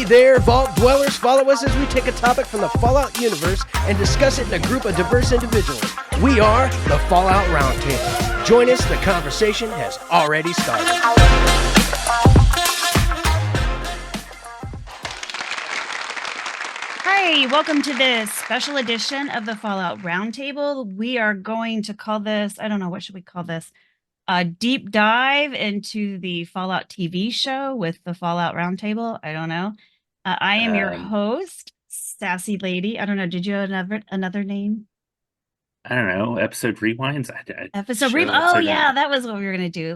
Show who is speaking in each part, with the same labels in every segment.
Speaker 1: there, Vault Dwellers. Follow us as we take a topic from the Fallout universe and discuss it in a group of diverse individuals. We are the Fallout Roundtable. Join us, the conversation has already started.
Speaker 2: Hi, welcome to this special edition of the Fallout Roundtable. We are going to call this, I don't know, what should we call this? A deep dive into the Fallout TV show with the Fallout Roundtable. I don't know. I am your host, SassyLady. I don't know. Did you have another name?
Speaker 3: I don't know. Episode rewinds.
Speaker 2: Oh yeah, that was what we were gonna do.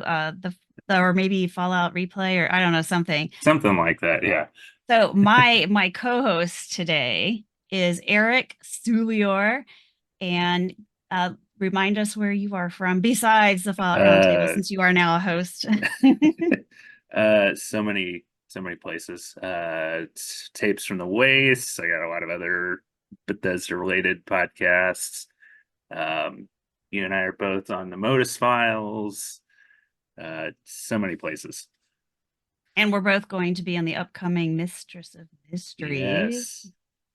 Speaker 2: Or maybe Fallout replay, or I don't know, something
Speaker 3: like that. Yeah.
Speaker 2: So my co-host today is Eric Sulior, and remind us where you are from besides the Fallout Roundtable, since you are now a host.
Speaker 3: So many places. Tapes from the Waste. I got a lot of other Bethesda related podcasts. You and I are both on the Modus Files. So many places.
Speaker 2: And we're both going to be on the upcoming Mistress of Mysteries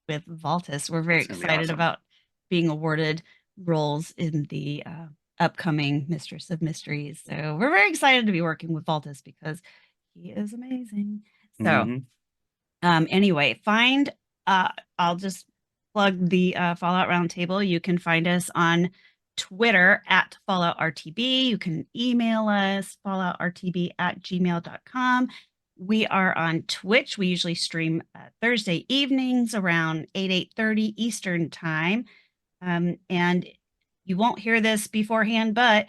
Speaker 2: with Valtis. We're very excited about being awarded roles in the upcoming Mistress of Mysteries. So we're very excited to be working with Valtis because he is amazing. So anyway, I'll just plug the Fallout Roundtable. You can find us on Twitter at FalloutRTB. You can email us, falloutrtb@gmail.com. We are on Twitch. We usually stream Thursday evenings around 8:30 Eastern time. And you won't hear this beforehand, but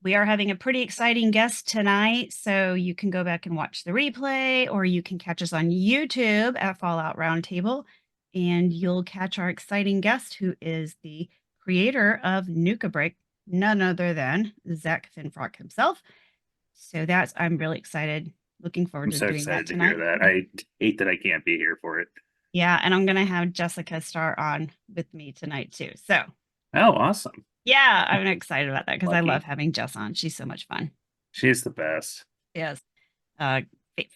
Speaker 2: we are having a pretty exciting guest tonight. So you can go back and watch the replay, or you can catch us on YouTube at Fallout Roundtable, and you'll catch our exciting guest, who is the creator of Nuka Break, none other than Zach Finfrock himself. So I'm really excited. Looking forward to doing that tonight.
Speaker 3: I'm so excited to hear that. I hate that I can't be here for it.
Speaker 2: Yeah, and I'm going to have Jessica Starr on with me tonight too. So.
Speaker 3: Oh, awesome.
Speaker 2: Yeah, I'm excited about that because I love having Jess on. She's so much fun.
Speaker 3: She's the best.
Speaker 2: Yes. A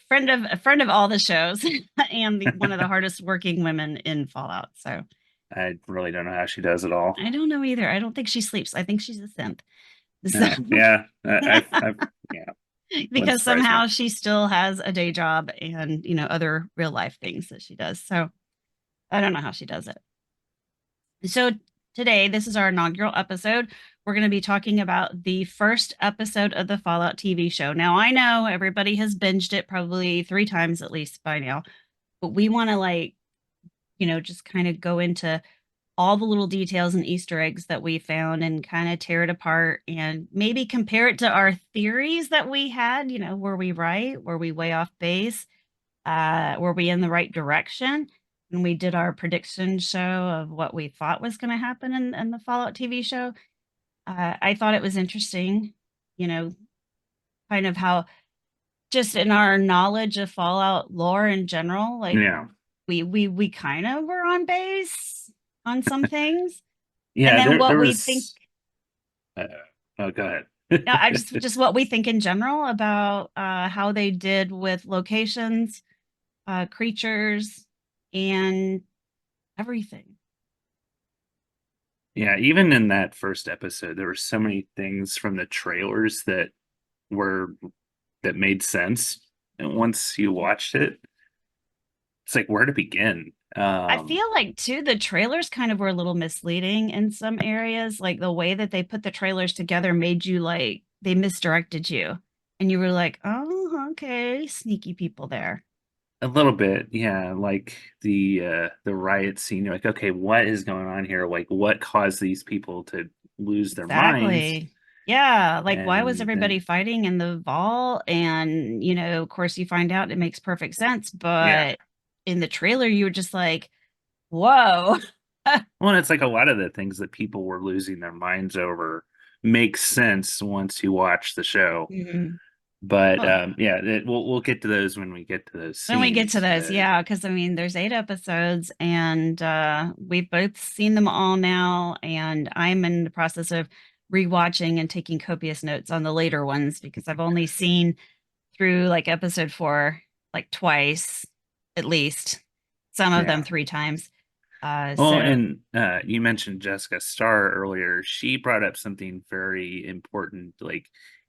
Speaker 2: friend of all the shows and one of the hardest working women in Fallout. So
Speaker 3: I really don't know how she does it all.
Speaker 2: I don't know either. I don't think she sleeps. I think she's a synth. So,
Speaker 3: yeah.
Speaker 2: Because somehow she still has a day job and, other real life things that she does. So I don't know how she does it. So today, this is our inaugural episode. We're going to be talking about the first episode of the Fallout TV show. Now, I know everybody has binged it probably 3 times at least by now, but we want to just kind of go into all the little details and Easter eggs that we found and kind of tear it apart and maybe compare it to our theories that we had. Were we right? Were we way off base? Were we in the right direction? And we did our prediction show of what we thought was going to happen in the Fallout TV show. I thought it was interesting, kind of how just in our knowledge of Fallout lore in general, we kind of were on base on some things.
Speaker 3: Yeah.
Speaker 2: And then we think.
Speaker 3: Oh, go ahead.
Speaker 2: No, I just what we think in general about how they did with locations, creatures, and everything.
Speaker 3: Yeah, even in that first episode, there were so many things from the trailers that made sense. And once you watched it, it's like, where to begin?
Speaker 2: I feel like too, the trailers kind of were a little misleading in some areas. Like the way that they put the trailers together made you they misdirected you. And you were like, oh, okay, sneaky people there.
Speaker 3: A little bit, yeah. Like the riot scene, you're like, okay, what is going on here? Like, what caused these people to lose their minds?
Speaker 2: Yeah, why was everybody fighting in the vault? And of course, you find out it makes perfect sense. But in the trailer, you were just like, whoa.
Speaker 3: Well, it's like a lot of the things that people were losing their minds over make sense once you watch the show.
Speaker 2: Mm-hmm.
Speaker 3: But we'll get to those when we get to those scenes.
Speaker 2: When we get to those, because there's 8 episodes, and we've both seen them all now, and I'm in the process of rewatching and taking copious notes on the later ones because I've only seen through episode 4 twice, at least. Some of them
Speaker 3: Yeah.
Speaker 2: 3 times.
Speaker 3: Well,
Speaker 2: So
Speaker 3: and you mentioned Jessica Starr earlier. She brought up something very important. Like,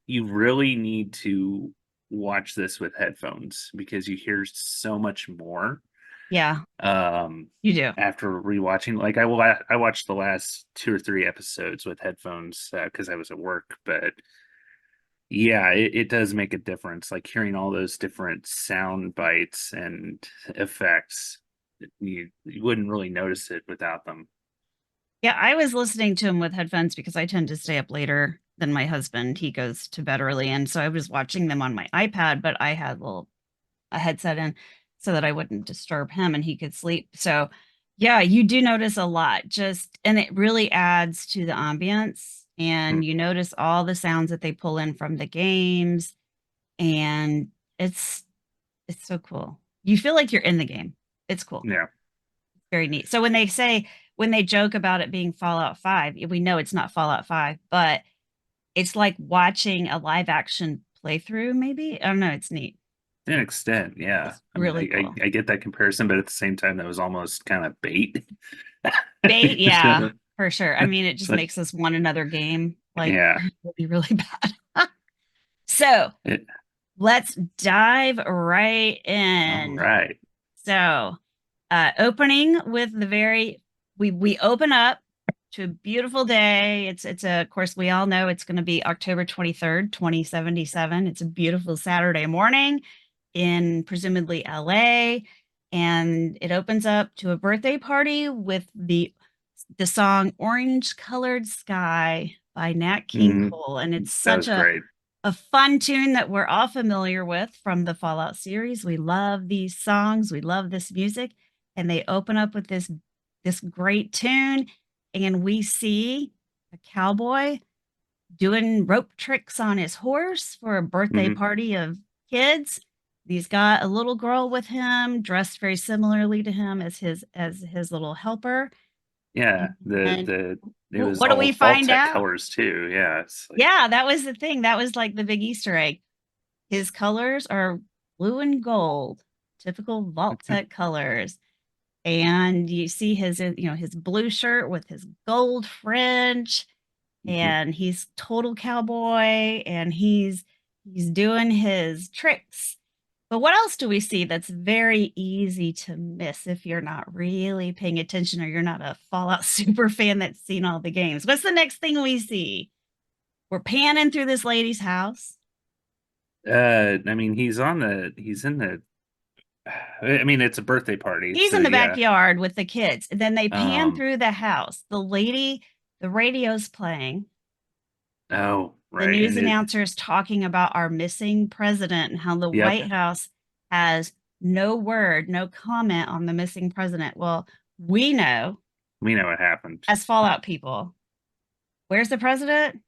Speaker 3: you really need to watch this with headphones because you hear so much more.
Speaker 2: yeah,
Speaker 3: Um,
Speaker 2: you do.
Speaker 3: after rewatching, like I watched the last 2 or 3 episodes with headphones because I was at work, but yeah, it does make a difference. Like hearing all those different sound bites and effects, you wouldn't really notice it without them.
Speaker 2: Yeah, I was listening to him with headphones because I tend to stay up later than my husband. He goes to bed early, and so I was watching them on my iPad, but I had a headset in so that I wouldn't disturb him and he could sleep. So, yeah, you do notice a lot. Just and it really adds to the ambience,
Speaker 3: Hmm.
Speaker 2: and you notice all the sounds that they pull in from the games, and it's it's so cool. You feel like you're in the game. It's cool.
Speaker 3: Yeah,
Speaker 2: Very neat. So when they joke about it being Fallout 5, we know it's not Fallout 5, but it's like watching a live action playthrough, maybe? I don't know, it's neat.
Speaker 3: to an extent, yeah.
Speaker 2: It's
Speaker 3: I mean,
Speaker 2: really cool.
Speaker 3: I get that comparison, but at the same time, that was almost kind of bait.
Speaker 2: Bait, yeah,
Speaker 3: So,
Speaker 2: for sure. I mean, it
Speaker 3: it's
Speaker 2: just
Speaker 3: like,
Speaker 2: makes us want another game, like,
Speaker 3: yeah,
Speaker 2: really, really bad. So,
Speaker 3: it,
Speaker 2: let's dive right
Speaker 3: all
Speaker 2: in.
Speaker 3: right.
Speaker 2: So, opening with the very we open up to a beautiful day. It's a, of course we all know it's going to be October 23rd, 2077. It's a beautiful Saturday morning in presumably LA, and it opens up to a birthday party with the song Orange Colored Sky by Nat King
Speaker 3: Mhm.
Speaker 2: Cole, and it's
Speaker 3: That
Speaker 2: such
Speaker 3: was great.
Speaker 2: a fun tune that we're all familiar with from the Fallout series. We love these songs, we love this music, and they open up with this great tune, and we see a cowboy doing rope tricks on his horse for a birthday
Speaker 3: Hmm.
Speaker 2: party of kids. He's got a little girl with him, dressed very similarly to him as his little helper.
Speaker 3: Yeah,
Speaker 2: And
Speaker 3: it was
Speaker 2: what do
Speaker 3: all
Speaker 2: we find
Speaker 3: Vault-Tec
Speaker 2: out?
Speaker 3: colors too. Yeah, it's like,
Speaker 2: Yeah, that was the thing. That was like the big Easter egg. His colors are blue and gold, typical Vault-Tec colors. And you see his blue shirt with his gold fringe,
Speaker 3: mhm.
Speaker 2: and he's total cowboy, and he's doing his tricks. But what else do we see that's very easy to miss if you're not really paying attention or you're not a Fallout super fan that's seen all the games? What's the next thing we see? We're panning through this lady's house.
Speaker 3: I mean, he's in the. I mean, it's a birthday party,
Speaker 2: He's
Speaker 3: so
Speaker 2: in the
Speaker 3: yeah.
Speaker 2: backyard with the kids. And then they pan
Speaker 3: Um.
Speaker 2: through the house. The radio's playing.
Speaker 3: Oh,
Speaker 2: The
Speaker 3: right,
Speaker 2: news
Speaker 3: and it.
Speaker 2: announcer is talking about our missing president and how the
Speaker 3: Yep,
Speaker 2: White House has no word, no comment on the missing president. Well, we know
Speaker 3: we know what happened.
Speaker 2: as Fallout people, where's the president?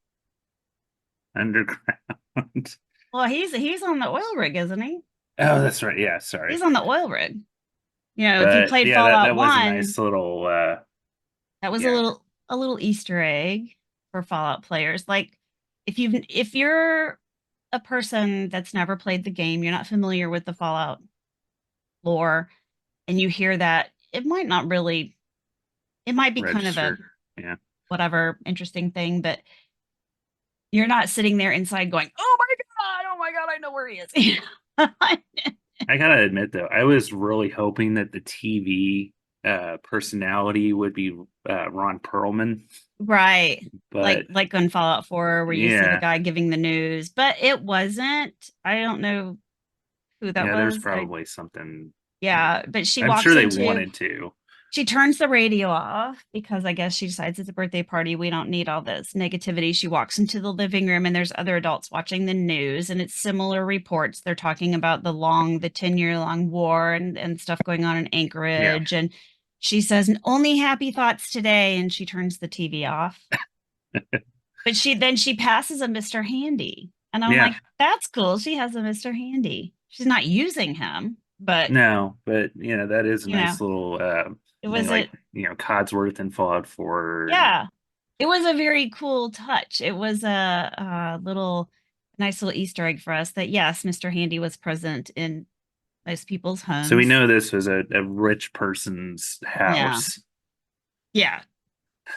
Speaker 3: Underground.
Speaker 2: Well, he's on the oil rig, isn't he?
Speaker 3: Oh, that's right. Yeah,
Speaker 2: He's
Speaker 3: sorry.
Speaker 2: on the oil rig. If you
Speaker 3: But
Speaker 2: played
Speaker 3: yeah, that
Speaker 2: Fallout
Speaker 3: that was a
Speaker 2: 1,
Speaker 3: nice little.
Speaker 2: that was
Speaker 3: Yeah,
Speaker 2: a little Easter egg for Fallout players. Like if you're a person that's never played the game, you're not familiar with the Fallout lore, and you hear that, it might be kind of a
Speaker 3: register. Yeah.
Speaker 2: whatever interesting thing, but you're not sitting there inside going, oh my God, I know where he is.
Speaker 3: I gotta admit though, I was really hoping that the TV personality would be Ron Perlman,
Speaker 2: Right.
Speaker 3: but
Speaker 2: Like on Fallout 4 where you see the
Speaker 3: yeah,
Speaker 2: guy giving the news, but it wasn't. I don't know who that
Speaker 3: yeah, there's
Speaker 2: was.
Speaker 3: probably something.
Speaker 2: Yeah, but
Speaker 3: I'm sure they wanted to.
Speaker 2: she turns the radio off because I guess she decides it's a birthday party. We don't need all this negativity. She walks into the living room and there's other adults watching the news, and it's similar reports. They're talking about the 10-year long war and stuff going on in
Speaker 3: Yeah,
Speaker 2: Anchorage. And she says, only happy thoughts today. And she turns the TV off. But she passes a Mr. Handy. And I'm
Speaker 3: yeah,
Speaker 2: like, that's cool. She has a Mr. Handy. She's not using him, but
Speaker 3: no, but that is a
Speaker 2: you know,
Speaker 3: nice little
Speaker 2: it
Speaker 3: thing,
Speaker 2: was
Speaker 3: like
Speaker 2: a
Speaker 3: Codsworth and Fallout 4. And
Speaker 2: yeah, it was a very cool touch. It was a nice little Easter egg for us that yes, Mr. Handy was present in nice people's homes.
Speaker 3: So we know this was a rich person's
Speaker 2: Yeah.
Speaker 3: house.
Speaker 2: Yeah.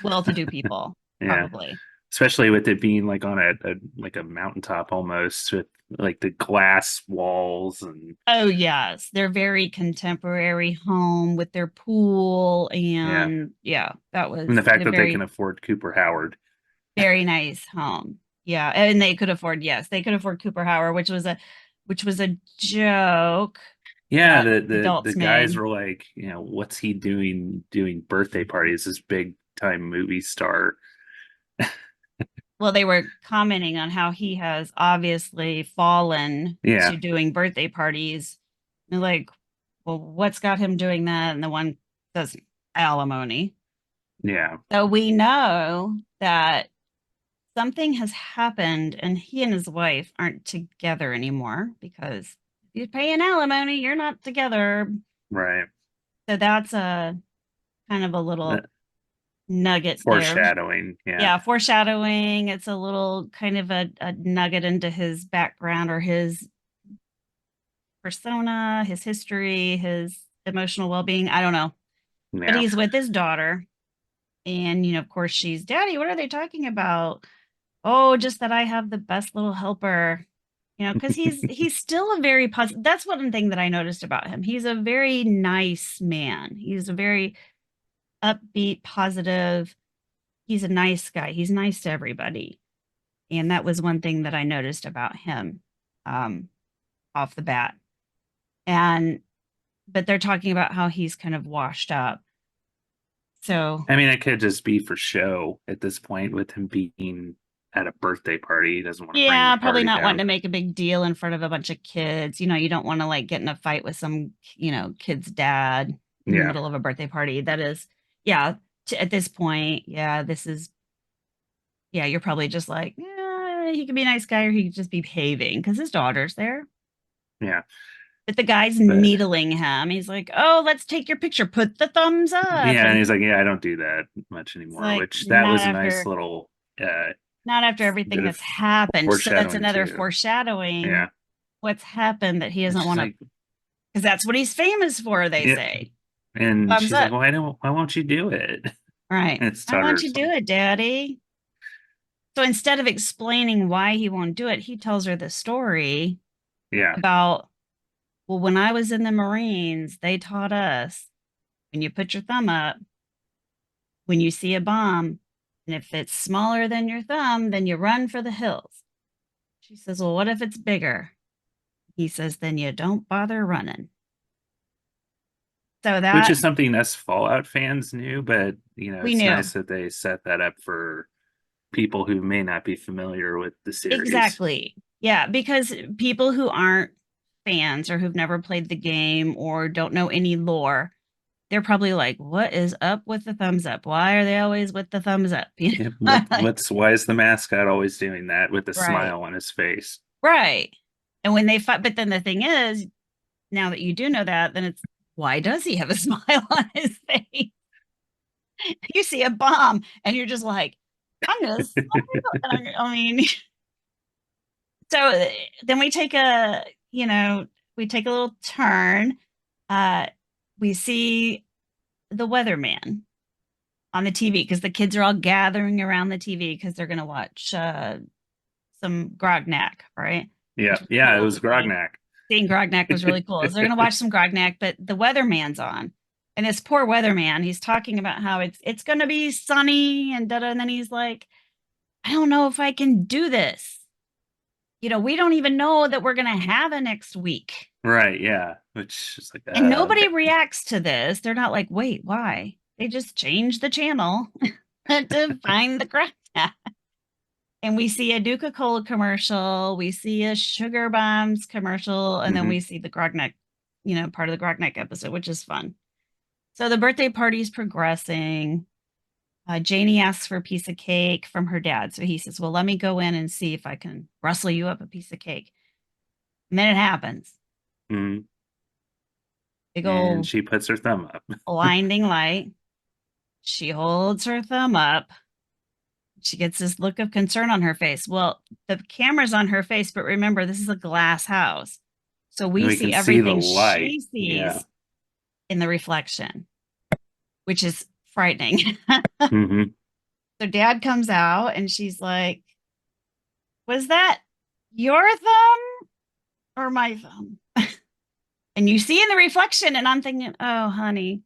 Speaker 2: Well-to-do people,
Speaker 3: Yeah.
Speaker 2: probably.
Speaker 3: Especially with it being like on a mountaintop almost, with like the glass walls and
Speaker 2: Oh, yes. They're very contemporary home with their pool.
Speaker 3: yeah.
Speaker 2: And yeah, that
Speaker 3: And
Speaker 2: was
Speaker 3: the fact
Speaker 2: a
Speaker 3: that they can
Speaker 2: very,
Speaker 3: afford Cooper Howard.
Speaker 2: very nice home. Yeah. And they could afford, yes, they could afford Cooper Howard, which was a joke
Speaker 3: Yeah,
Speaker 2: that
Speaker 3: the
Speaker 2: adults
Speaker 3: guys
Speaker 2: made.
Speaker 3: were like, what's he doing birthday parties, this big time movie star.
Speaker 2: Well, they were commenting on how he has obviously fallen
Speaker 3: Yeah,
Speaker 2: to doing birthday parties. They're like, well, what's got him doing that? And the one says alimony.
Speaker 3: yeah,
Speaker 2: So we know that something has happened and he and his wife aren't together anymore because if you're paying alimony, you're not together.
Speaker 3: right.
Speaker 2: So that's a kind of a little
Speaker 3: The
Speaker 2: nugget there.
Speaker 3: foreshadowing, yeah.
Speaker 2: Yeah, foreshadowing. It's a little kind of a nugget into his background or his persona, his history, his emotional well-being. I don't know. But
Speaker 3: Yeah.
Speaker 2: he's with his daughter. And, of course, she's, Daddy, what are they talking about? Oh, just that I have the best little helper. Because he's still a very positive. That's one thing that I noticed about him. He's a very nice man. He's a very upbeat, positive. He's a nice guy. He's nice to everybody. And that was one thing that I noticed about him um, off the bat. But they're talking about how he's kind of washed up. So,
Speaker 3: I mean, it could just be for show at this point with him being at a birthday party. He doesn't want to bring the
Speaker 2: yeah, probably
Speaker 3: party
Speaker 2: not wanting
Speaker 3: down.
Speaker 2: to make a big deal in front of a bunch of kids. You don't want to like get in a fight with some, kid's dad in the
Speaker 3: Yeah.
Speaker 2: middle of a birthday party. That is, yeah, at this point, yeah, yeah, you're probably just like, yeah, he could be a nice guy or he could just be behaving because his daughter's there.
Speaker 3: Yeah.
Speaker 2: But the guy's
Speaker 3: But
Speaker 2: needling him. He's like, "Oh, let's take your picture. Put the thumbs up."
Speaker 3: yeah, and
Speaker 2: And
Speaker 3: he's like, yeah, I don't do that much
Speaker 2: it's
Speaker 3: anymore,
Speaker 2: like,
Speaker 3: which that was a nice little
Speaker 2: not after everything
Speaker 3: bit of
Speaker 2: that's happened. So that's
Speaker 3: foreshadowing
Speaker 2: another
Speaker 3: too.
Speaker 2: foreshadowing
Speaker 3: Yeah.
Speaker 2: what's happened that he
Speaker 3: It's
Speaker 2: doesn't
Speaker 3: just
Speaker 2: want to,
Speaker 3: like,
Speaker 2: because that's what he's famous for, they
Speaker 3: yeah.
Speaker 2: say.
Speaker 3: And
Speaker 2: Thumbs
Speaker 3: she's like,
Speaker 2: up.
Speaker 3: why won't you do it?
Speaker 2: Right.
Speaker 3: And it's
Speaker 2: Why won't you
Speaker 3: daughter's
Speaker 2: do
Speaker 3: like,
Speaker 2: it, Daddy? So instead of explaining why he won't do it, he tells her the story
Speaker 3: yeah.
Speaker 2: about, well, when I was in the Marines, they taught us when you put your thumb up, when you see a bomb, and if it's smaller than your thumb, then you run for the hills. She says, well, what if it's bigger? He says, then you don't bother running. So
Speaker 3: Which
Speaker 2: that
Speaker 3: is something us Fallout fans knew, but
Speaker 2: we
Speaker 3: it's
Speaker 2: knew.
Speaker 3: nice that they set that up for people who may not be familiar with the series.
Speaker 2: Exactly. Yeah, because people who aren't fans or who've never played the game or don't know any lore, they're probably like, what is up with the thumbs up? Why are they always with the thumbs up?
Speaker 3: Yeah,
Speaker 2: Like,
Speaker 3: why is the mascot always doing that with a
Speaker 2: right.
Speaker 3: smile on his face?
Speaker 2: Right. And when they fight, but then the thing is, now that you do know that, then it's why does he have a smile on his face? You see a bomb and you're just like, I'm gonna I mean, so then we take a little turn. Uh, we see the weatherman on the TV because the kids are all gathering around the TV because they're gonna watch some Grognak, right?
Speaker 3: Yeah,
Speaker 2: Which was
Speaker 3: yeah, it
Speaker 2: cool
Speaker 3: was
Speaker 2: to see.
Speaker 3: Grognak.
Speaker 2: Seeing Grognak was really cool. So they're gonna watch some Grognak, but the weatherman's on. And this poor weatherman, he's talking about how it's gonna be sunny and da da, and then he's like, I don't know if I can do this. We don't even know that we're gonna have a next week.
Speaker 3: Right, yeah. Which is like
Speaker 2: And nobody reacts to this. They're not like, wait, why? They just changed the channel to find the Grognak. And we see a Duca-Cola commercial, we see a Sugar Bombs commercial, and then
Speaker 3: mhm.
Speaker 2: we see the Grognak, part of the Grognak episode, which is fun. So the birthday party's progressing. Janie asks for a piece of cake from her dad. So he says, well, let me go in and see if I can rustle you up a piece of cake. And then it happens.
Speaker 3: Mhm.
Speaker 2: Big
Speaker 3: And
Speaker 2: old
Speaker 3: she puts her thumb up.
Speaker 2: blinding light. She holds her thumb up. She gets this look of concern on her face. Well, the camera's on her face, but remember, this is a glass house. So
Speaker 3: And
Speaker 2: we
Speaker 3: we
Speaker 2: see
Speaker 3: can see the
Speaker 2: everything
Speaker 3: light.
Speaker 2: she
Speaker 3: Yeah.
Speaker 2: sees in the reflection, which is frightening.
Speaker 3: Hmm.
Speaker 2: So dad comes out and she's like, was that your thumb or my thumb? And you see in the reflection, and I'm thinking, oh, honey,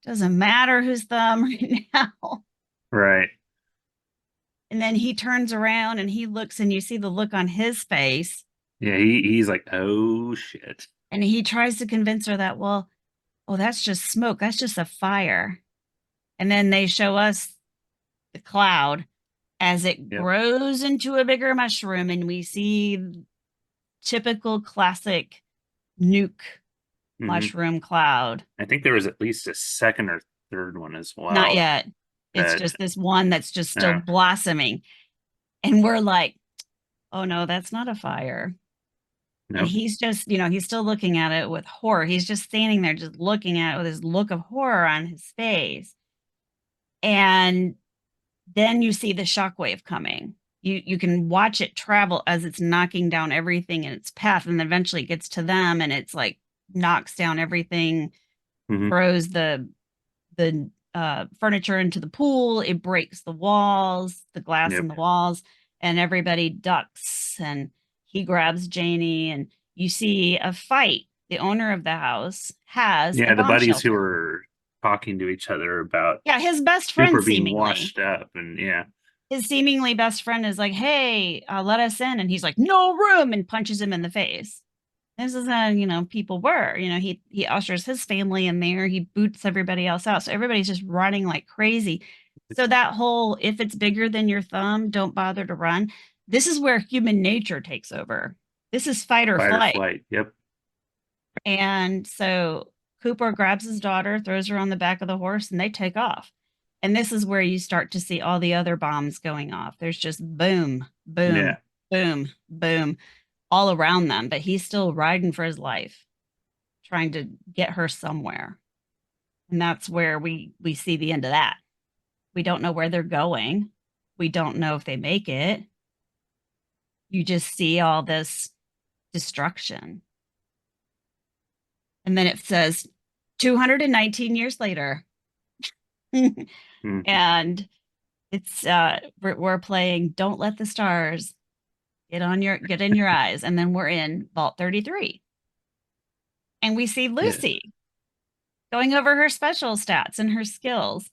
Speaker 2: doesn't matter whose thumb right now.
Speaker 3: Right.
Speaker 2: And then he turns around and he looks, and you see the look on his face.
Speaker 3: Yeah, he's like, oh shit.
Speaker 2: And he tries to convince her that, well, oh, that's just smoke. That's just a fire. And then they show us the cloud as it
Speaker 3: Yep.
Speaker 2: grows into a bigger mushroom, and we see typical classic nuke
Speaker 3: Hmm.
Speaker 2: mushroom cloud.
Speaker 3: I think there was at least a second or third one as
Speaker 2: Not
Speaker 3: well.
Speaker 2: yet. It's
Speaker 3: That
Speaker 2: just this one that's just still
Speaker 3: uh,
Speaker 2: blossoming. And we're like, oh no, that's not a fire. And
Speaker 3: nope.
Speaker 2: he's just, he's still looking at it with horror. He's just standing there, just looking at it with his look of horror on his face. And then you see the shockwave coming. You can watch it travel as it's knocking down everything in its path, and eventually it gets to them, and it's like knocks down everything,
Speaker 3: Hmm.
Speaker 2: throws the furniture into the pool. It breaks the walls, the glass in
Speaker 3: Yep.
Speaker 2: the walls, and everybody ducks. And he grabs Janie, and you see a fight. The owner of the house has a
Speaker 3: Yeah, the
Speaker 2: bomb
Speaker 3: buddies who
Speaker 2: shelter.
Speaker 3: were talking to each other about
Speaker 2: Yeah, his best
Speaker 3: people
Speaker 2: friend
Speaker 3: being
Speaker 2: seemingly.
Speaker 3: washed up, and yeah,
Speaker 2: His seemingly best friend is like, "Hey, let us in," and he's like, "No room," and punches him in the face. This is how people were. He ushers his family in there. He boots everybody else out. So everybody's just running like crazy. So that whole if it's bigger than your thumb, don't bother to run. This is where human nature takes over. This is fight or
Speaker 3: fight or
Speaker 2: flight.
Speaker 3: flight. Yep.
Speaker 2: And so Cooper grabs his daughter, throws her on the back of the horse, and they take off. And this is where you start to see all the other bombs going off. There's just boom, boom,
Speaker 3: Yeah.
Speaker 2: boom, boom all around them, but he's still riding for his life, trying to get her somewhere. And that's where we see the end of that. We don't know where they're going. We don't know if they make it. You just see all this destruction. And then it says 219 years later.
Speaker 3: Mhm.
Speaker 2: And it's we're playing Don't Let the Stars Get in Your Eyes, and then we're in Vault 33. And we see
Speaker 3: Yeah.
Speaker 2: Lucy going over her special stats and her skills.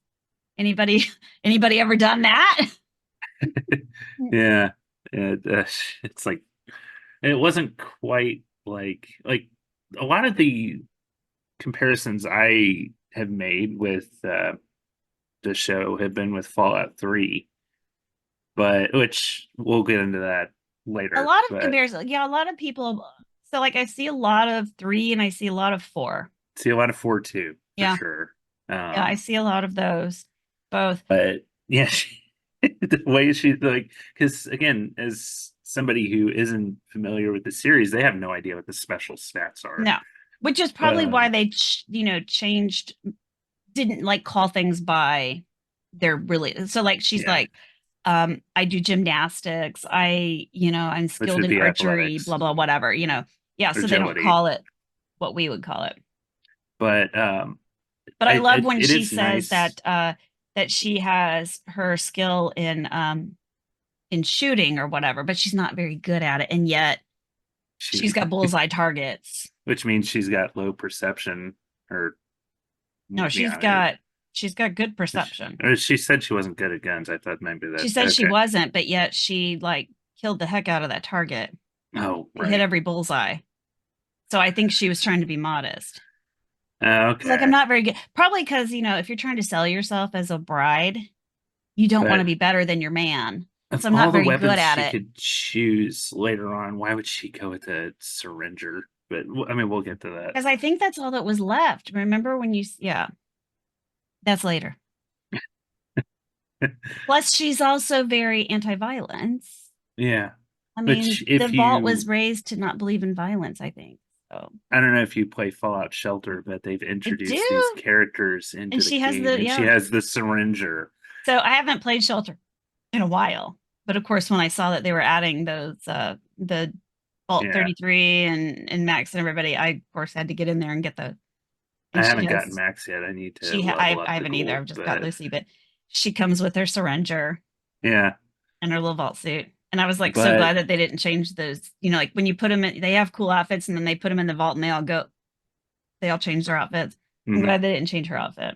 Speaker 2: Anybody ever done that?
Speaker 3: Yeah. It's like it wasn't quite like a lot of the comparisons I have made with the show have been with Fallout 3, but which we'll get into that later.
Speaker 2: A lot of
Speaker 3: But
Speaker 2: comparisons. Yeah, a lot of people. So like I see a lot of 3 and I see a lot of 4.
Speaker 3: see a lot of 4 too, for
Speaker 2: Yeah.
Speaker 3: sure.
Speaker 2: Yeah, I see a lot of those. Both.
Speaker 3: But yeah, the way she like, because again, as somebody who isn't familiar with the series, they have no idea what the special stats are.
Speaker 2: No. Which is probably why
Speaker 3: Um,
Speaker 2: they changed, didn't like call things by their really. So like she's
Speaker 3: yeah,
Speaker 2: like I do gymnastics. I'm
Speaker 3: which
Speaker 2: skilled
Speaker 3: would
Speaker 2: in
Speaker 3: be
Speaker 2: archery,
Speaker 3: athletics,
Speaker 2: blah blah whatever, Yeah, so they don't
Speaker 3: agility.
Speaker 2: call it what we would call it.
Speaker 3: But
Speaker 2: But I love when
Speaker 3: it
Speaker 2: she
Speaker 3: is
Speaker 2: says
Speaker 3: nice.
Speaker 2: that she has her skill in shooting or whatever, but she's not very good at it, and yet she's
Speaker 3: She,
Speaker 2: got bullseye targets.
Speaker 3: which means she's got low perception, or
Speaker 2: No,
Speaker 3: yeah,
Speaker 2: she's got good perception.
Speaker 3: or she said she wasn't good at guns. I thought maybe
Speaker 2: She
Speaker 3: that
Speaker 2: said she
Speaker 3: okay.
Speaker 2: wasn't, but yet she like killed the heck out of that target.
Speaker 3: Oh,
Speaker 2: It hit
Speaker 3: right.
Speaker 2: every bullseye. So I think she was trying to be modest. She's like, I'm
Speaker 3: Okay.
Speaker 2: not very good. Probably because, if you're trying to sell yourself as a bride, you don't want to
Speaker 3: But
Speaker 2: be better than your man.
Speaker 3: of
Speaker 2: So I'm
Speaker 3: all
Speaker 2: not
Speaker 3: the
Speaker 2: very good
Speaker 3: weapons
Speaker 2: at
Speaker 3: she
Speaker 2: it.
Speaker 3: could choose later on, why would she go with a syringer? But I mean, we'll get to that.
Speaker 2: Because I think that's all that was left. Remember when yeah, that's later. Plus, she's also very anti-violence.
Speaker 3: Yeah.
Speaker 2: I mean,
Speaker 3: Which,
Speaker 2: the
Speaker 3: if
Speaker 2: vault was
Speaker 3: you,
Speaker 2: raised to not believe in violence, I think. So
Speaker 3: I don't know if you play Fallout Shelter, but they've
Speaker 2: I
Speaker 3: introduced these
Speaker 2: do.
Speaker 3: characters
Speaker 2: And
Speaker 3: into the
Speaker 2: she has
Speaker 3: game, and she
Speaker 2: yeah.
Speaker 3: has the syringer.
Speaker 2: So I haven't played Shelter in a while. But of course, when I saw that they were adding those the Vault
Speaker 3: Yeah.
Speaker 2: 33 and Max and everybody. I of course had to get in there and get the
Speaker 3: I
Speaker 2: and she
Speaker 3: haven't gotten
Speaker 2: has
Speaker 3: Max yet. I need to
Speaker 2: she I,
Speaker 3: level
Speaker 2: I
Speaker 3: up the
Speaker 2: haven't either.
Speaker 3: gold,
Speaker 2: I've just got
Speaker 3: but
Speaker 2: Lucy, but she comes with her syringer
Speaker 3: yeah.
Speaker 2: and her little vault suit. And I was like so
Speaker 3: But
Speaker 2: glad that they didn't change those. Like when you put them in, they have cool outfits and then they put them in the vault and they all change their outfits. I'm
Speaker 3: mhm.
Speaker 2: glad they didn't change her outfit.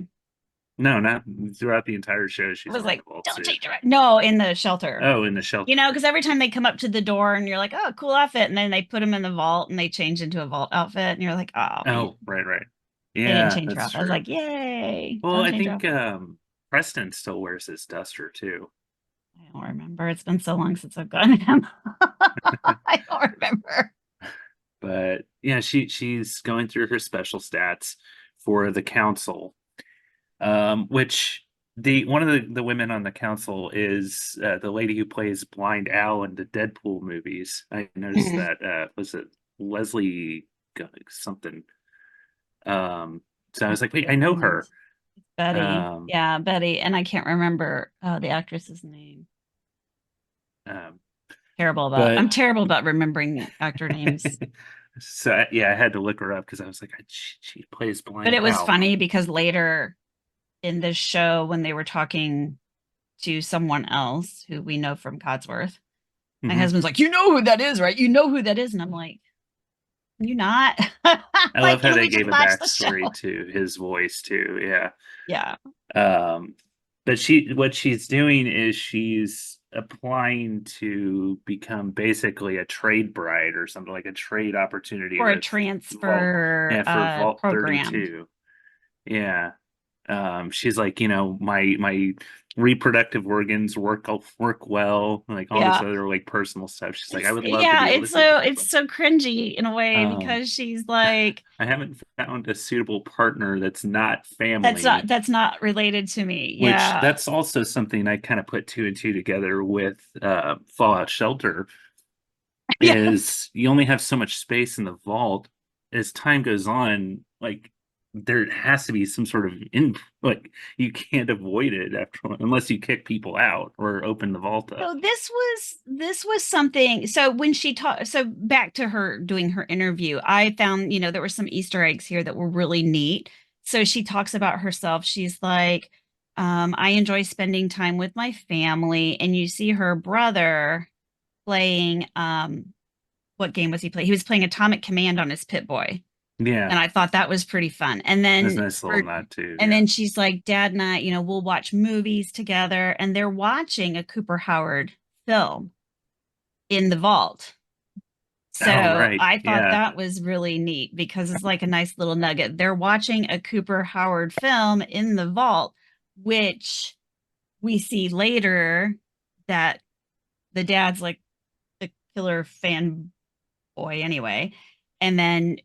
Speaker 3: No, not throughout the entire show.
Speaker 2: I
Speaker 3: She's
Speaker 2: was
Speaker 3: wearing
Speaker 2: like,
Speaker 3: the vault
Speaker 2: don't
Speaker 3: suit.
Speaker 2: change her. No, in the shelter.
Speaker 3: Oh, in the shelter.
Speaker 2: Because every time they come up to the door and you're like, oh, cool outfit. And then they put them in the vault and they change into a vault outfit. And you're like, oh, man,
Speaker 3: Oh, right.
Speaker 2: they didn't
Speaker 3: Yeah,
Speaker 2: change her
Speaker 3: that's
Speaker 2: outfit. I was
Speaker 3: true.
Speaker 2: like, yay,
Speaker 3: Well,
Speaker 2: don't
Speaker 3: I
Speaker 2: change her
Speaker 3: think
Speaker 2: outfit.
Speaker 3: Preston still wears his duster too.
Speaker 2: I don't remember. It's been so long since I've gotten him. I don't remember.
Speaker 3: But yeah, she's going through her special stats for the council, which the one of the women on the council is the lady who plays Blind Al in the Deadpool movies. I noticed
Speaker 2: Mhm.
Speaker 3: that was it Leslie something. So I was like, wait, I know
Speaker 2: And
Speaker 3: her.
Speaker 2: Betty.
Speaker 3: Um,
Speaker 2: Yeah, Betty. And I can't remember the actress's name.
Speaker 3: um,
Speaker 2: I'm
Speaker 3: but
Speaker 2: terrible about remembering actor names.
Speaker 3: so yeah, I had to look her up because I was like, she plays
Speaker 2: But
Speaker 3: Blind
Speaker 2: it was
Speaker 3: Al.
Speaker 2: funny because later in this show, when they were talking to someone else who we know from Codsworth, my
Speaker 3: Hmm.
Speaker 2: husband's like, you know who that is, right? You know who that is. And I'm like, you not?
Speaker 3: I
Speaker 2: Like,
Speaker 3: love how
Speaker 2: can
Speaker 3: they
Speaker 2: we just
Speaker 3: gave a
Speaker 2: watch the show?
Speaker 3: backstory to his voice too. Yeah.
Speaker 2: Yeah.
Speaker 3: Um, but what she's doing is she's applying to become basically a trade bride or something like a trade opportunity
Speaker 2: For a
Speaker 3: with Vault.
Speaker 2: transfer
Speaker 3: Yeah, for Vault
Speaker 2: program.
Speaker 3: 32. Yeah. She's like, my reproductive organs work well, like all this
Speaker 2: Yeah.
Speaker 3: other like personal stuff. She's like, I
Speaker 2: It's
Speaker 3: would love to
Speaker 2: yeah,
Speaker 3: be able to
Speaker 2: it's
Speaker 3: take
Speaker 2: so
Speaker 3: care of
Speaker 2: it's
Speaker 3: them.
Speaker 2: so cringy in a way
Speaker 3: Um,
Speaker 2: because she's like,
Speaker 3: I haven't found a suitable partner that's not family,
Speaker 2: that's not related to me.
Speaker 3: which
Speaker 2: Yeah.
Speaker 3: that's also something I kind of put two and two together with Fallout Shelter,
Speaker 2: Yeah.
Speaker 3: is you only have so much space in the vault. As time goes on, like there has to be some sort of like you can't avoid it after unless you kick people out or open the vault up.
Speaker 2: So this was something. So when she talked, so back to her doing her interview, I found, there were some Easter eggs here that were really neat. So she talks about herself. She's like, I enjoy spending time with my family. And you see her brother playing, what game was he playing? He was playing Atomic Command on his Pit Boy.
Speaker 3: Yeah,
Speaker 2: And I thought that was pretty fun. And
Speaker 3: that's a
Speaker 2: then
Speaker 3: nice little nod too.
Speaker 2: and
Speaker 3: Yeah,
Speaker 2: then she's like, Dad and I, we'll watch movies together. And they're watching a Cooper Howard film in the vault.
Speaker 3: oh
Speaker 2: So
Speaker 3: right,
Speaker 2: I thought
Speaker 3: yeah,
Speaker 2: that was really neat because it's like a nice little nugget. They're watching a Cooper Howard film in the vault, which we see later that the dad's like the killer fan boy anyway. And then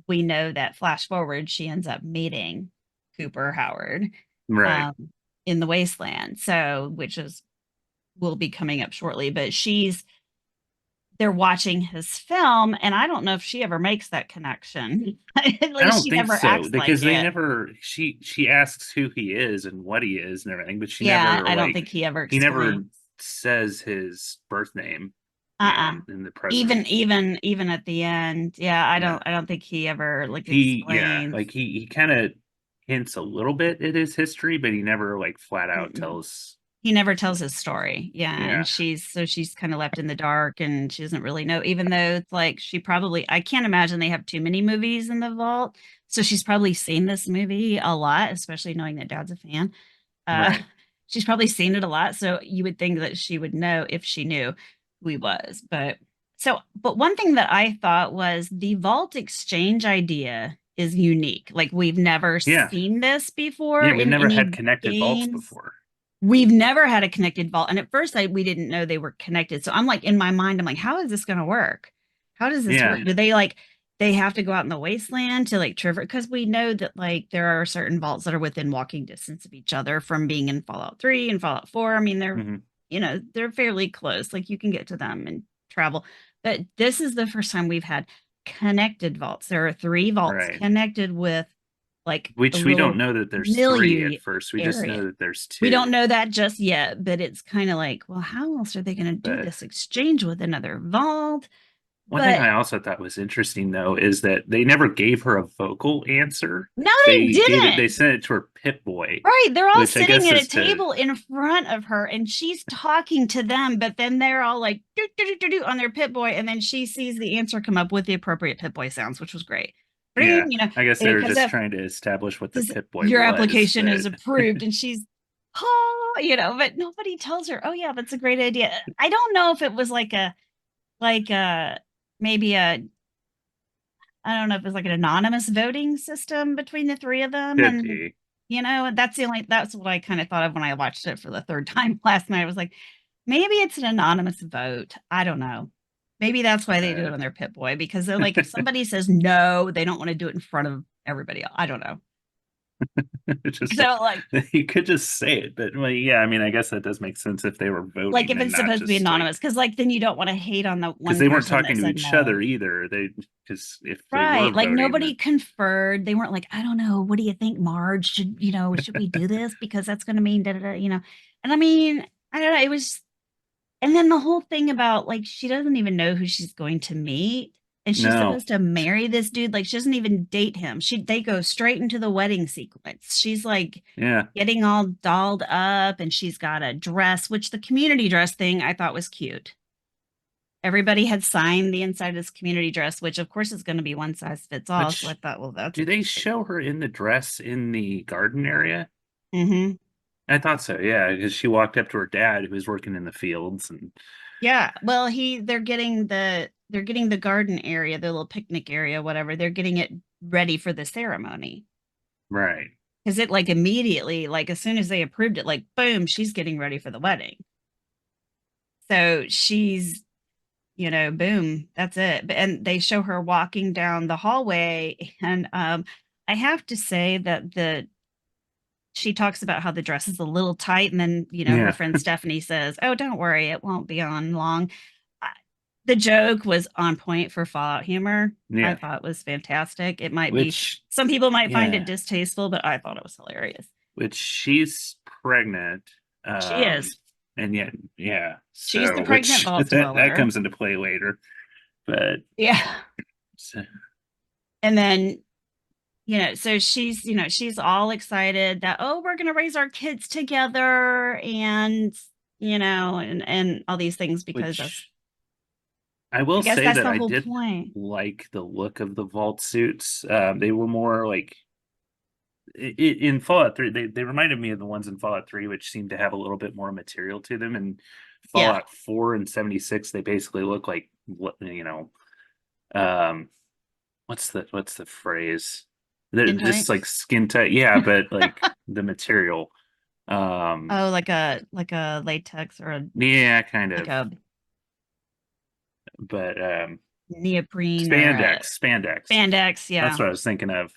Speaker 2: we know that flash forward, she ends up meeting Cooper Howard
Speaker 3: right.
Speaker 2: um, in the wasteland. So, which is will be coming up shortly, but they're watching his film, and I don't know if she ever makes that connection. At
Speaker 3: I
Speaker 2: least
Speaker 3: don't
Speaker 2: she
Speaker 3: think
Speaker 2: never
Speaker 3: so
Speaker 2: acts like
Speaker 3: because they
Speaker 2: it.
Speaker 3: never she asks who he is and what he is and everything, but she
Speaker 2: Yeah,
Speaker 3: never
Speaker 2: I don't
Speaker 3: like
Speaker 2: think he ever
Speaker 3: he never
Speaker 2: explains.
Speaker 3: says his birth name,
Speaker 2: Uh-uh.
Speaker 3: in the present.
Speaker 2: Even at the end, yeah,
Speaker 3: Yeah.
Speaker 2: I don't think he ever like
Speaker 3: Yeah,
Speaker 2: explains.
Speaker 3: like he kind of hints a little bit at his history, but he never like flat out
Speaker 2: Mm-mm.
Speaker 3: tells.
Speaker 2: He never tells his story. Yeah, and
Speaker 3: Yeah,
Speaker 2: she's kind of left in the dark and she doesn't really know, even though it's like I can't imagine they have too many movies in the vault. So she's probably seen this movie a lot, especially knowing that Dad's a fan. Uh,
Speaker 3: right.
Speaker 2: she's probably seen it a lot, so you would think that she would know if she knew who he was. But one thing that I thought was the vault exchange idea is unique. Like we've never
Speaker 3: Yeah,
Speaker 2: seen this before
Speaker 3: yeah. We've
Speaker 2: in
Speaker 3: never had
Speaker 2: any
Speaker 3: connected vaults
Speaker 2: games.
Speaker 3: before.
Speaker 2: We've never had a connected vault. And at first we didn't know they were connected. So I'm like in my mind, I'm like, how is this gonna work? How does this
Speaker 3: Yeah,
Speaker 2: work? Do they have to go out in the wasteland to like traverse? Because we know that like there are certain vaults that are within walking distance of each other from being in Fallout 3 and Fallout 4. I mean,
Speaker 3: hmm
Speaker 2: they're fairly close. Like you can get to them and travel. But this is the first time we've had connected vaults. There are three vaults
Speaker 3: right.
Speaker 2: connected with like a
Speaker 3: Which we don't
Speaker 2: little
Speaker 3: know that there's three at
Speaker 2: milieu
Speaker 3: first. We just
Speaker 2: area.
Speaker 3: know that there's
Speaker 2: We don't
Speaker 3: two.
Speaker 2: know that just yet, but it's kind of like, well, how else are they going to do
Speaker 3: But
Speaker 2: this exchange with another vault?
Speaker 3: One thing
Speaker 2: But
Speaker 3: I also thought was interesting though is that they never gave her a vocal answer.
Speaker 2: no, they
Speaker 3: They
Speaker 2: didn't.
Speaker 3: sent it to her Pip Boy,
Speaker 2: Right. They're all
Speaker 3: which I
Speaker 2: sitting
Speaker 3: guess
Speaker 2: at a
Speaker 3: is to
Speaker 2: table in front of her and she's talking to them, but then they're all like doo, doo, doo, doo, doo, on their Pip Boy. And then she sees the answer come up with the appropriate Pip Boy sounds, which was great.
Speaker 3: yeah.
Speaker 2: Bring, you know,
Speaker 3: I guess they
Speaker 2: it
Speaker 3: were
Speaker 2: comes
Speaker 3: just
Speaker 2: up,
Speaker 3: trying to establish what the
Speaker 2: says,
Speaker 3: Pip Boy
Speaker 2: your
Speaker 3: was,
Speaker 2: application is
Speaker 3: but
Speaker 2: approved. And she's, oh, you know, but nobody tells her, oh, yeah, that's a great idea. I don't know if it was like a, maybe a, I don't know if it's like an anonymous voting system between the three of them.
Speaker 3: could
Speaker 2: And,
Speaker 3: be.
Speaker 2: you know, that's what I kind of thought of when I watched it for the third time last night. I was like, maybe it's an anonymous vote. I don't know. Maybe that's why they do it
Speaker 3: Uh,
Speaker 2: on their Pip Boy because they're like, if somebody says no, they don't want to do it in front of everybody else. I don't know.
Speaker 3: just
Speaker 2: So like,
Speaker 3: you could just say it, but well, yeah, I mean, I guess that does make sense if they were voting
Speaker 2: if
Speaker 3: and
Speaker 2: it's
Speaker 3: not
Speaker 2: supposed to be
Speaker 3: just like
Speaker 2: anonymous, because like then you don't want to hate on the
Speaker 3: because
Speaker 2: one
Speaker 3: they weren't
Speaker 2: person that
Speaker 3: talking to
Speaker 2: said
Speaker 3: each
Speaker 2: no.
Speaker 3: other either. They because if they were
Speaker 2: Right. Like
Speaker 3: voting,
Speaker 2: nobody
Speaker 3: then
Speaker 2: conferred. They weren't like, I don't know, what do you think, Marge? Should we do this? Because that's gonna mean da da da, you know. And I mean, I don't know, it was and then the whole thing about like she doesn't even know who she's going to meet. And she's
Speaker 3: no,
Speaker 2: supposed to marry this dude. Like she doesn't even date him. They go straight into the wedding sequence. She's like
Speaker 3: yeah,
Speaker 2: getting all dolled up and she's got a dress, which the community dress thing I thought was cute. Everybody had signed the inside of this community dress, which of course is going to be one size fits all. So I
Speaker 3: which
Speaker 2: thought, well, that's
Speaker 3: do they
Speaker 2: interesting.
Speaker 3: show her in the dress in the garden area?
Speaker 2: Hmm.
Speaker 3: I thought so, yeah, because she walked up to her dad who was working in the fields and
Speaker 2: Yeah. Well, they're getting the garden area, the little picnic area, whatever. They're getting it ready for the ceremony.
Speaker 3: right.
Speaker 2: Because it like immediately, like as soon as they approved it, like boom, she's getting ready for the wedding. So she's, boom, that's it. And they show her walking down the hallway. And I have to say that she talks about how the dress is a little tight. And then, her
Speaker 3: Yeah,
Speaker 2: friend Stephanie says, oh, don't worry, it won't be on long. I- The joke was on point for Fallout humor. I
Speaker 3: yeah.
Speaker 2: thought it was fantastic. It might be,
Speaker 3: Which
Speaker 2: some people might find it
Speaker 3: yeah,
Speaker 2: distasteful, but I thought it was hilarious.
Speaker 3: which she's pregnant,
Speaker 2: She
Speaker 3: um,
Speaker 2: is.
Speaker 3: and yet yeah.
Speaker 2: She's the
Speaker 3: So
Speaker 2: pregnant
Speaker 3: which
Speaker 2: vault
Speaker 3: that
Speaker 2: dweller.
Speaker 3: comes into play later, but
Speaker 2: Yeah.
Speaker 3: so,
Speaker 2: And then, so she's all excited that, oh, we're going to raise our kids together and, and all these things because that's,
Speaker 3: which I
Speaker 2: I
Speaker 3: will
Speaker 2: guess
Speaker 3: say
Speaker 2: that's
Speaker 3: that
Speaker 2: the
Speaker 3: I
Speaker 2: whole
Speaker 3: did
Speaker 2: point.
Speaker 3: like the look of the vault suits. They were more like in Fallout 3, they reminded me of the ones in Fallout 3, which seemed to have a little bit more material to them. And
Speaker 2: Yeah.
Speaker 3: Fallout 4 and 76, they basically look like um, what's the phrase? They're
Speaker 2: Skin
Speaker 3: just
Speaker 2: tight.
Speaker 3: like skin tight, yeah, but like the material. Um,
Speaker 2: Oh, like a latex or
Speaker 3: yeah, kind
Speaker 2: like
Speaker 3: of,
Speaker 2: a
Speaker 3: but
Speaker 2: neoprene or a
Speaker 3: spandex.
Speaker 2: spandex.
Speaker 3: That's
Speaker 2: Yeah.
Speaker 3: what I was thinking of.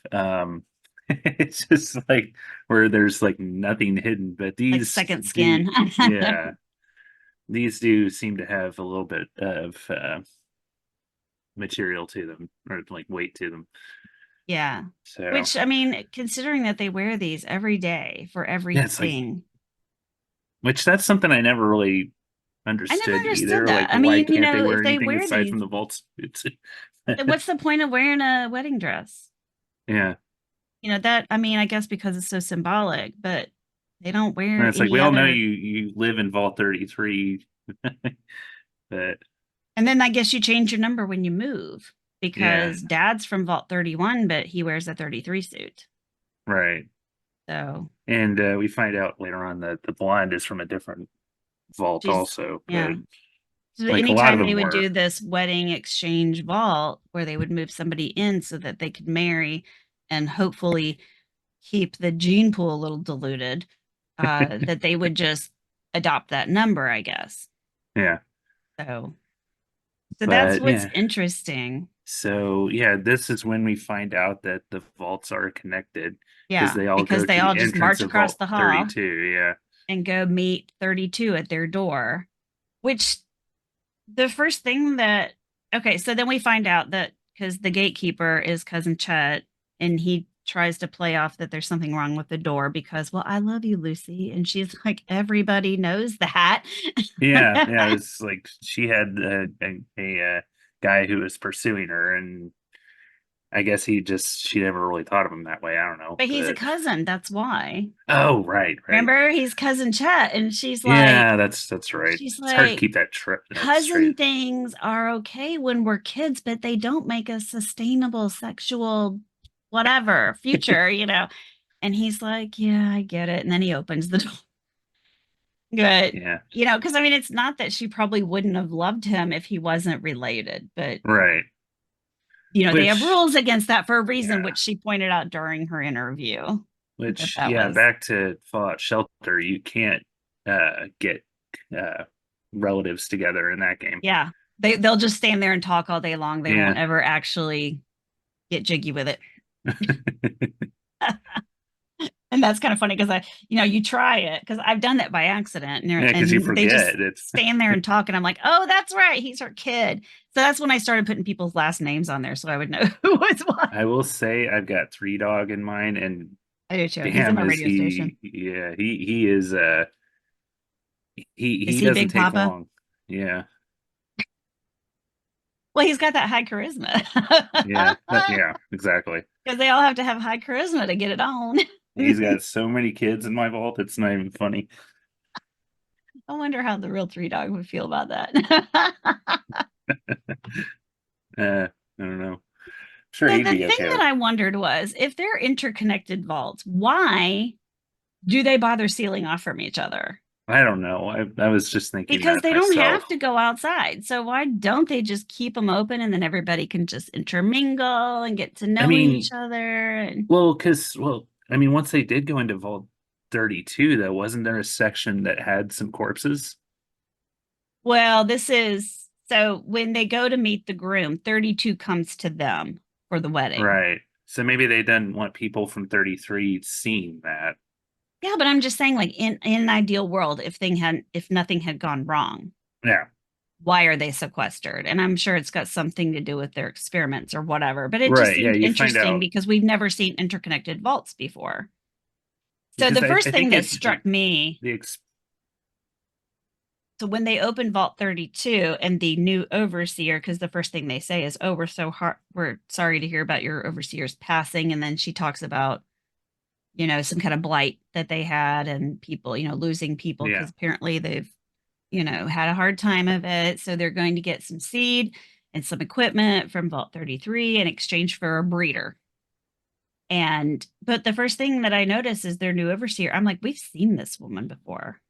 Speaker 3: It's just like where there's like nothing hidden, but
Speaker 2: Like
Speaker 3: these
Speaker 2: second
Speaker 3: do,
Speaker 2: skin.
Speaker 3: yeah, these do seem to have a little bit of material to them or like weight to them.
Speaker 2: Yeah.
Speaker 3: So
Speaker 2: Which, I mean, considering that they wear these every day for
Speaker 3: yeah, it's like
Speaker 2: everything,
Speaker 3: which that's something I never really
Speaker 2: I never
Speaker 3: understood
Speaker 2: understood
Speaker 3: either.
Speaker 2: that.
Speaker 3: Like,
Speaker 2: I
Speaker 3: why
Speaker 2: mean,
Speaker 3: can't they
Speaker 2: if
Speaker 3: wear
Speaker 2: they
Speaker 3: anything
Speaker 2: wear
Speaker 3: aside
Speaker 2: these,
Speaker 3: from the vault suits?
Speaker 2: what's the point of wearing a wedding dress?
Speaker 3: Yeah.
Speaker 2: That, I mean, I guess because it's so symbolic, but they don't
Speaker 3: And
Speaker 2: wear
Speaker 3: it's like
Speaker 2: any
Speaker 3: we all know
Speaker 2: other.
Speaker 3: you live in Vault 33, but
Speaker 2: And then I guess you change your number when you move
Speaker 3: yeah,
Speaker 2: because dad's from Vault 31, but he wears a 33 suit.
Speaker 3: right.
Speaker 2: So
Speaker 3: And we find out later on that the blonde is from a different vault
Speaker 2: she's,
Speaker 3: also, but
Speaker 2: yeah. So
Speaker 3: like a lot of
Speaker 2: anytime they
Speaker 3: them
Speaker 2: would
Speaker 3: were.
Speaker 2: do this wedding exchange vault where they would move somebody in so that they could marry and hopefully keep the gene pool a little diluted, that they would just adopt that number, I guess.
Speaker 3: Yeah,
Speaker 2: So, so that's
Speaker 3: but
Speaker 2: what's
Speaker 3: yeah.
Speaker 2: interesting.
Speaker 3: So yeah, this is when we find out that the vaults are connected because
Speaker 2: Yeah,
Speaker 3: they all
Speaker 2: because
Speaker 3: go
Speaker 2: they
Speaker 3: to the
Speaker 2: all just
Speaker 3: entrance
Speaker 2: march
Speaker 3: of
Speaker 2: across
Speaker 3: Vault
Speaker 2: the hall
Speaker 3: 32. Yeah.
Speaker 2: and go meet 32 at their door, which the first thing that, okay, so then we find out that because the gatekeeper is cousin Chet and he tries to play off that there's something wrong with the door because, well, I love you, Lucy. And she's like, everybody knows that.
Speaker 3: Yeah, yeah. It's like she had a guy who was pursuing her, and I guess she never really thought of him that way. I don't know,
Speaker 2: But he's a
Speaker 3: but
Speaker 2: cousin. That's why.
Speaker 3: oh, right.
Speaker 2: Remember, he's cousin Chet, and she's
Speaker 3: Yeah,
Speaker 2: like,
Speaker 3: that's right.
Speaker 2: she's
Speaker 3: It's hard to
Speaker 2: like,
Speaker 3: keep that
Speaker 2: cousin
Speaker 3: straight.
Speaker 2: things are okay when we're kids, but they don't make a sustainable sexual whatever future, And he's like, yeah, I get it. And then he opens the door. But,
Speaker 3: Yeah,
Speaker 2: because I mean, it's not that she probably wouldn't have loved him if he wasn't related, but,
Speaker 3: right.
Speaker 2: they have
Speaker 3: Which,
Speaker 2: rules against that for a reason,
Speaker 3: yeah,
Speaker 2: which she pointed out during her interview. That
Speaker 3: yeah.
Speaker 2: was,
Speaker 3: Back to Fallout Shelter, you can't get uh relatives together in that game.
Speaker 2: yeah, they'll just stand there and talk all day long. They
Speaker 3: Yeah.
Speaker 2: won't ever actually get jiggy with it. And that's kind of funny because you try it because I've done that by accident,
Speaker 3: Yeah, because you
Speaker 2: and they just
Speaker 3: forget it's.
Speaker 2: stand there and talk, and I'm like, oh, that's right, he's her kid. So that's when I started putting people's last names on there so I would know who was what.
Speaker 3: I will say I've got Three Dog in mind, and
Speaker 2: I do too. He's in
Speaker 3: damn,
Speaker 2: my
Speaker 3: is
Speaker 2: radio station.
Speaker 3: he? Yeah, he is.
Speaker 2: Is
Speaker 3: He
Speaker 2: he
Speaker 3: doesn't
Speaker 2: Big
Speaker 3: take
Speaker 2: Papa?
Speaker 3: long. Yeah,
Speaker 2: Well, he's got that high charisma.
Speaker 3: yeah, yeah, exactly.
Speaker 2: Because they all have to have high charisma to get it on.
Speaker 3: He's got so many kids in my vault, it's not even funny.
Speaker 2: I wonder how the real Three Dog would feel about that.
Speaker 3: I don't know. Sure,
Speaker 2: The
Speaker 3: he'd
Speaker 2: the
Speaker 3: be
Speaker 2: thing
Speaker 3: okay
Speaker 2: that
Speaker 3: with.
Speaker 2: I wondered was if they're interconnected vaults, why do they bother sealing off from each other?
Speaker 3: I don't know. I was just thinking
Speaker 2: Because
Speaker 3: that
Speaker 2: they don't have
Speaker 3: myself.
Speaker 2: to go outside. So why don't they just keep them open and then everybody can just intermingle and get to
Speaker 3: I
Speaker 2: know each
Speaker 3: mean,
Speaker 2: other? And
Speaker 3: I mean, once they did go into Vault 32, though, wasn't there a section that had some corpses?
Speaker 2: well, this is so when they go to meet the groom, 32 comes to them for the wedding.
Speaker 3: Right. So maybe they didn't want people from 33 seeing that.
Speaker 2: Yeah, but I'm just saying, like in an ideal world, if nothing had gone wrong,
Speaker 3: Yeah.
Speaker 2: why are they sequestered? And I'm sure it's got something to do with their experiments or whatever. But it just
Speaker 3: Right. Yeah.
Speaker 2: seemed
Speaker 3: You find
Speaker 2: interesting
Speaker 3: out
Speaker 2: because we've never seen interconnected vaults before. So
Speaker 3: because
Speaker 2: the
Speaker 3: I
Speaker 2: first thing
Speaker 3: think
Speaker 2: that struck me,
Speaker 3: the ex,
Speaker 2: so when they open Vault 32 and the new overseer, because the first thing they say is, "Oh, we're sorry to hear about your overseer's passing," and then she talks about some kind of blight that they had and people losing people
Speaker 3: yeah.
Speaker 2: because apparently they've had a hard time of it. So they're going to get some seed and some equipment from Vault 33 in exchange for a breeder. But the first thing that I noticed is their new overseer. I'm like, we've seen this woman before.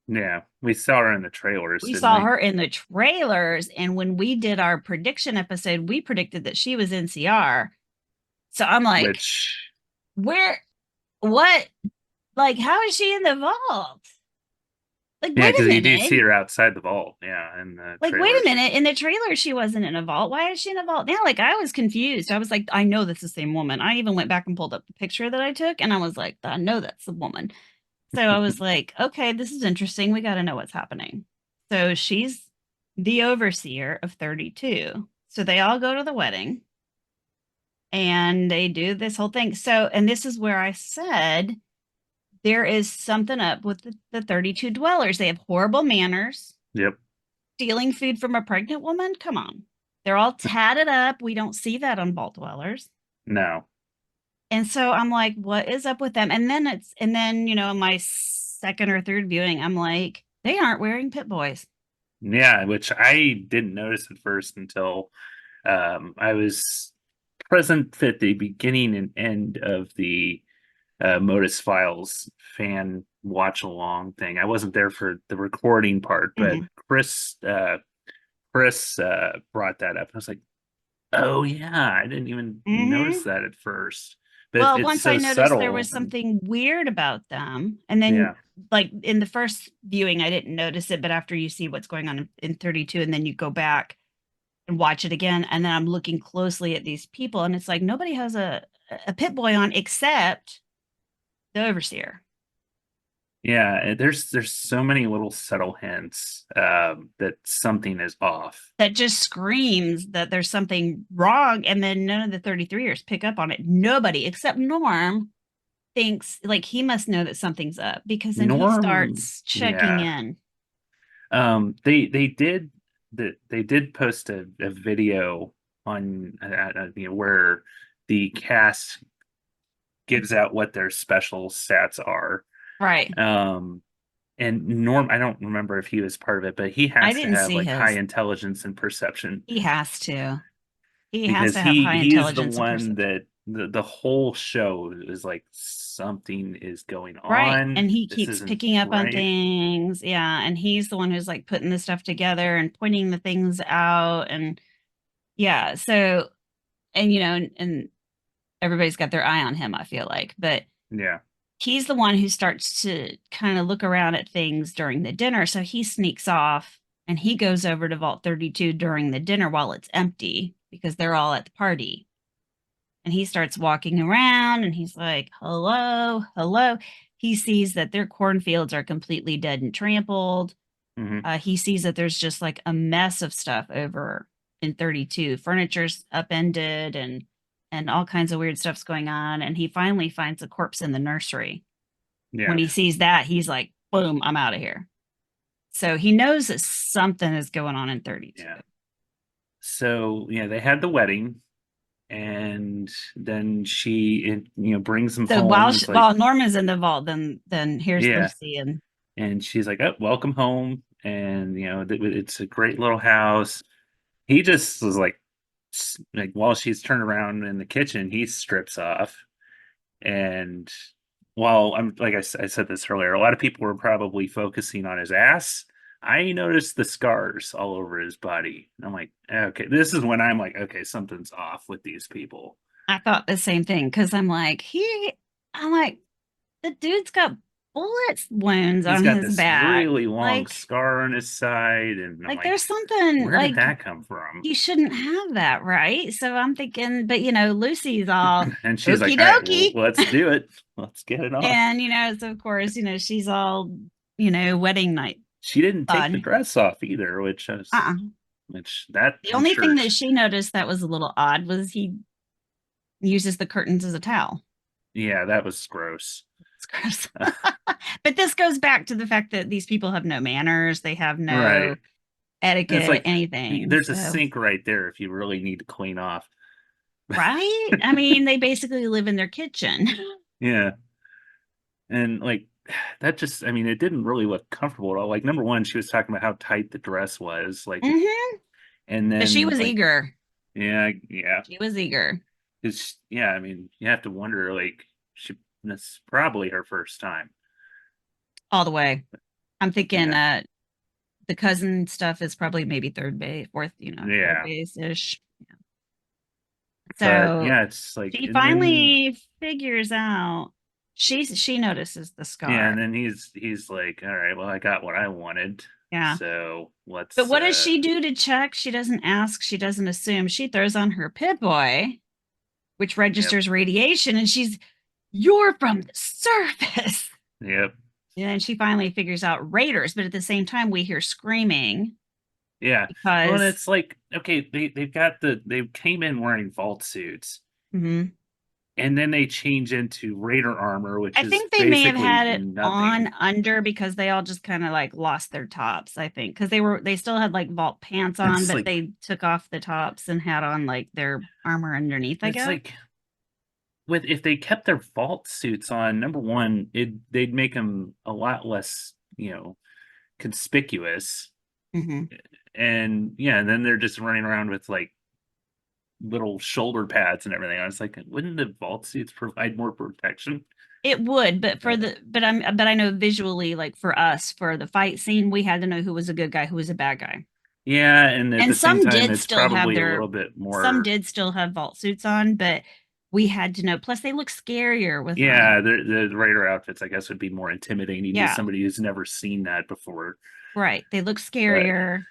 Speaker 3: Yeah. We saw her in the trailers,
Speaker 2: We
Speaker 3: didn't
Speaker 2: saw
Speaker 3: we?
Speaker 2: her in the trailers. And when we did our prediction episode, we predicted that she was NCR. So I'm like,
Speaker 3: Which,
Speaker 2: where, what, like, how is she in the vault? Like,
Speaker 3: yeah,
Speaker 2: wait a
Speaker 3: because you do see
Speaker 2: minute.
Speaker 3: her outside the vault. Yeah. In the
Speaker 2: Like, wait a
Speaker 3: trailers.
Speaker 2: minute. In the trailer, she wasn't in a vault. Why is she in a vault now? Like, I was confused. I was like, I know that's the same woman. I even went back and pulled up the picture that I took, and I was like, I know that's the woman. So I was like, okay, this is interesting. We got to know what's happening. So she's the overseer of 32. So they all go to the wedding and they do this whole thing. So, and this is where I said there is something up with the 32 dwellers. They have horrible manners.
Speaker 3: Yep.
Speaker 2: Stealing food from a pregnant woman? Come on. They're all tatted up. We don't see that on vault dwellers.
Speaker 3: No.
Speaker 2: And so I'm like, what is up with them? And then, in my second or third viewing, I'm like, they aren't wearing Pit Boys.
Speaker 3: Yeah, which I didn't notice at first until I was present at the beginning and end of the Modus Files fan watch along thing. I wasn't there for the recording part, but
Speaker 2: Hmm.
Speaker 3: Chris brought that up. I was like, oh yeah, I didn't even
Speaker 2: Hmm.
Speaker 3: notice that at first. But
Speaker 2: Well,
Speaker 3: it's
Speaker 2: once I
Speaker 3: so
Speaker 2: noticed there
Speaker 3: subtle.
Speaker 2: was
Speaker 3: And
Speaker 2: something weird about them, and then
Speaker 3: yeah,
Speaker 2: like in the first viewing, I didn't notice it, but after you see what's going on in 32, and then you go back and watch it again, and then I'm looking closely at these people, and it's like nobody has a Pit Boy on except the overseer.
Speaker 3: yeah, there's so many little subtle hints that something is off.
Speaker 2: That just screams that there's something wrong, and then none of the 33ers pick up on it. Nobody except Norm thinks like he must know that something's up because then he
Speaker 3: Norm,
Speaker 2: starts checking
Speaker 3: yeah.
Speaker 2: in.
Speaker 3: They did. they did post a video on where the cast gives out what their special stats are.
Speaker 2: Right.
Speaker 3: And Norm, I don't remember if he was part of it, but he
Speaker 2: I
Speaker 3: has to
Speaker 2: didn't
Speaker 3: have
Speaker 2: see
Speaker 3: like high
Speaker 2: his.
Speaker 3: intelligence and perception
Speaker 2: He has to. He has
Speaker 3: because
Speaker 2: to have high
Speaker 3: he is the
Speaker 2: intelligence and
Speaker 3: one
Speaker 2: perception.
Speaker 3: that the whole show is like something is going
Speaker 2: Right.
Speaker 3: on.
Speaker 2: And he
Speaker 3: This
Speaker 2: keeps
Speaker 3: isn't
Speaker 2: picking up on
Speaker 3: right.
Speaker 2: things. Yeah. And he's the one who's like putting the stuff together and pointing the things out. And yeah. So, and, and everybody's got their eye on him, I feel like. But
Speaker 3: Yeah.
Speaker 2: he's the one who starts to kind of look around at things during the dinner. So he sneaks off and he goes over to Vault 32 during the dinner while it's empty because they're all at the party. And he starts walking around and he's like, hello, hello. He sees that their cornfields are completely dead and trampled.
Speaker 3: Hmm.
Speaker 2: He sees that there's just like a mess of stuff over in 32. Furniture's upended and all kinds of weird stuff's going on. And he finally finds a corpse in the nursery. When
Speaker 3: Yeah.
Speaker 2: he sees that, he's like, boom, I'm out of here. So he knows that something is going on in 32.
Speaker 3: Yeah. So yeah, they had the wedding, and then she brings him
Speaker 2: So
Speaker 3: home. It's like,
Speaker 2: while Norman's in the vault, then here's
Speaker 3: yeah,
Speaker 2: Lucy and
Speaker 3: and she's like, oh, welcome home, and it's a great little house. He just was like, like while she's turned around in the kitchen, he strips off. And while I'm like I said this earlier, a lot of people were probably focusing on his ass. I noticed the scars all over his body. And I'm like, okay, this is when I'm like, okay, something's off with these people.
Speaker 2: I thought the same thing because I'm like, the dude's got bullet wounds
Speaker 3: He's
Speaker 2: on
Speaker 3: got
Speaker 2: his
Speaker 3: this
Speaker 2: back.
Speaker 3: really long scar on his side, and I'm like,
Speaker 2: There's something
Speaker 3: where did
Speaker 2: like
Speaker 3: that come from?
Speaker 2: you shouldn't have that, right? So I'm thinking, but Lucy's all
Speaker 3: And she's like,
Speaker 2: okie
Speaker 3: all right, well,
Speaker 2: dokie.
Speaker 3: let's do it. Let's get it on.
Speaker 2: And so of course, she's all, wedding night
Speaker 3: She didn't take the
Speaker 2: fun.
Speaker 3: dress off either,
Speaker 2: Uh-uh.
Speaker 3: which that
Speaker 2: The
Speaker 3: I'm
Speaker 2: only thing
Speaker 3: sure.
Speaker 2: that she noticed that was a little odd was he uses the curtains as a towel.
Speaker 3: Yeah, that was gross.
Speaker 2: It's gross. But this goes back to the fact that these people have no manners, they have
Speaker 3: Right.
Speaker 2: no
Speaker 3: And it's
Speaker 2: etiquette,
Speaker 3: like
Speaker 2: anything.
Speaker 3: there's a
Speaker 2: So,
Speaker 3: sink right there if you really need to clean off.
Speaker 2: right? I mean, they basically live in their kitchen.
Speaker 3: Yeah. And like that just I mean, it didn't really look comfortable at all. Like number one, she was talking about how tight the dress was, like,
Speaker 2: Hmm.
Speaker 3: and
Speaker 2: But she
Speaker 3: then
Speaker 2: was
Speaker 3: like,
Speaker 2: eager.
Speaker 3: yeah, yeah.
Speaker 2: She was eager
Speaker 3: It's yeah, I mean, you have to wonder like that's probably her first time.
Speaker 2: all the way. I'm thinking
Speaker 3: Yeah.
Speaker 2: the cousin stuff is probably maybe third base, fourth, third
Speaker 3: Yeah.
Speaker 2: base ish.
Speaker 3: But
Speaker 2: So
Speaker 3: yeah, it's like
Speaker 2: she
Speaker 3: and then
Speaker 2: finally figures out she notices the
Speaker 3: yeah,
Speaker 2: scar.
Speaker 3: and then he's like, all right, well, I got what I wanted.
Speaker 2: Yeah.
Speaker 3: So
Speaker 2: But
Speaker 3: let's
Speaker 2: what does she do to check? She doesn't ask, she doesn't assume. She throws on her Pit Boy, which
Speaker 3: yep,
Speaker 2: registers radiation, and you're from the surface.
Speaker 3: yep.
Speaker 2: And then she finally figures out raiders, but at the same time, we hear screaming
Speaker 3: Yeah. Well, and
Speaker 2: because
Speaker 3: it's like, okay, they came in wearing vault suits,
Speaker 2: mhm.
Speaker 3: and then they change into Raider armor, which
Speaker 2: I
Speaker 3: is
Speaker 2: think they may have
Speaker 3: basically
Speaker 2: had it
Speaker 3: nothing.
Speaker 2: on under because they all just kind of like lost their tops, I think. Because they still had like vault pants on,
Speaker 3: It's
Speaker 2: but
Speaker 3: like
Speaker 2: they took off the tops and had on like their armor underneath, I
Speaker 3: it's
Speaker 2: guess.
Speaker 3: like with if they kept their vault suits on, number one, they'd make them a lot less, conspicuous.
Speaker 2: Hmm.
Speaker 3: And yeah, and then they're just running around with like little shoulder pads and everything. I was like, wouldn't the vault suits provide more protection?
Speaker 2: It would, but
Speaker 3: Uh,
Speaker 2: but I know visually, like for us, for the fight scene, we had to know who was a good guy, who was a bad guy.
Speaker 3: yeah, and at
Speaker 2: And
Speaker 3: the same time, it's probably a little bit
Speaker 2: some
Speaker 3: more.
Speaker 2: did still have vault suits on, but we had to know. Plus, they look scarier with them.
Speaker 3: Yeah, the Raider outfits, I guess, would be more intimidating to
Speaker 2: Yeah,
Speaker 3: somebody who's never seen that before.
Speaker 2: right. They look
Speaker 3: But
Speaker 2: scarier.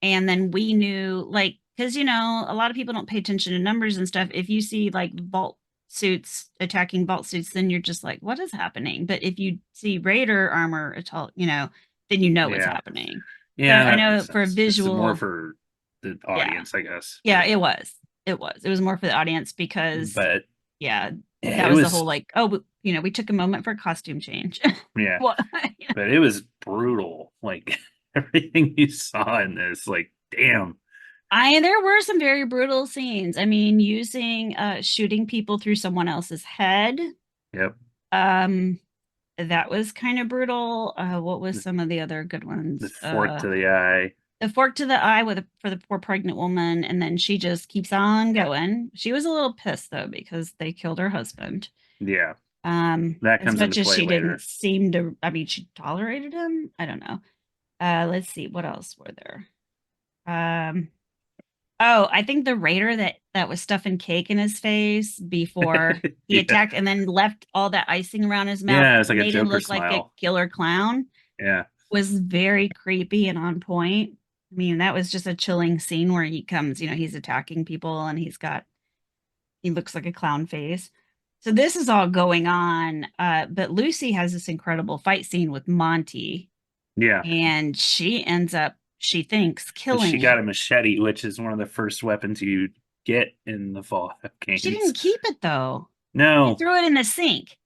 Speaker 2: And then we knew, like, because, a lot of people don't pay attention to numbers and stuff. If you see like vault suits attacking vault suits, then you're just like, what is happening? But if you see Raider armor at all, then you know what's
Speaker 3: yeah,
Speaker 2: happening. So
Speaker 3: yeah,
Speaker 2: I
Speaker 3: that makes
Speaker 2: know for
Speaker 3: sense. This is more
Speaker 2: visual,
Speaker 3: for the
Speaker 2: yeah,
Speaker 3: audience, I guess.
Speaker 2: yeah, it was. It was. It was more for the audience because,
Speaker 3: But
Speaker 2: yeah,
Speaker 3: yeah,
Speaker 2: that
Speaker 3: it
Speaker 2: was the
Speaker 3: was
Speaker 2: whole like, we took a moment for costume change.
Speaker 3: yeah,
Speaker 2: What?
Speaker 3: but it was brutal. Like everything you saw in this, like damn.
Speaker 2: There were some very brutal scenes. I mean, using shooting people through someone else's head.
Speaker 3: Yep.
Speaker 2: Um, that was kind of brutal. What was
Speaker 3: The,
Speaker 2: some of the other good
Speaker 3: the
Speaker 2: ones?
Speaker 3: fork to the eye.
Speaker 2: The fork to the eye for the poor pregnant woman, and then she just keeps on going. She was a little pissed though because they killed her husband.
Speaker 3: Yeah. That
Speaker 2: As
Speaker 3: comes into
Speaker 2: much as
Speaker 3: play
Speaker 2: she didn't
Speaker 3: later.
Speaker 2: seem to, I mean, she tolerated him. I don't know. Let's see, what else were there? Um, oh, I think the raider that was stuffing cake in his face before he
Speaker 3: Yeah.
Speaker 2: attacked, and then left all that icing around his mouth,
Speaker 3: Yeah, it's like a
Speaker 2: made him
Speaker 3: Joker
Speaker 2: look like a
Speaker 3: smile.
Speaker 2: killer clown,
Speaker 3: Yeah.
Speaker 2: was very creepy and on point. I mean, that was just a chilling scene where he comes, he's attacking people and he looks like a clown face. So this is all going on. But Lucy has this incredible fight scene with Monty,
Speaker 3: Yeah.
Speaker 2: and she ends up, she thinks,
Speaker 3: And she
Speaker 2: killing
Speaker 3: got a
Speaker 2: him.
Speaker 3: machete, which is one of the first weapons you get in the Fallout
Speaker 2: She
Speaker 3: games.
Speaker 2: didn't keep it though. She
Speaker 3: No.
Speaker 2: threw it in the sink.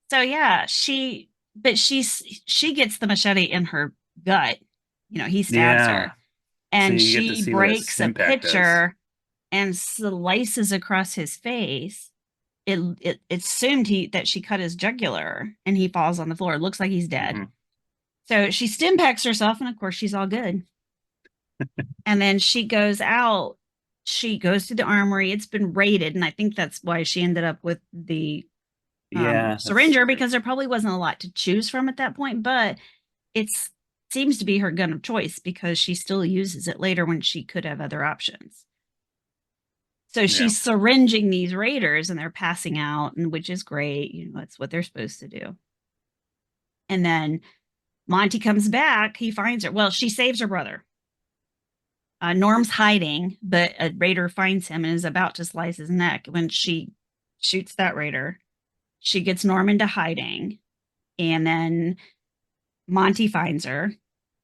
Speaker 2: So yeah, she gets the machete in her gut. He stabs
Speaker 3: Yeah.
Speaker 2: her,
Speaker 3: So
Speaker 2: and
Speaker 3: you get to
Speaker 2: she
Speaker 3: see what a
Speaker 2: breaks a
Speaker 3: Stimpak does.
Speaker 2: pitcher and slices across his face. It assumed that she cut his jugular, and he falls on the floor. It looks like he's dead.
Speaker 3: Hmm.
Speaker 2: So she stim packs herself, and of course she's all good. And then she goes out. She goes to the armory. It's been raided, and I think that's why she ended up with the
Speaker 3: Yeah, that's
Speaker 2: syringer, because there probably wasn't a lot to choose from at that point. But it's seems to be her gun of choice because she still uses it later when she could have other options. So
Speaker 3: yeah.
Speaker 2: she's syringing these raiders and they're passing out, and which is great. That's what they're supposed to do. And then Monty comes back. He finds her. Well, she saves her brother. Norm's hiding, but a raider finds him and is about to slice his neck. When she shoots that raider, she gets Norm into hiding. And then Monty finds her.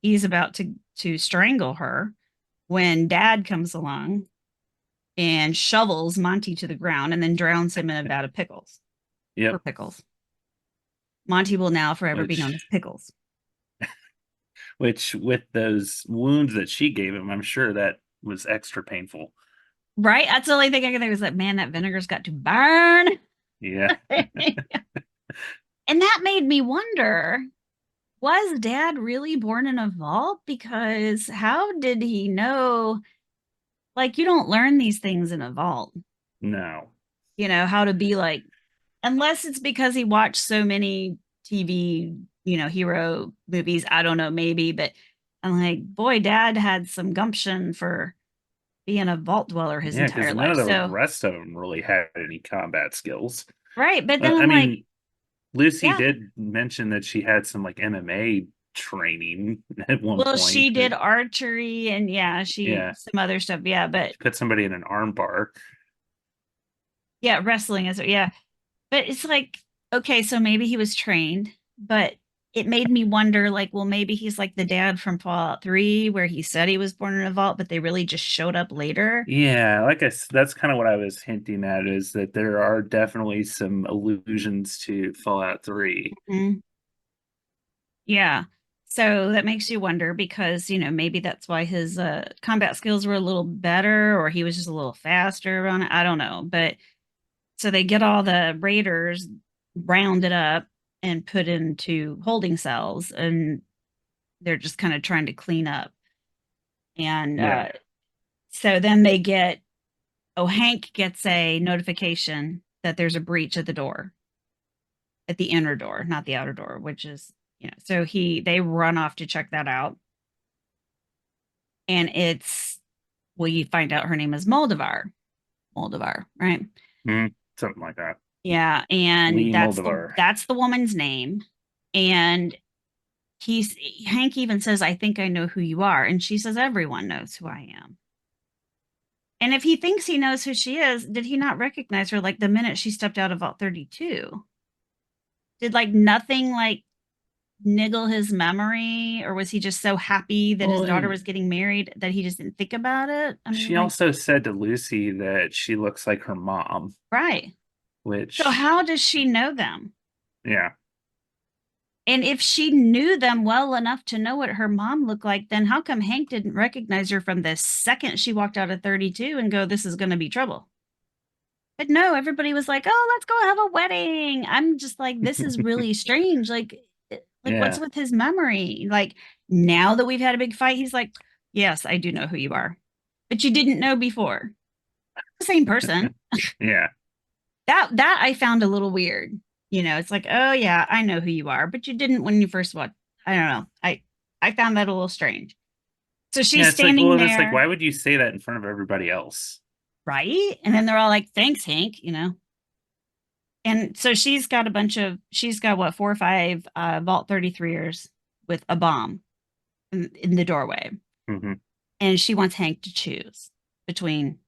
Speaker 2: He's about to strangle her when Dad comes along and shovels Monty to the ground and then drowns him in a vat of pickles. For
Speaker 3: Yep.
Speaker 2: pickles. Monty will now forever be known
Speaker 3: Which
Speaker 2: as Pickles.
Speaker 3: which with those wounds that she gave him, I'm sure that was extra painful.
Speaker 2: Right? That's the only thing I can think was that, man, that vinegar's got to burn.
Speaker 3: Yeah.
Speaker 2: And that made me wonder, was Dad really born in a vault? Because how did he know? Like, you don't learn these things in a vault,
Speaker 3: No.
Speaker 2: how to be like, unless it's because he watched so many TV, hero movies. I don't know, maybe, but I'm like, boy, Dad had some gumption for being a vault dweller his
Speaker 3: Yeah, because
Speaker 2: entire
Speaker 3: none
Speaker 2: life.
Speaker 3: of the
Speaker 2: So,
Speaker 3: rest of them really had any combat skills.
Speaker 2: right. But then
Speaker 3: I
Speaker 2: I'm like,
Speaker 3: mean, Lucy
Speaker 2: yeah,
Speaker 3: did mention that she had some like MMA training at one
Speaker 2: well,
Speaker 3: point.
Speaker 2: she did archery and yeah,
Speaker 3: Yeah,
Speaker 2: some other stuff. Yeah. But
Speaker 3: she put somebody in an arm bar.
Speaker 2: yeah, wrestling is, yeah. But it's like, okay, so maybe he was trained, but it made me wonder, like, well, maybe he's like the dad from Fallout 3, where he said he was born in a vault, but they really just showed up later.
Speaker 3: Yeah, that's kind of what I was hinting at, is that there are definitely some allusions to Fallout 3.
Speaker 2: Mhm. Yeah. So that makes you wonder because, maybe that's why his combat skills were a little better or he was just a little faster on it. I don't know. But so they get all the raiders rounded up and put into holding cells, and they're just kind of trying to clean up. And
Speaker 3: Yeah.
Speaker 2: so then Hank gets a notification that there's a breach at the door, at the inner door, not the outer door, which is, so they run off to check that out. And you find out her name is Moldavar. Moldavar, right?
Speaker 3: Something like that.
Speaker 2: Yeah. And
Speaker 3: Lee Moldavar.
Speaker 2: that's the woman's name. And Hank even says, I think I know who you are. And she says, everyone knows who I am. And if he thinks he knows who she is, did he not recognize her like the minute she stepped out of Vault 32? Did like nothing like niggle his memory, or was he just so happy that his
Speaker 3: Well,
Speaker 2: daughter
Speaker 3: and
Speaker 2: was getting married that he just didn't think about it? I mean,
Speaker 3: she
Speaker 2: like,
Speaker 3: also said to Lucy that she looks like her mom,
Speaker 2: right. So
Speaker 3: which,
Speaker 2: how does she know them?
Speaker 3: yeah.
Speaker 2: And if she knew them well enough to know what her mom looked like, then how come Hank didn't recognize her from the second she walked out of 32 and go, this is going to be trouble? But no, everybody was like, oh, let's go have a wedding. I'm just like, this is really strange. Like what's
Speaker 3: Yeah.
Speaker 2: with his memory? Like now that we've had a big fight, he's like, yes, I do know who you are, but you didn't know before. The same person.
Speaker 3: Yeah.
Speaker 2: That I found a little weird. It's like, oh yeah, I know who you are, but you didn't when you first watched. I don't know. I found that a little strange. So
Speaker 3: Yeah.
Speaker 2: she's
Speaker 3: It's like,
Speaker 2: standing
Speaker 3: well, it's like,
Speaker 2: there,
Speaker 3: why would you say that in front of everybody else?
Speaker 2: right? And then they're all like, "Thanks, Hank," And so she's got what, 4 or 5 Vault 33ers with a bomb in the doorway.
Speaker 3: Hmm.
Speaker 2: And she wants Hank to choose between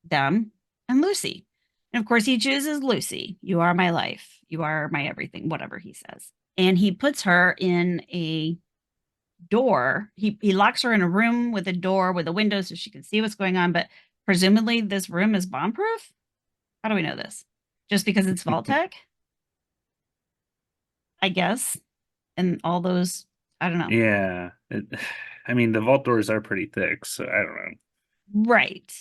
Speaker 2: them and Lucy. And of course, he chooses Lucy. You are my life. You are my everything, whatever he says. And he puts her in a door. He locks her in a room with a door with a window so she can see what's going on. But presumably, this room is bomb proof. How do we know this? Just because it's Vault-Tec, I guess. And all those, I don't know.
Speaker 3: Yeah. I mean, the vault doors are pretty thick, so I don't know.
Speaker 2: Right.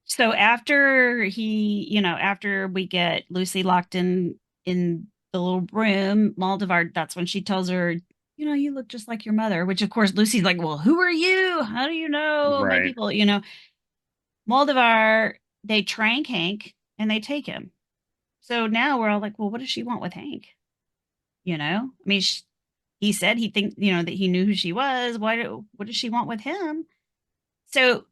Speaker 2: So after we get Lucy locked in the little room, Moldavar, that's when she tells her, you look just like your mother, which of course Lucy's like, well, who are you? How do you know my
Speaker 3: Right.
Speaker 2: people? Moldavar, they trank Hank and they take him. So now we're all like, well, what does she want with Hank? I mean, he said he think, that he knew who she was. What does she want with him? So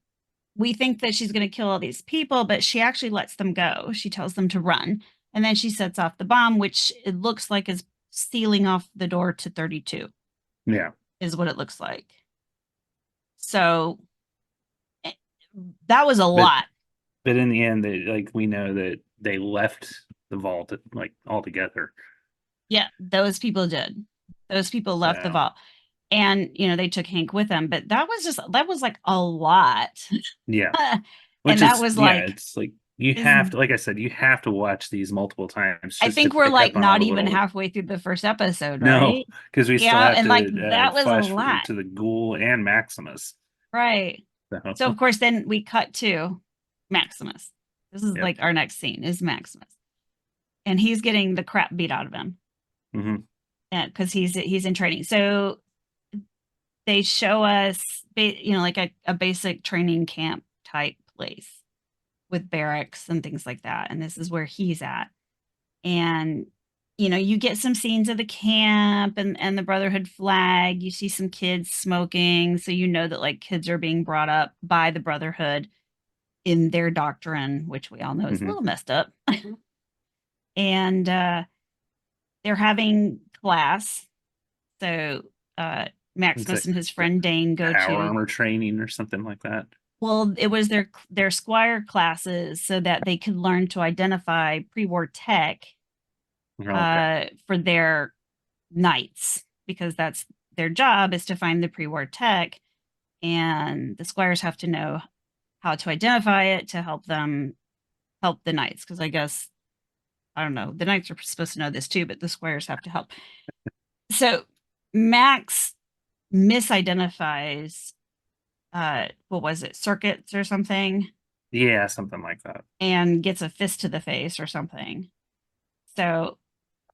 Speaker 2: we think that she's going to kill all these people, but she actually lets them go. She tells them to run. And then she sets off the bomb, which it looks like is sealing off the door to 32,
Speaker 3: Yeah.
Speaker 2: is what it looks like. So eh, that was a
Speaker 3: But
Speaker 2: lot.
Speaker 3: but in the end, we know that they left the vault like altogether.
Speaker 2: Yeah, those people did. Those people left the
Speaker 3: So
Speaker 2: vault. And, they took Hank with them, but that was like a lot.
Speaker 3: yeah.
Speaker 2: And
Speaker 3: Which
Speaker 2: that
Speaker 3: is,
Speaker 2: was
Speaker 3: yeah,
Speaker 2: like,
Speaker 3: it's like you
Speaker 2: is
Speaker 3: have to, like I said, you have to watch these multiple times
Speaker 2: I
Speaker 3: just to
Speaker 2: think we're
Speaker 3: pick
Speaker 2: like
Speaker 3: up on all
Speaker 2: not
Speaker 3: the
Speaker 2: even
Speaker 3: little.
Speaker 2: halfway through the first episode,
Speaker 3: No,
Speaker 2: right?
Speaker 3: because we still
Speaker 2: Yeah,
Speaker 3: have
Speaker 2: and like
Speaker 3: to
Speaker 2: that was a
Speaker 3: flash
Speaker 2: lot.
Speaker 3: to the ghoul and Maximus.
Speaker 2: Right. So
Speaker 3: So
Speaker 2: of course then we cut to Maximus. This is
Speaker 3: yep.
Speaker 2: like our next scene is Maximus. And he's getting the crap beat out of him.
Speaker 3: Hmm.
Speaker 2: Because he's in training. So they show us like a basic training camp type place with barracks and things like that. And this is where he's at. And you get some scenes of the camp and the Brotherhood flag. You see some kids smoking, so you know that like kids are being brought up by the Brotherhood in their doctrine, which we all know is a
Speaker 3: Hmm.
Speaker 2: little messed up. And they're having class. So
Speaker 3: It's
Speaker 2: Maximus
Speaker 3: like
Speaker 2: and his friend Dane go
Speaker 3: power
Speaker 2: to.
Speaker 3: armor training or something like that.
Speaker 2: Well, it was their squire classes so that they could learn to identify pre-war tech
Speaker 3: Okay.
Speaker 2: for their knights, because that's their job, is to find the pre-war tech, and the squires have to know how to identify it to help them help the knights, because I guess, I don't know, the knights are supposed to know this too, but the squires have to help. So Max misidentifies what was it, circuits or something,
Speaker 3: Yeah, something like that.
Speaker 2: and gets a fist to the face or something. So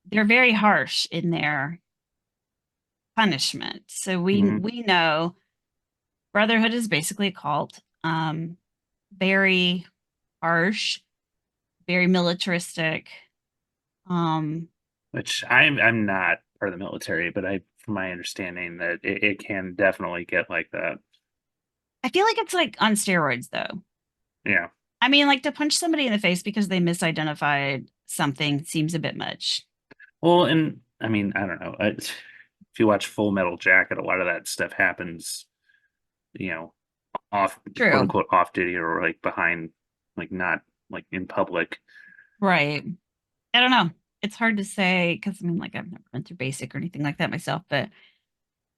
Speaker 2: they're very harsh in their punishment. So
Speaker 3: Hmm.
Speaker 2: we know Brotherhood is basically a cult. Very harsh, very militaristic. Um,
Speaker 3: Which I'm not part of the military, but from my understanding, that it can definitely get like that.
Speaker 2: I feel like it's like on steroids though.
Speaker 3: Yeah.
Speaker 2: I mean, like to punch somebody in the face because they misidentified something seems a bit much.
Speaker 3: Well, and I mean, I don't know. If you watch Full Metal Jacket, a lot of that stuff happens, you know, off, quote
Speaker 2: True.
Speaker 3: unquote, off duty, or like behind, like not like in public.
Speaker 2: Right. I don't know. It's hard to say because I mean, like I've never been through basic or anything like that myself, but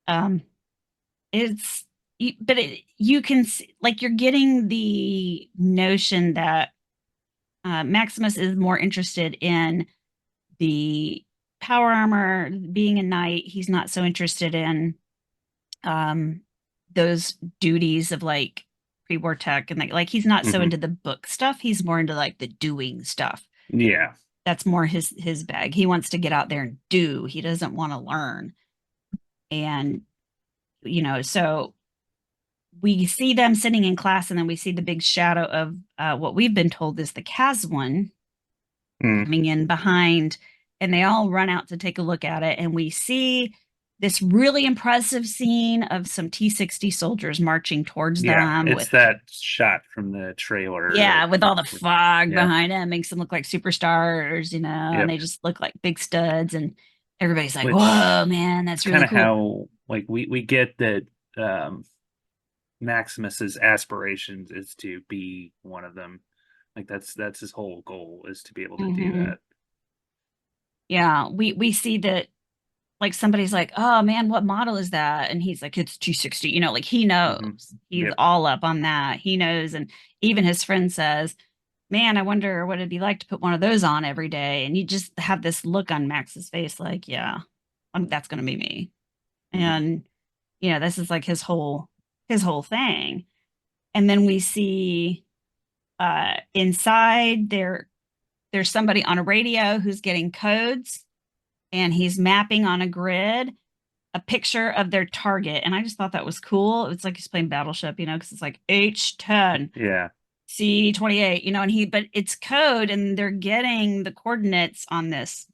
Speaker 2: um, it's you can see, like you're getting the notion that Maximus is more interested in the power armor, being a knight, he's not so interested in um those duties of like pre-war tech and like he's not so
Speaker 3: Hmm.
Speaker 2: into the book stuff. He's more into like the doing stuff.
Speaker 3: Yeah.
Speaker 2: That's more his bag. He wants to get out there and do. He doesn't want to learn. And so we see them sitting in class, and then we see the big shadow of what we've been told is the Cas one
Speaker 3: Mm.
Speaker 2: coming in behind, and they all run out to take a look at it. And we see this really impressive scene of some T-60 soldiers marching towards
Speaker 3: Yeah.
Speaker 2: them
Speaker 3: It's
Speaker 2: with,
Speaker 3: that shot from the trailer.
Speaker 2: yeah, with all the
Speaker 3: With-
Speaker 2: fog
Speaker 3: yeah.
Speaker 2: behind them, makes them look like superstars, and
Speaker 3: Yep.
Speaker 2: they just look like big studs. And everybody's like,
Speaker 3: Which
Speaker 2: whoa, man, that's
Speaker 3: kind
Speaker 2: really
Speaker 3: of
Speaker 2: cool.
Speaker 3: how like we get that um Maximus's aspirations is to be one of them. Like that's his whole goal is to be able to do
Speaker 2: Hmm.
Speaker 3: that.
Speaker 2: Yeah, we see that like somebody's like, "Oh man, what model is that?" And he's like, "It's 260." Like he
Speaker 3: Hmm.
Speaker 2: knows. He's
Speaker 3: Yep.
Speaker 2: all up on that. He knows. And even his friend says, "Man, I wonder what it'd be like to put one of those on every day." And you just have this look on Max's face like, "Yeah, that's going to be me."
Speaker 3: Hmm.
Speaker 2: And this is like his whole thing. And then we see inside there's somebody on a radio who's getting codes, and he's mapping on a grid a picture of their target. And I just thought that was cool. It's like he's playing Battleship, because it's like H10,
Speaker 3: Yeah.
Speaker 2: C28, but it's code, and they're getting the coordinates on this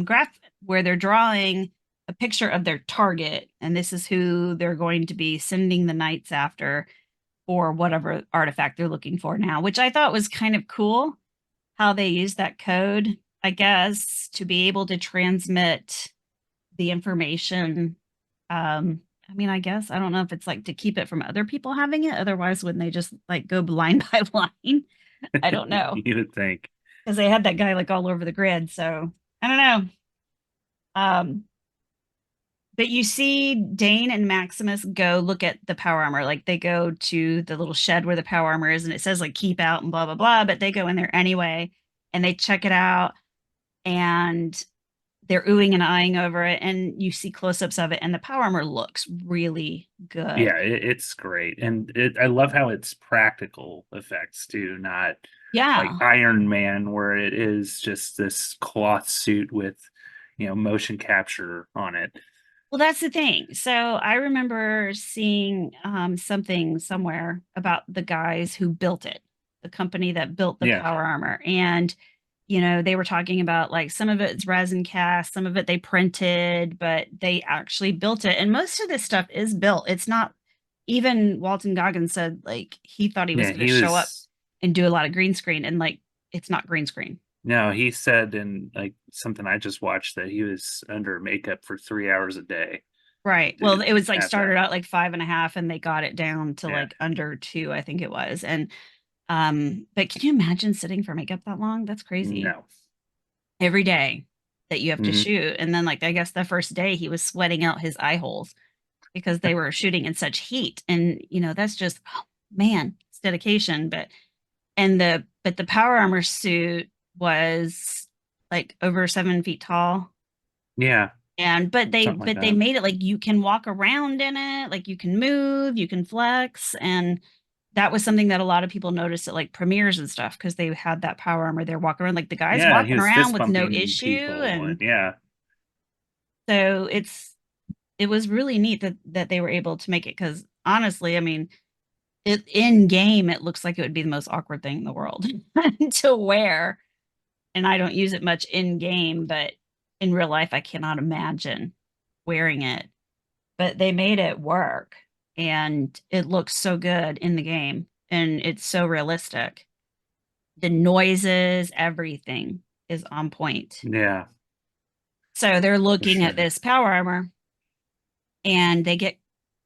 Speaker 2: graph where they're drawing a picture of their target. And this is who they're going to be sending the knights after for whatever artifact they're looking for now, which I thought was kind of cool how they use that code, I guess, to be able to transmit the information. I mean, I guess I don't know if it's like to keep it from other people having it. Otherwise, wouldn't they just like go line by line? I don't know,
Speaker 3: You would think.
Speaker 2: because they had that guy like all over the grid. So I don't know. Um, but you see Dane and Maximus go look at the power armor. Like they go to the little shed where the power armor is, and it says like keep out and blah blah blah. But they go in there anyway, and they check it out, and they're oohing and eyeing over it, and you see close-ups of it, and the power armor looks really good.
Speaker 3: Yeah, it's great. And I love how it's practical effects too, not like
Speaker 2: Yeah.
Speaker 3: Iron Man where it is just this cloth suit with, motion capture on it.
Speaker 2: Well, that's the thing. So I remember seeing something somewhere about the guys who built it, the company that built the
Speaker 3: Yeah.
Speaker 2: power armor. And, they were talking about like some of it's resin cast, some of it they printed, but they actually built it. And most of this stuff is built. It's not, even Walton Goggins said like he thought he was
Speaker 3: Yeah,
Speaker 2: going to
Speaker 3: he
Speaker 2: show up
Speaker 3: was
Speaker 2: and do a lot of green screen, and like it's not green screen.
Speaker 3: no, he said in like something I just watched that he was under makeup for 3 hours a day
Speaker 2: Right.
Speaker 3: to
Speaker 2: Well, it was like
Speaker 3: have that.
Speaker 2: started out like 5.5, and they got it down to
Speaker 3: Yeah.
Speaker 2: like under 2, I think it was. And but can you imagine sitting for makeup that long? That's crazy.
Speaker 3: No.
Speaker 2: Every day that you have to
Speaker 3: Hmm.
Speaker 2: shoot. And then like I guess the first day he was sweating out his eye holes because they were shooting in such heat. And that's just, oh, man, it's dedication. But the power armor suit was like over 7 feet tall.
Speaker 3: Yeah,
Speaker 2: And but they
Speaker 3: something like
Speaker 2: but they
Speaker 3: that.
Speaker 2: made it like you can walk around in it, like you can move, you can flex. And that was something that a lot of people noticed at like premieres and stuff, because they had that power armor there walking around, like the guys
Speaker 3: Yeah, he
Speaker 2: walking
Speaker 3: was
Speaker 2: around
Speaker 3: fist
Speaker 2: with no
Speaker 3: bumping
Speaker 2: issue.
Speaker 3: people and
Speaker 2: And
Speaker 3: yeah.
Speaker 2: so it was really neat that they were able to make it, because honestly, I mean, in game it looks like it would be the most awkward thing in the world to wear. And I don't use it much in game, but in real life I cannot imagine wearing it. But they made it work, and it looks so good in the game, and it's so realistic. The noises, everything is on point.
Speaker 3: Yeah,
Speaker 2: So they're
Speaker 3: for
Speaker 2: looking at
Speaker 3: sure.
Speaker 2: this power armor, and they get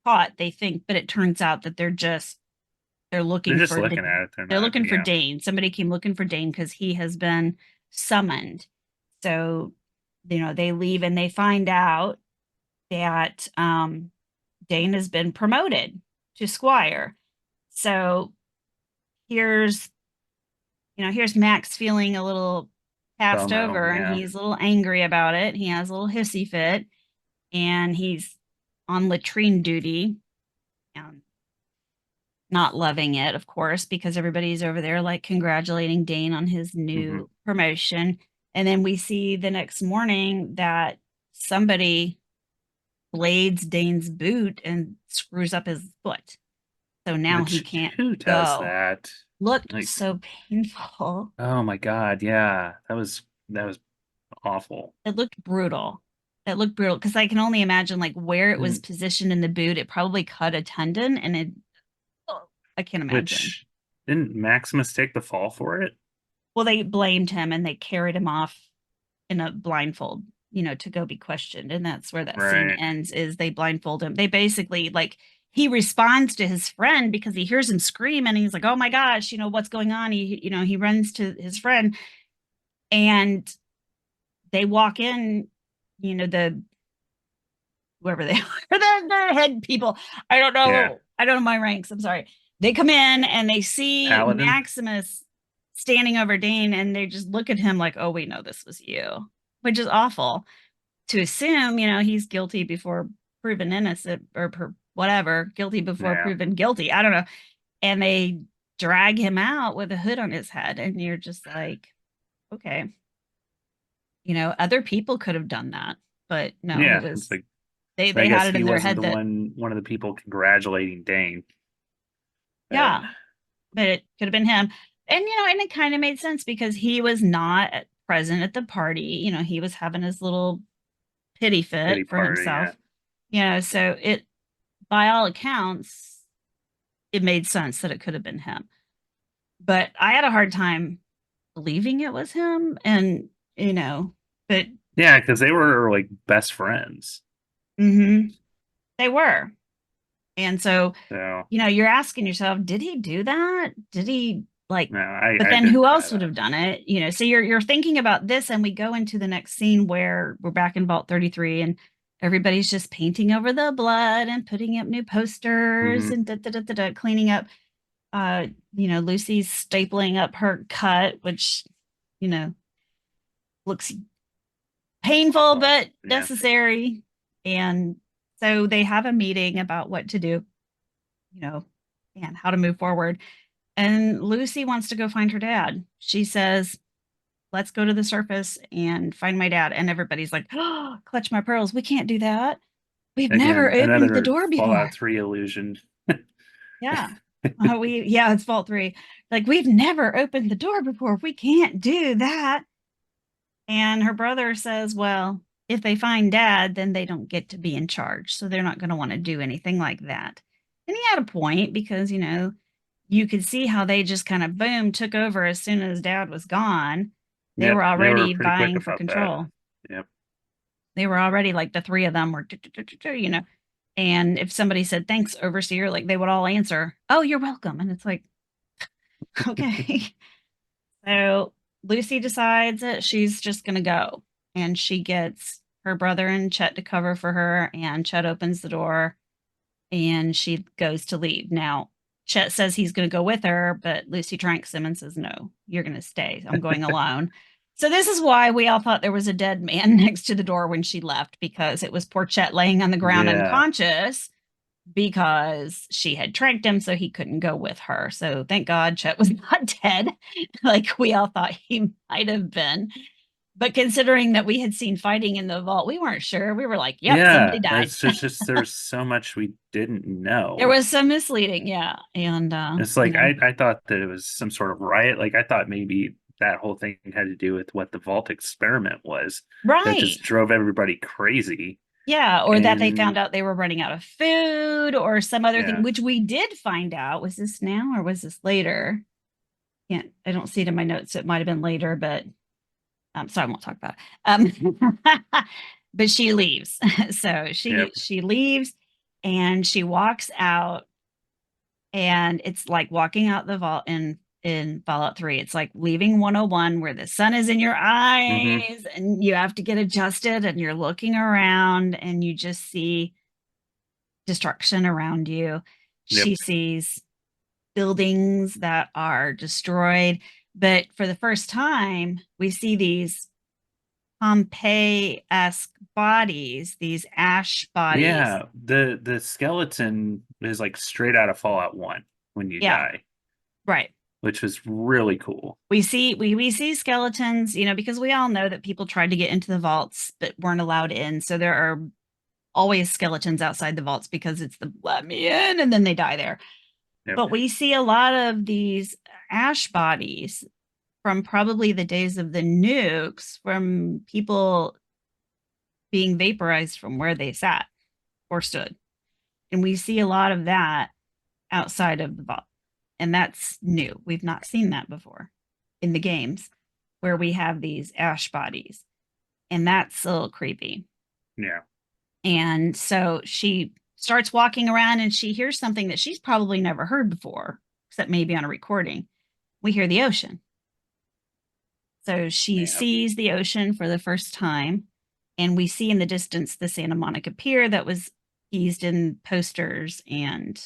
Speaker 2: caught, they think, but it turns out that they're
Speaker 3: They're
Speaker 2: looking
Speaker 3: just
Speaker 2: for
Speaker 3: looking at it. They're
Speaker 2: they're
Speaker 3: not,
Speaker 2: looking for
Speaker 3: yeah.
Speaker 2: Dane. Somebody came looking for Dane because he has been summoned. So, they leave, and they find out that Dane has been promoted to squire. So here's here's Max feeling a little passed
Speaker 3: FOMO,
Speaker 2: over, and
Speaker 3: yeah.
Speaker 2: he's a little angry about it. He has a little hissy fit, and he's on latrine duty. Not loving it, of course, because everybody's over there like congratulating Dane on his
Speaker 3: Hmm.
Speaker 2: new promotion. And then we see the next morning that somebody blades Dane's boot and screws up his foot. So now he
Speaker 3: Which,
Speaker 2: can't
Speaker 3: who does
Speaker 2: go.
Speaker 3: that?
Speaker 2: Looked
Speaker 3: Like,
Speaker 2: so painful.
Speaker 3: oh my God, yeah, that was awful.
Speaker 2: It looked brutal. It looked brutal because I can only imagine like where it was
Speaker 3: And
Speaker 2: positioned in the boot. It probably cut a tendon and oh, I can't imagine.
Speaker 3: which didn't Maximus take the fall for it?
Speaker 2: Well, they blamed him and they carried him off in a blindfold, to go be questioned. And that's where that scene
Speaker 3: Right.
Speaker 2: ends, is they blindfold him. They basically like he responds to his friend because he hears him scream and he's like, oh my gosh, what's going on? He runs to his friend and they walk in, the whoever they are, the head people. I don't
Speaker 3: Yeah.
Speaker 2: know. I don't know my ranks. I'm sorry. They come in and they see
Speaker 3: Paladin.
Speaker 2: Maximus standing over Dane and they just look at him like, oh, we know this was you, which is awful to assume, he's guilty before proven innocent or whatever, guilty before
Speaker 3: Yeah.
Speaker 2: proven guilty. I don't know. And they drag him out with a hood on his head. And you're just like, okay, other people could have done that, but no, it
Speaker 3: Yeah. It's
Speaker 2: was,
Speaker 3: like, I
Speaker 2: they
Speaker 3: guess
Speaker 2: had it
Speaker 3: he
Speaker 2: in their
Speaker 3: wasn't
Speaker 2: head
Speaker 3: the
Speaker 2: that,
Speaker 3: one of the people congratulating Dane. But
Speaker 2: yeah, but it could have been him. And, and it kind of made sense because he was not present at the party. He was having his little pity
Speaker 3: pity
Speaker 2: fit for
Speaker 3: party, yeah.
Speaker 2: himself. So it, by all accounts, it made sense that it could have been him. But I had a hard time believing it was him. And, but
Speaker 3: Yeah, because they were like best friends.
Speaker 2: mhm, they were. And so,
Speaker 3: So
Speaker 2: you're asking yourself, did he do that? Did he like,
Speaker 3: no,
Speaker 2: but
Speaker 3: I
Speaker 2: then
Speaker 3: didn't
Speaker 2: who
Speaker 3: buy
Speaker 2: else would
Speaker 3: that.
Speaker 2: have done it? So you're thinking about this, and we go into the next scene where we're back in Vault 33 and everybody's just painting over the blood and putting up new posters
Speaker 3: Hmm.
Speaker 2: and cleaning up. Lucy's stapling up her cut, which, you know, looks painful
Speaker 3: Awful.
Speaker 2: but
Speaker 3: Yeah.
Speaker 2: necessary. And so they have a meeting about what to do, you know, and how to move forward. And Lucy wants to go find her dad. She says, let's go to the surface and find my dad. And everybody's like, oh, clutch my pearls. We can't do that. We've never
Speaker 3: Again,
Speaker 2: opened the
Speaker 3: another
Speaker 2: door
Speaker 3: Fallout
Speaker 2: before.
Speaker 3: 3 illusion.
Speaker 2: Yeah. Yeah, it's Vault 3. Like, we've never opened the door before. We can't do that. And her brother says, well, if they find dad, then they don't get to be in charge. So they're not going to want to do anything like that. And he had a point because, you could see how they just kind of boom took over as soon as dad was gone. They
Speaker 3: Yep,
Speaker 2: were
Speaker 3: they were
Speaker 2: already
Speaker 3: pretty quick
Speaker 2: vying for
Speaker 3: about that.
Speaker 2: control.
Speaker 3: Yep.
Speaker 2: They were already like the three of them were, and if somebody said, thanks, overseer, like they would all answer, oh, you're welcome. And it's like, okay. So Lucy decides that she's just going to go and she gets her brother and Chet to cover for her. And Chet opens the door and she goes to leave. Now, Chet says he's going to go with her, but Lucy tranks him and says, no, you're going to stay. I'm going alone. So this is why we all thought there was a dead man next to the door when she left, because it was poor Chet laying on the ground
Speaker 3: Yeah.
Speaker 2: unconscious because she had tranked him so he couldn't go with her. So thank God Chet was not dead like we all thought he might have been. But considering that we had seen fighting in the vault, we weren't sure. We were like, yep, somebody
Speaker 3: Yeah.
Speaker 2: died.
Speaker 3: It's just there's so much we didn't
Speaker 2: There
Speaker 3: know.
Speaker 2: was some misleading, yeah. And
Speaker 3: It's like I thought that it was some sort of riot. Like I thought maybe that whole thing had to do with what the vault experiment was that
Speaker 2: right.
Speaker 3: just drove everybody crazy.
Speaker 2: Yeah, or that they found
Speaker 3: And
Speaker 2: out they were running out of food or some other thing,
Speaker 3: yeah.
Speaker 2: which we did find out. Was this now or was this later? I don't see it in my notes. So it might have been later, but so I won't talk about it. But she leaves. So
Speaker 3: Yep.
Speaker 2: she leaves and she walks out, and it's like walking out the vault in Fallout 3. It's like leaving 101 where the sun is in your
Speaker 3: Hmm.
Speaker 2: eyes and you have to get adjusted and you're looking around and you just see destruction around you.
Speaker 3: Yep.
Speaker 2: She sees buildings that are destroyed. But for the first time, we see these Pompeii-esque bodies, these ash bodies.
Speaker 3: Yeah, the skeleton is like straight out of Fallout 1 when you
Speaker 2: Yeah,
Speaker 3: die,
Speaker 2: right.
Speaker 3: which was really cool.
Speaker 2: We see skeletons, because we all know that people tried to get into the vaults but weren't allowed in. So there are always skeletons outside the vaults because it's the let me in and then they die there.
Speaker 3: Yep.
Speaker 2: But we see a lot of these ash bodies from probably the days of the nukes, from people being vaporized from where they sat or stood. And we see a lot of that outside of the vault. And that's new. We've not seen that before in the games where we have these ash bodies. And that's a little creepy.
Speaker 3: Yeah.
Speaker 2: And so she starts walking around and she hears something that she's probably never heard before, except maybe on a recording. We hear the ocean. So she
Speaker 3: Yeah.
Speaker 2: sees the ocean for the first time. And we see in the distance the Santa Monica Pier that was teased in posters and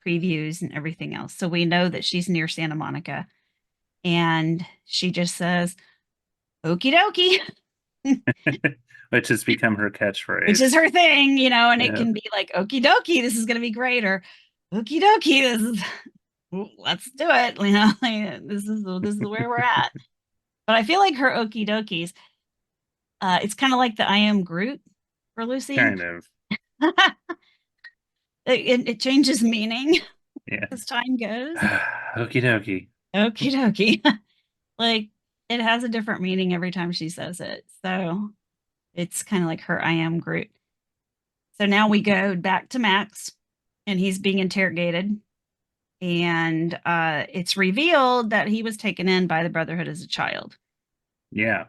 Speaker 2: previews and everything else. So we know that she's near Santa Monica. And she just says, okie dokie,
Speaker 3: Which has become her
Speaker 2: which is
Speaker 3: catchphrase.
Speaker 2: her thing, and it
Speaker 3: Yeah.
Speaker 2: can be like, okie dokie, this is going to be great, or okie dokie, let's do it. Like, this is where we're at. But I feel like her okie dokies, it's kind of like the I am Groot for Lucy.
Speaker 3: Kind of.
Speaker 2: It changes meaning
Speaker 3: Yeah.
Speaker 2: as time goes.
Speaker 3: Okie dokie.
Speaker 2: Okie dokie. Like it has a different meaning every time she says it. So it's kind of like her I am Groot. So now we go back to Max and he's being interrogated. And it's revealed that he was taken in by the Brotherhood as a child.
Speaker 3: Yeah.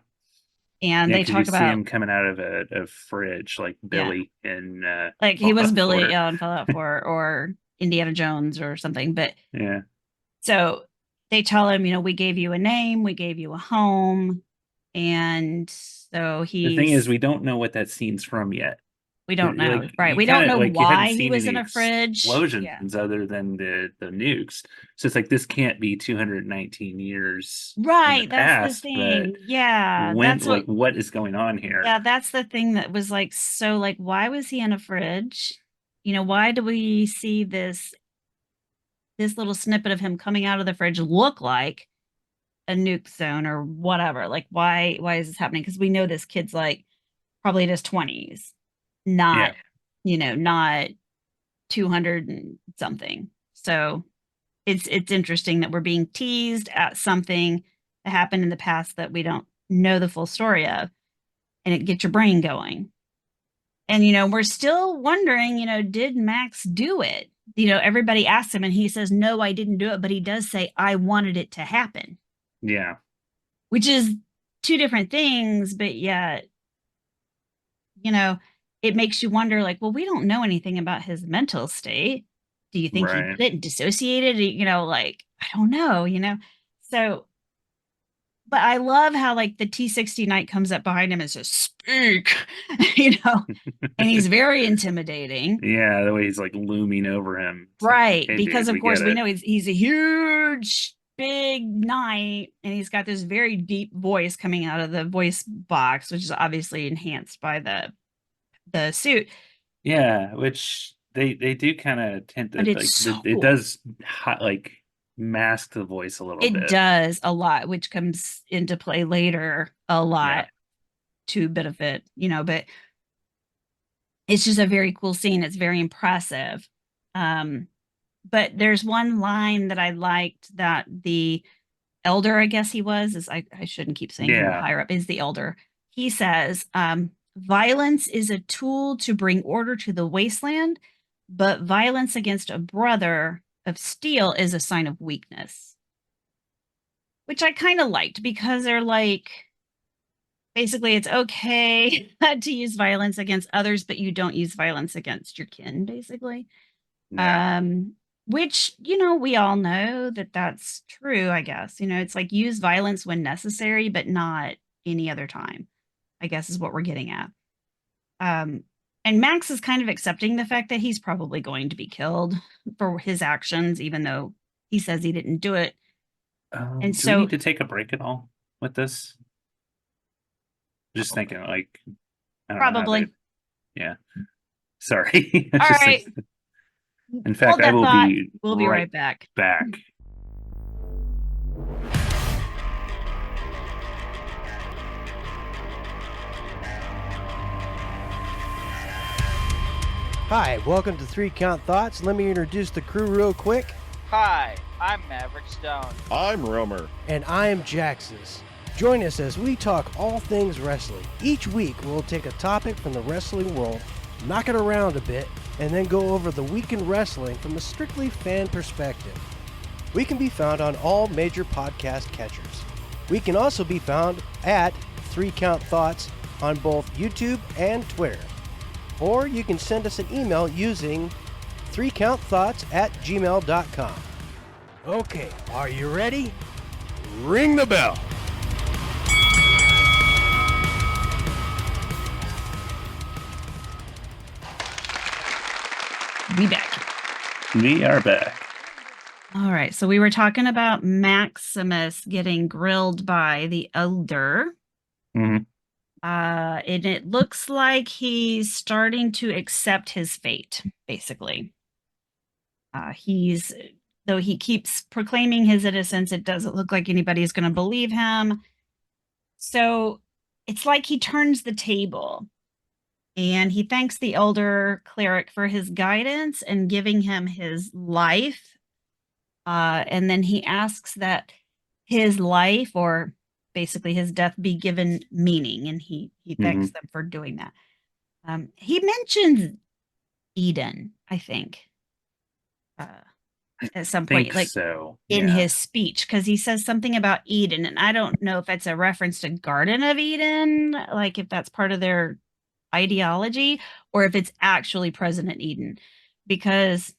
Speaker 2: And
Speaker 3: Yeah,
Speaker 2: they
Speaker 3: because you
Speaker 2: talk
Speaker 3: see
Speaker 2: about,
Speaker 3: him coming out of a fridge like
Speaker 2: yeah,
Speaker 3: Billy in
Speaker 2: like he was
Speaker 3: Fallout
Speaker 2: Billy
Speaker 3: 4.
Speaker 2: on Fallout 4 or Indiana Jones or something. But
Speaker 3: Yeah.
Speaker 2: so they tell him, we gave you a name, we gave you a home. And so
Speaker 3: The thing is,
Speaker 2: he's,
Speaker 3: we don't know what that scene's from yet.
Speaker 2: we don't know,
Speaker 3: Like
Speaker 2: right?
Speaker 3: you
Speaker 2: We
Speaker 3: kind
Speaker 2: don't
Speaker 3: of
Speaker 2: know
Speaker 3: like you hadn't
Speaker 2: why he
Speaker 3: seen
Speaker 2: was
Speaker 3: any
Speaker 2: in a fridge. Yeah.
Speaker 3: explosions other than the nukes. So it's like this can't be 219 years in the
Speaker 2: Right. That's the
Speaker 3: past, but
Speaker 2: thing. Yeah.
Speaker 3: when like what is going on here?
Speaker 2: Yeah, that's the thing that was like, so like, why was he in a fridge? Why do we see this little snippet of him coming out of the fridge look like a nuke zone or whatever? Like, why is this happening? Because we know this kid's like probably in his 20s,
Speaker 3: Yeah.
Speaker 2: not, not 200 and something. So it's interesting that we're being teased at something that happened in the past that we don't know the full story of, and it gets your brain going. And, we're still wondering, did Max do it? Everybody asks him and he says, no, I didn't do it. But he does say, I wanted it to happen,
Speaker 3: Yeah.
Speaker 2: which is two different things. But yet, you know, it makes you wonder, like, well, we don't know anything about his mental state. Do you think he
Speaker 3: Right.
Speaker 2: did it and dissociated? Like, I don't know. So, but I love how like the T-60 Knight comes up behind him and says, speak, and he's very intimidating.
Speaker 3: Yeah, the way he's like looming over him. It's like,
Speaker 2: Right.
Speaker 3: hey
Speaker 2: Because
Speaker 3: dude,
Speaker 2: of
Speaker 3: we
Speaker 2: course
Speaker 3: get
Speaker 2: we
Speaker 3: it.
Speaker 2: know he's a huge, big knight, and he's got this very deep voice coming out of the voice box, which is obviously enhanced by the suit.
Speaker 3: Yeah, which they do kind of tend
Speaker 2: But
Speaker 3: to
Speaker 2: it's
Speaker 3: like
Speaker 2: so
Speaker 3: it
Speaker 2: cool.
Speaker 3: does like mask the voice a little
Speaker 2: It
Speaker 3: bit.
Speaker 2: does a lot, which comes into play later a
Speaker 3: Yeah.
Speaker 2: lot to benefit, but it's just a very cool scene. It's very impressive. But there's one line that I liked that the elder, I guess he was, is I shouldn't keep saying him, the
Speaker 3: Yeah.
Speaker 2: higher up is the elder. He says, violence is a tool to bring order to the wasteland, but violence against a brother of steel is a sign of weakness. Which I kind of liked because they're like, basically, it's okay to use violence against others, but you don't use violence against your kin, basically.
Speaker 3: Yeah.
Speaker 2: Um, which, we all know that that's true, I guess. It's like use violence when necessary, but not any other time, I guess is what we're getting at. And Max is kind of accepting the fact that he's probably going to be killed for his actions, even though he says he didn't do it. And
Speaker 3: Do we
Speaker 2: so
Speaker 3: need to take a break at all with this? Just thinking, like, I don't know how
Speaker 2: probably.
Speaker 3: they. Yeah. Sorry. I
Speaker 2: All
Speaker 3: just think.
Speaker 2: right.
Speaker 3: In fact,
Speaker 2: Hold
Speaker 3: I
Speaker 2: that
Speaker 3: will
Speaker 2: thought.
Speaker 3: be
Speaker 2: We'll be
Speaker 3: right
Speaker 2: right back.
Speaker 3: back.
Speaker 1: Hi, welcome to Three Count Thoughts. Let me introduce the crew real quick.
Speaker 4: Hi, I'm Maverick Stone.
Speaker 5: I'm Romer.
Speaker 1: And I am Jaxus. Join us as we talk all things wrestling. Each week, we'll take a topic from the wrestling world, knock it around a bit, and then go over the week in wrestling from a strictly fan perspective. We can be found on all major podcast catchers. We can also be found at 3 Count Thoughts on both YouTube and Twitter. Or you can send us an email using 3countthoughts@gmail.com. Okay, are you ready? Ring the bell.
Speaker 2: Be back.
Speaker 3: We are back.
Speaker 2: All right. So we were talking about Maximus getting grilled by the elder.
Speaker 3: Mhm.
Speaker 2: And it looks like he's starting to accept his fate, basically. Though he keeps proclaiming his innocence, it doesn't look like anybody's going to believe him. So it's like he turns the table and he thanks the elder cleric for his guidance and giving him his life. And then he asks that his life, or basically his death, be given meaning, and he thanks them for doing that. He mentions Eden, I think, at some point,
Speaker 3: Think
Speaker 2: like
Speaker 3: so.
Speaker 2: in
Speaker 3: Yeah.
Speaker 2: his speech, because he says something about Eden, and I don't know if it's a reference to Garden of Eden, like if that's part of their ideology, or if it's actually President Eden, because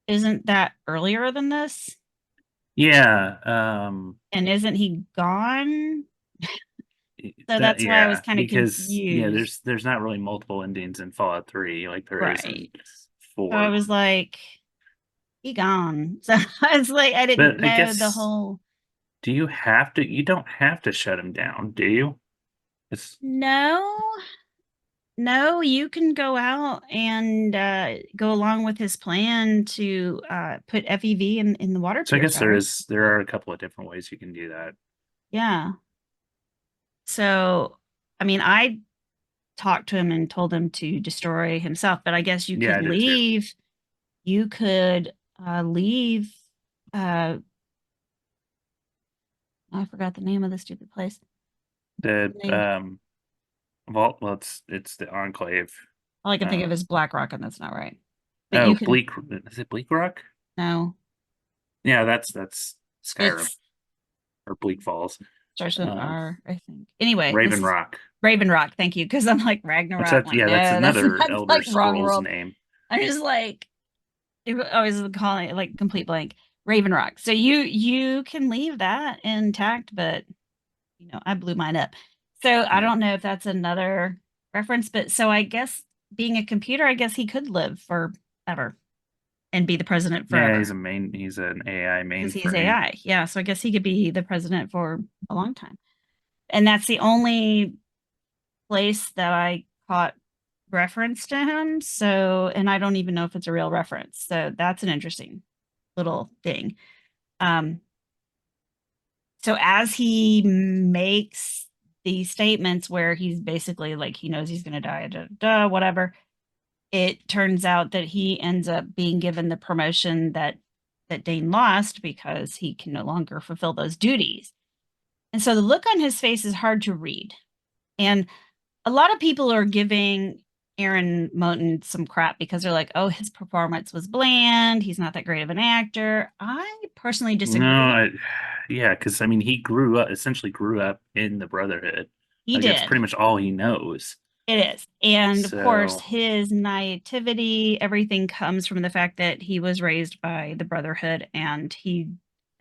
Speaker 2: isn't that earlier than this?
Speaker 3: Yeah.
Speaker 2: And isn't he gone? So
Speaker 3: That,
Speaker 2: that's why I was kind of
Speaker 3: because
Speaker 2: confused.
Speaker 3: there's not really multiple endings in Fallout 3 like there is in
Speaker 2: Right.
Speaker 3: 4.
Speaker 2: So I was like, he gone. So I was like, I didn't
Speaker 3: But I
Speaker 2: know the
Speaker 3: guess
Speaker 2: whole.
Speaker 3: you don't have to shut him down, do you? It's
Speaker 2: No, no, you can go out and go along with his plan to put FEV in the water
Speaker 3: so I guess
Speaker 2: purifier.
Speaker 3: there are a couple of different ways you can do that.
Speaker 2: Yeah. So, I mean, I talked to him and told him to destroy himself, but I guess you
Speaker 3: Yeah,
Speaker 2: could
Speaker 3: I did too.
Speaker 2: leave. You could leave. I forgot the name of the stupid place.
Speaker 3: The
Speaker 2: Name.
Speaker 3: vault, well, it's the Enclave.
Speaker 2: All I can think of is Black Rock, and that's not right. But
Speaker 3: Oh,
Speaker 2: you can.
Speaker 3: Bleak. Is it Bleak Rock?
Speaker 2: No,
Speaker 3: Yeah, that's Skyrim
Speaker 2: it's
Speaker 3: or Bleak Falls.
Speaker 2: starts with R, I think. Anyway, this
Speaker 3: Raven
Speaker 2: is
Speaker 3: Rock.
Speaker 2: Raven Rock. Thank you, because I'm like
Speaker 3: Which
Speaker 2: Ragnarok. Like,
Speaker 3: yeah, that's
Speaker 2: no,
Speaker 3: another
Speaker 2: that's
Speaker 3: Elder
Speaker 2: like wrong
Speaker 3: Scrolls
Speaker 2: world.
Speaker 3: name.
Speaker 2: I'm just like, I was calling it like complete blank. Raven Rock. So you can leave that intact, but I blew mine up. So I don't know if that's another reference, but so I guess being a computer, I guess he could live forever and be the president
Speaker 3: Yeah,
Speaker 2: forever
Speaker 3: he's an AI
Speaker 2: because he's
Speaker 3: mainframe.
Speaker 2: AI. Yeah, so I guess he could be the president for a long time. And that's the only place that I caught reference to him. So, and I don't even know if it's a real reference. So that's an interesting little thing. So as he makes these statements where he's basically like he knows he's going to die, whatever, it turns out that he ends up being given the promotion that Dane lost because he can no longer fulfill those duties. And so the look on his face is hard to read. And a lot of people are giving Aaron Moten some crap because they're like, oh, his performance was bland. He's not that great of an actor. I personally disagree.
Speaker 3: Yeah, because I mean, essentially grew up in the Brotherhood.
Speaker 2: He
Speaker 3: Like, that's
Speaker 2: did.
Speaker 3: pretty much all he knows.
Speaker 2: It is. And of course,
Speaker 3: So
Speaker 2: his naivety, everything comes from the fact that he was raised by the Brotherhood and he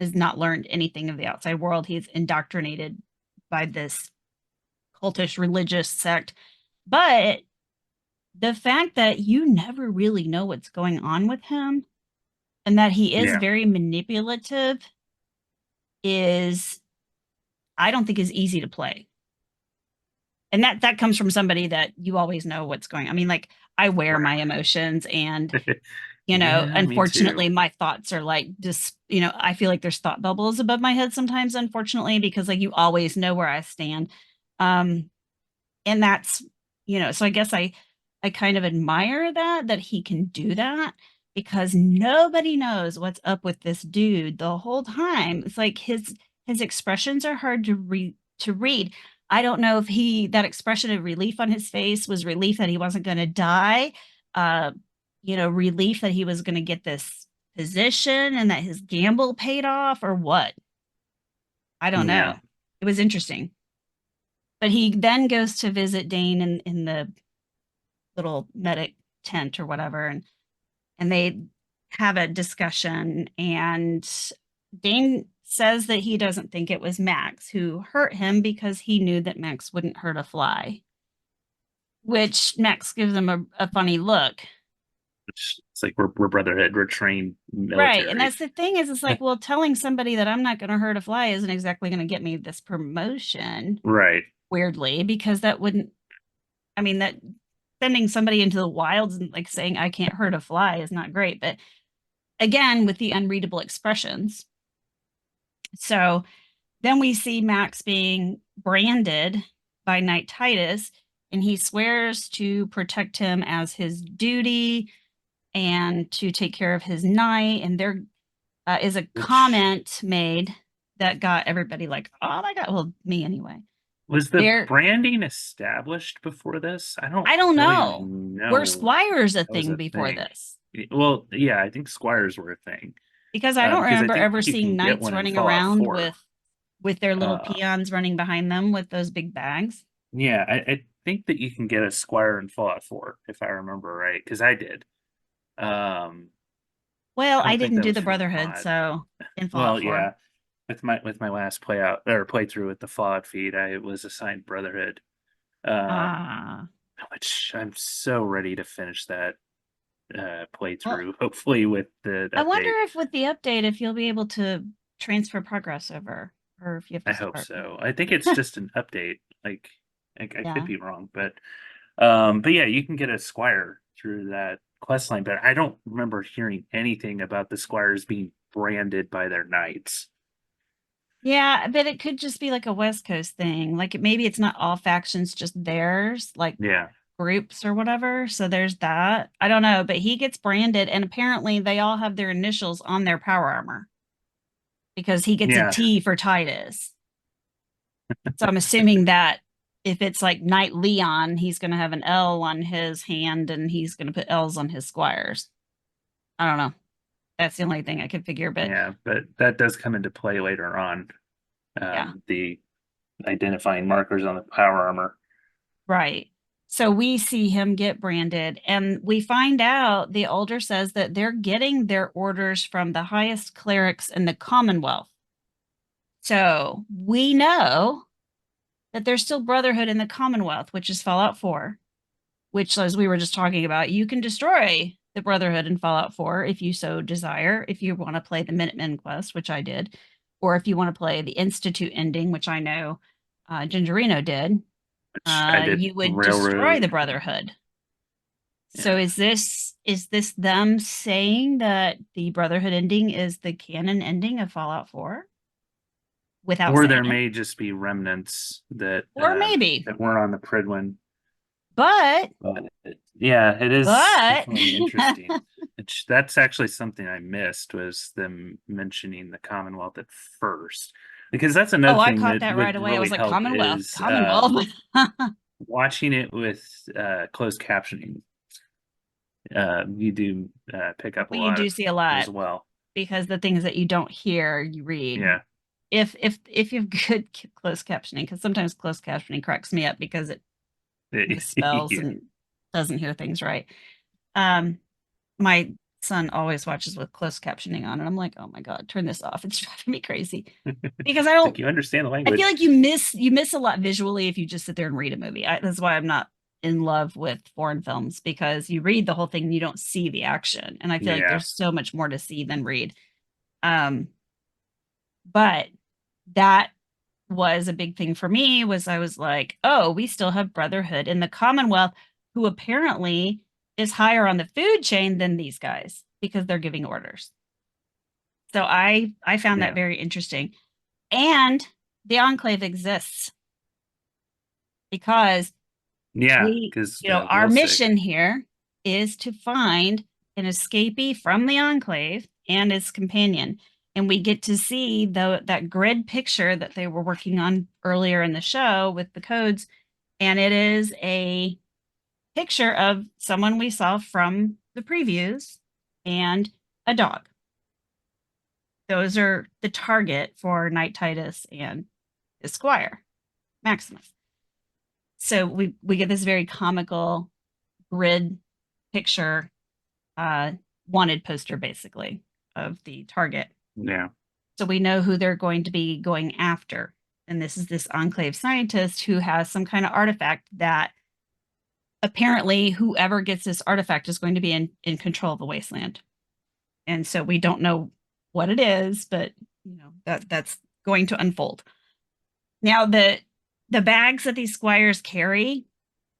Speaker 2: has not learned anything of the outside world. He's indoctrinated by this cultish religious sect. But the fact that you never really know what's going on with him and that he is
Speaker 3: yeah,
Speaker 2: very manipulative I don't think is easy to play. And that comes from somebody that you always know what's going on. I mean, like, I wear my emotions, and
Speaker 3: Yeah, me
Speaker 2: unfortunately
Speaker 3: too.
Speaker 2: my thoughts are like just, I feel like there's thought bubbles above my head sometimes, unfortunately, because like you always know where I stand. Um and that's, so I guess I kind of admire that he can do that, because nobody knows what's up with this dude the whole time. It's like his expressions are hard to read. I don't know if that expression of relief on his face was relief that he wasn't going to die, uh relief that he was going to get this position and that his gamble paid off, or what. I don't
Speaker 3: Yeah.
Speaker 2: know. It was interesting. But he then goes to visit Dane in the little medic tent or whatever, and they have a discussion, and Dane says that he doesn't think it was Max who hurt him because he knew that Max wouldn't hurt a fly, which Max gives him a funny look.
Speaker 3: It's like we're brotherhood, we're trained
Speaker 2: Right. And
Speaker 3: military.
Speaker 2: that's the thing, is it's like, well, telling somebody that I'm not going to hurt a fly isn't exactly going to get me this promotion,
Speaker 3: Right.
Speaker 2: weirdly, because that wouldn't, I mean, that sending somebody into the wilds and like saying I can't hurt a fly is not great. But again, with the unreadable expressions. So then we see Max being branded by Knight Titus, and he swears to protect him as his duty and to take care of his knight. And there is a
Speaker 3: Which
Speaker 2: comment made that got everybody like, oh my God. Well, me anyway.
Speaker 3: was the
Speaker 2: There,
Speaker 3: branding established before this? I don't
Speaker 2: I don't
Speaker 3: really
Speaker 2: know. Were
Speaker 3: know
Speaker 2: squires a
Speaker 3: that was
Speaker 2: thing
Speaker 3: a
Speaker 2: before
Speaker 3: thing.
Speaker 2: this?
Speaker 3: Well, yeah, I think squires were a thing.
Speaker 2: Because I don't
Speaker 3: Because I
Speaker 2: remember
Speaker 3: think
Speaker 2: ever
Speaker 3: you
Speaker 2: seeing
Speaker 3: can get
Speaker 2: knights
Speaker 3: one in
Speaker 2: running
Speaker 3: Fallout
Speaker 2: around
Speaker 3: 4.
Speaker 2: with their little
Speaker 3: Uh,
Speaker 2: peons running behind them with those big bags.
Speaker 3: yeah, I think that you can get a squire in Fallout 4, if I remember right, because I did. Um,
Speaker 2: Well,
Speaker 3: I
Speaker 2: I
Speaker 3: don't think
Speaker 2: didn't
Speaker 3: that
Speaker 2: do
Speaker 3: was
Speaker 2: the
Speaker 3: from a
Speaker 2: Brotherhood,
Speaker 3: mod.
Speaker 2: so in Fallout
Speaker 3: Well,
Speaker 2: 4.
Speaker 3: yeah, with my last playthrough with the Fallout feed, I was assigned Brotherhood, um,
Speaker 2: Ah.
Speaker 3: which I'm so ready to finish that
Speaker 2: Well,
Speaker 3: playthrough. Hopefully, with the
Speaker 2: I wonder
Speaker 3: update.
Speaker 2: if with the update, if you'll be able to transfer progress over, or if you have
Speaker 3: I
Speaker 2: to
Speaker 3: hope
Speaker 2: start.
Speaker 3: so. I think it's just an update. Like, I could
Speaker 2: Yeah.
Speaker 3: be wrong, but yeah, you can get a squire through that quest line. But I don't remember hearing anything about the squires being branded by their knights.
Speaker 2: Yeah, but it could just be like a West Coast thing. Like maybe it's not all factions, just theirs, like
Speaker 3: Yeah,
Speaker 2: groups or whatever. So there's that. I don't know, but he gets branded, and apparently they all have their initials on their power armor because he gets a
Speaker 3: yeah.
Speaker 2: T for Titus. So I'm assuming that if it's like Knight Leon, he's going to have an L on his hand and he's going to put L's on his squires. I don't know. That's the only thing I could figure, but
Speaker 3: Yeah, but that does come into play later on.
Speaker 2: yeah,
Speaker 3: The identifying markers on the power armor.
Speaker 2: right. So we see him get branded, and we find out the Elder says that they're getting their orders from the highest clerics in the Commonwealth. So we know that there's still Brotherhood in the Commonwealth, which is Fallout 4, which, as we were just talking about, you can destroy the Brotherhood in Fallout 4 if you so desire, if you want to play the Minutemen quest, which I did, or if you want to play the Institute ending, which I know Gingerino did,
Speaker 3: Which I did
Speaker 2: you would destroy the
Speaker 3: railroad.
Speaker 2: Brotherhood. So
Speaker 3: Yeah.
Speaker 2: is this them saying that the Brotherhood ending is the canon ending of Fallout 4 without
Speaker 3: Or
Speaker 2: saying
Speaker 3: there
Speaker 2: it?
Speaker 3: may just be remnants
Speaker 2: Or maybe.
Speaker 3: that weren't on the Pridwin.
Speaker 2: But
Speaker 3: But yeah, it is
Speaker 2: but
Speaker 3: definitely interesting. That's actually something I missed, was them mentioning the Commonwealth at first, because that's
Speaker 2: oh,
Speaker 3: another
Speaker 2: I
Speaker 3: thing
Speaker 2: caught
Speaker 3: that
Speaker 2: that right
Speaker 3: would
Speaker 2: away. I
Speaker 3: really
Speaker 2: was like,
Speaker 3: help
Speaker 2: Commonwealth,
Speaker 3: is
Speaker 2: Commonwealth.
Speaker 3: watching it with closed captioning. You do pick up a
Speaker 2: Well, you
Speaker 3: lot
Speaker 2: do see a lot
Speaker 3: as well.
Speaker 2: because the things that you don't hear, you read.
Speaker 3: Yeah.
Speaker 2: If you have good closed captioning, because sometimes closed captioning cracks me up because it misspells
Speaker 3: Yeah.
Speaker 2: and doesn't hear things right. My son always watches with closed captioning on, and I'm like, oh my God, turn this off. It's driving me crazy because I
Speaker 3: It's
Speaker 2: don't.
Speaker 3: like you understand the
Speaker 2: I
Speaker 3: language.
Speaker 2: feel like you miss a lot visually if you just sit there and read a movie. That's why I'm not in love with foreign films, because you read the whole thing and you don't see the action, and I feel like
Speaker 3: Yeah.
Speaker 2: there's so much more to see than read. Um, but that was a big thing for me. Was I was like, oh, we still have Brotherhood in the Commonwealth, who apparently is higher on the food chain than these guys because they're giving orders. So I found that
Speaker 3: Yeah.
Speaker 2: very interesting. And the Enclave exists because
Speaker 3: Yeah,
Speaker 2: we,
Speaker 3: because
Speaker 2: our mission here is to find an escapee from the Enclave and his companion. And we get to see that grid picture that they were working on earlier in the show with the codes. And it is a picture of someone we saw from the previews and a dog. Those are the target for Knight Titus and his squire, Maximus. So we get this very comical grid picture, wanted poster basically of the target.
Speaker 3: Yeah.
Speaker 2: So we know who they're going to be going after. And this is this Enclave scientist who has some kind of artifact that apparently whoever gets this artifact is going to be in control of the wasteland. And so we don't know what it is, but that's going to unfold. Now the bags that these squires carry,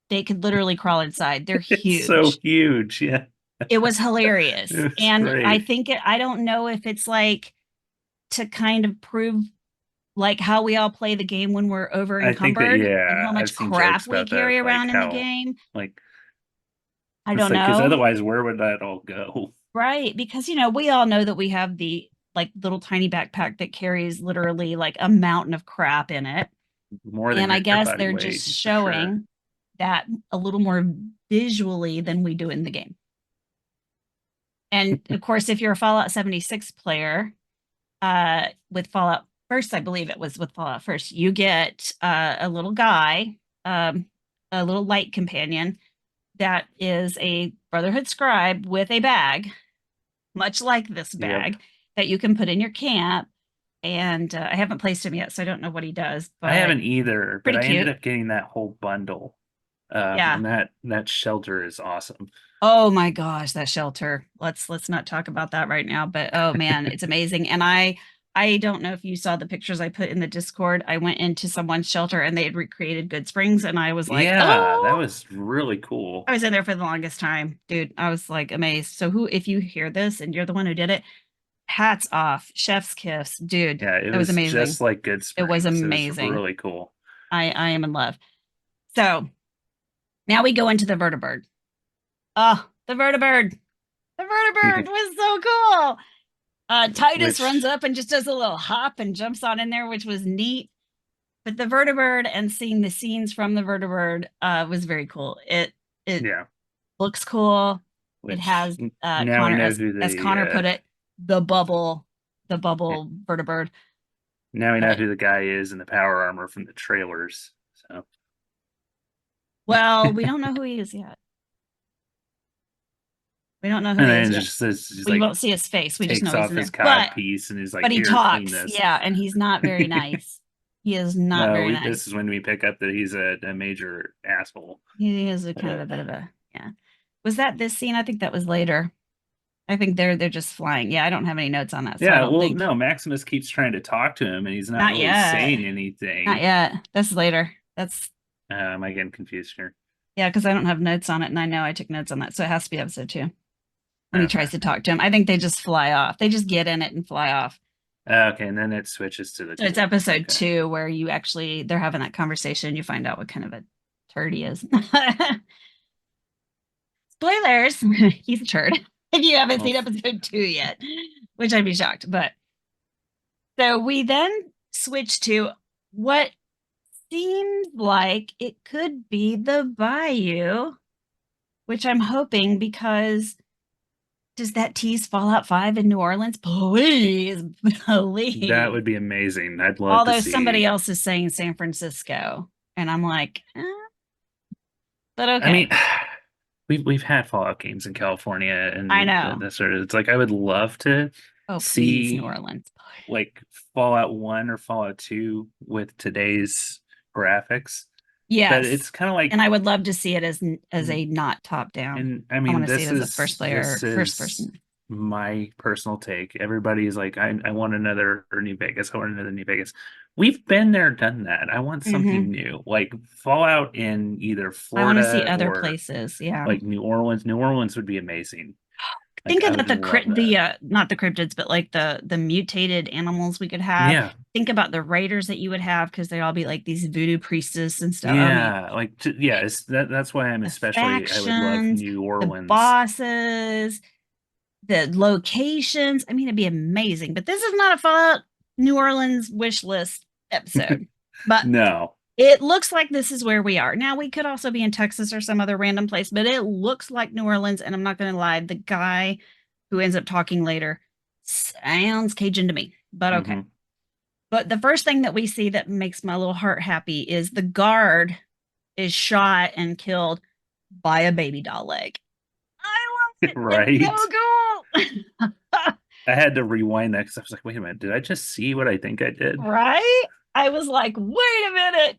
Speaker 2: they could literally crawl inside. They're huge.
Speaker 3: It's so huge. Yeah.
Speaker 2: It was hilarious.
Speaker 3: It was
Speaker 2: And
Speaker 3: great.
Speaker 2: I think I don't know if it's like to kind of prove like how we all play the game when we're over
Speaker 3: I think that,
Speaker 2: encumbered and
Speaker 3: yeah,
Speaker 2: how much
Speaker 3: I've seen
Speaker 2: crap
Speaker 3: jokes
Speaker 2: we
Speaker 3: about
Speaker 2: carry
Speaker 3: that, like
Speaker 2: around in the
Speaker 3: how,
Speaker 2: game.
Speaker 3: like,
Speaker 2: I
Speaker 3: it's
Speaker 2: don't
Speaker 3: like, because
Speaker 2: know.
Speaker 3: otherwise, where would that all go?
Speaker 2: Right. Because, we all know that we have the like little tiny backpack that carries literally like a mountain of crap in it.
Speaker 3: More than
Speaker 2: And I
Speaker 3: your
Speaker 2: guess
Speaker 3: body
Speaker 2: they're
Speaker 3: weight,
Speaker 2: just
Speaker 3: for
Speaker 2: showing
Speaker 3: sure.
Speaker 2: that a little more visually than we do in the game. And of course, if you're a Fallout 76 player, with Fallout First, I believe it was with Fallout First, you get a little guy, a little light companion that is a Brotherhood scribe with a bag, much like this
Speaker 3: Yep.
Speaker 2: bag, that you can put in your camp. And I haven't placed him yet, so I don't know what he does. But
Speaker 3: I haven't either, but
Speaker 2: pretty
Speaker 3: I ended
Speaker 2: cute.
Speaker 3: up getting that whole bundle.
Speaker 2: Yeah.
Speaker 3: And that shelter is awesome.
Speaker 2: Oh my gosh, that shelter. Let's not talk about that right now, but oh man, it's amazing. And I don't know if you saw the pictures I put in the Discord. I went into someone's shelter and they had recreated Good Springs and I was like,
Speaker 3: Yeah, that
Speaker 2: "Oh,
Speaker 3: was really cool.
Speaker 2: I was in there for the longest time." Dude, I was like amazed. So if you hear this and you're the one who did it, hats off. Chef's kiss. Dude,
Speaker 3: Yeah, it
Speaker 2: that was
Speaker 3: was
Speaker 2: amazing.
Speaker 3: just like Good
Speaker 2: It was
Speaker 3: Springs. It was
Speaker 2: amazing.
Speaker 3: really cool.
Speaker 2: I am in love. So now we go into the vertibird. Oh, the vertibird. The vertibird was so cool. Titus runs up and just does a little hop and jumps on in there, which was neat. But the vertibird and seeing the scenes from the vertibird was very cool. It
Speaker 3: Yeah.
Speaker 2: looks cool.
Speaker 3: Which
Speaker 2: It has
Speaker 3: now
Speaker 2: Connor,
Speaker 3: we know
Speaker 2: as
Speaker 3: who
Speaker 2: Connor put it, the bubble vertibird.
Speaker 3: now we know
Speaker 2: But,
Speaker 3: who the guy is in the power armor from the trailers. So
Speaker 2: well, we don't know who he is yet. We don't know who
Speaker 3: and
Speaker 2: he
Speaker 3: then
Speaker 2: is
Speaker 3: it
Speaker 2: yet.
Speaker 3: just says just
Speaker 2: We
Speaker 3: like
Speaker 2: won't see his face. We just
Speaker 3: takes
Speaker 2: know he's
Speaker 3: off
Speaker 2: in
Speaker 3: his
Speaker 2: there.
Speaker 3: cod piece and he's like,
Speaker 2: But he
Speaker 3: "Here, clean
Speaker 2: talks.
Speaker 3: this."
Speaker 2: Yeah, and he's not very nice. He is not very nice.
Speaker 3: This is when we pick up that he's a major asshole.
Speaker 2: He is a kind of a bit of a yeah. Was that this scene? I think that was later. I think they're just flying. Yeah, I don't have any notes on that. So I
Speaker 3: Yeah,
Speaker 2: don't
Speaker 3: well,
Speaker 2: think.
Speaker 3: no, Maximus keeps trying to talk to him and he's not
Speaker 2: Not
Speaker 3: really
Speaker 2: yet.
Speaker 3: saying anything.
Speaker 2: Not yet. That's later. That's
Speaker 3: Am I getting confused here?
Speaker 2: yeah, because I don't have notes on it, and I know I took notes on that, so it has to be episode 2 when he
Speaker 3: Okay.
Speaker 2: tries to talk to him. I think they just fly off. They just get in it and fly off.
Speaker 3: Okay, and then it switches to the.
Speaker 2: So it's episode 2 where they're having that conversation. You find out what kind of a turd he is. Spoilers. He's a turd. If you haven't seen episode 2 yet, which I'd be shocked. But so we then switch to what seems like it could be the Bayou, which I'm hoping because does that tease Fallout 5 in New Orleans? Please, please.
Speaker 3: That would be amazing. I'd love
Speaker 2: Although
Speaker 3: to see.
Speaker 2: somebody else is saying San Francisco, and I'm like, but okay.
Speaker 3: I mean, we've had Fallout games in California, and
Speaker 2: I know
Speaker 3: that sort of. It's like I would love to
Speaker 2: see New Orleans,
Speaker 3: like Fallout 1 or Fallout 2 with today's graphics.
Speaker 2: Yes,
Speaker 3: but it's kind of like,
Speaker 2: and I would love to see it as a not top down.
Speaker 3: And I mean,
Speaker 2: I want to see it as a first player, first person.
Speaker 3: my personal take. Everybody's like, I want another New Vegas. I want another New Vegas. We've been there, done that. I want something new, like Fallout in either
Speaker 2: I want to see
Speaker 3: Florida
Speaker 2: other
Speaker 3: or
Speaker 2: places. Yeah.
Speaker 3: like New Orleans. New Orleans would be amazing.
Speaker 2: Think
Speaker 3: Like I
Speaker 2: about
Speaker 3: would love that.
Speaker 2: not the cryptids, but like the mutated animals we could have.
Speaker 3: Yeah,
Speaker 2: Think about the raiders that you would have because they'd all be like these voodoo priestesses and stuff. I mean,
Speaker 3: yeah, like yeah. That's why I'm
Speaker 2: the
Speaker 3: especially. I would love
Speaker 2: factions,
Speaker 3: New
Speaker 2: the
Speaker 3: Orleans.
Speaker 2: bosses, the locations. I mean, it'd be amazing. But this is not a Fallout New Orleans wish list episode. But
Speaker 3: No.
Speaker 2: it looks like this is where we are. Now, we could also be in Texas or some other random place, but it looks like New Orleans. And I'm not going to lie, the guy who ends up talking later sounds Cajun to me, but okay.
Speaker 3: Mhm.
Speaker 2: But the first thing that we see that makes my little heart happy is the guard is shot and killed by a baby doll leg. I love it.
Speaker 3: Right.
Speaker 2: It's so cool.
Speaker 3: I had to rewind that because I was like, wait a minute, did I just see what I think I did?
Speaker 2: Right? I was like, wait a minute.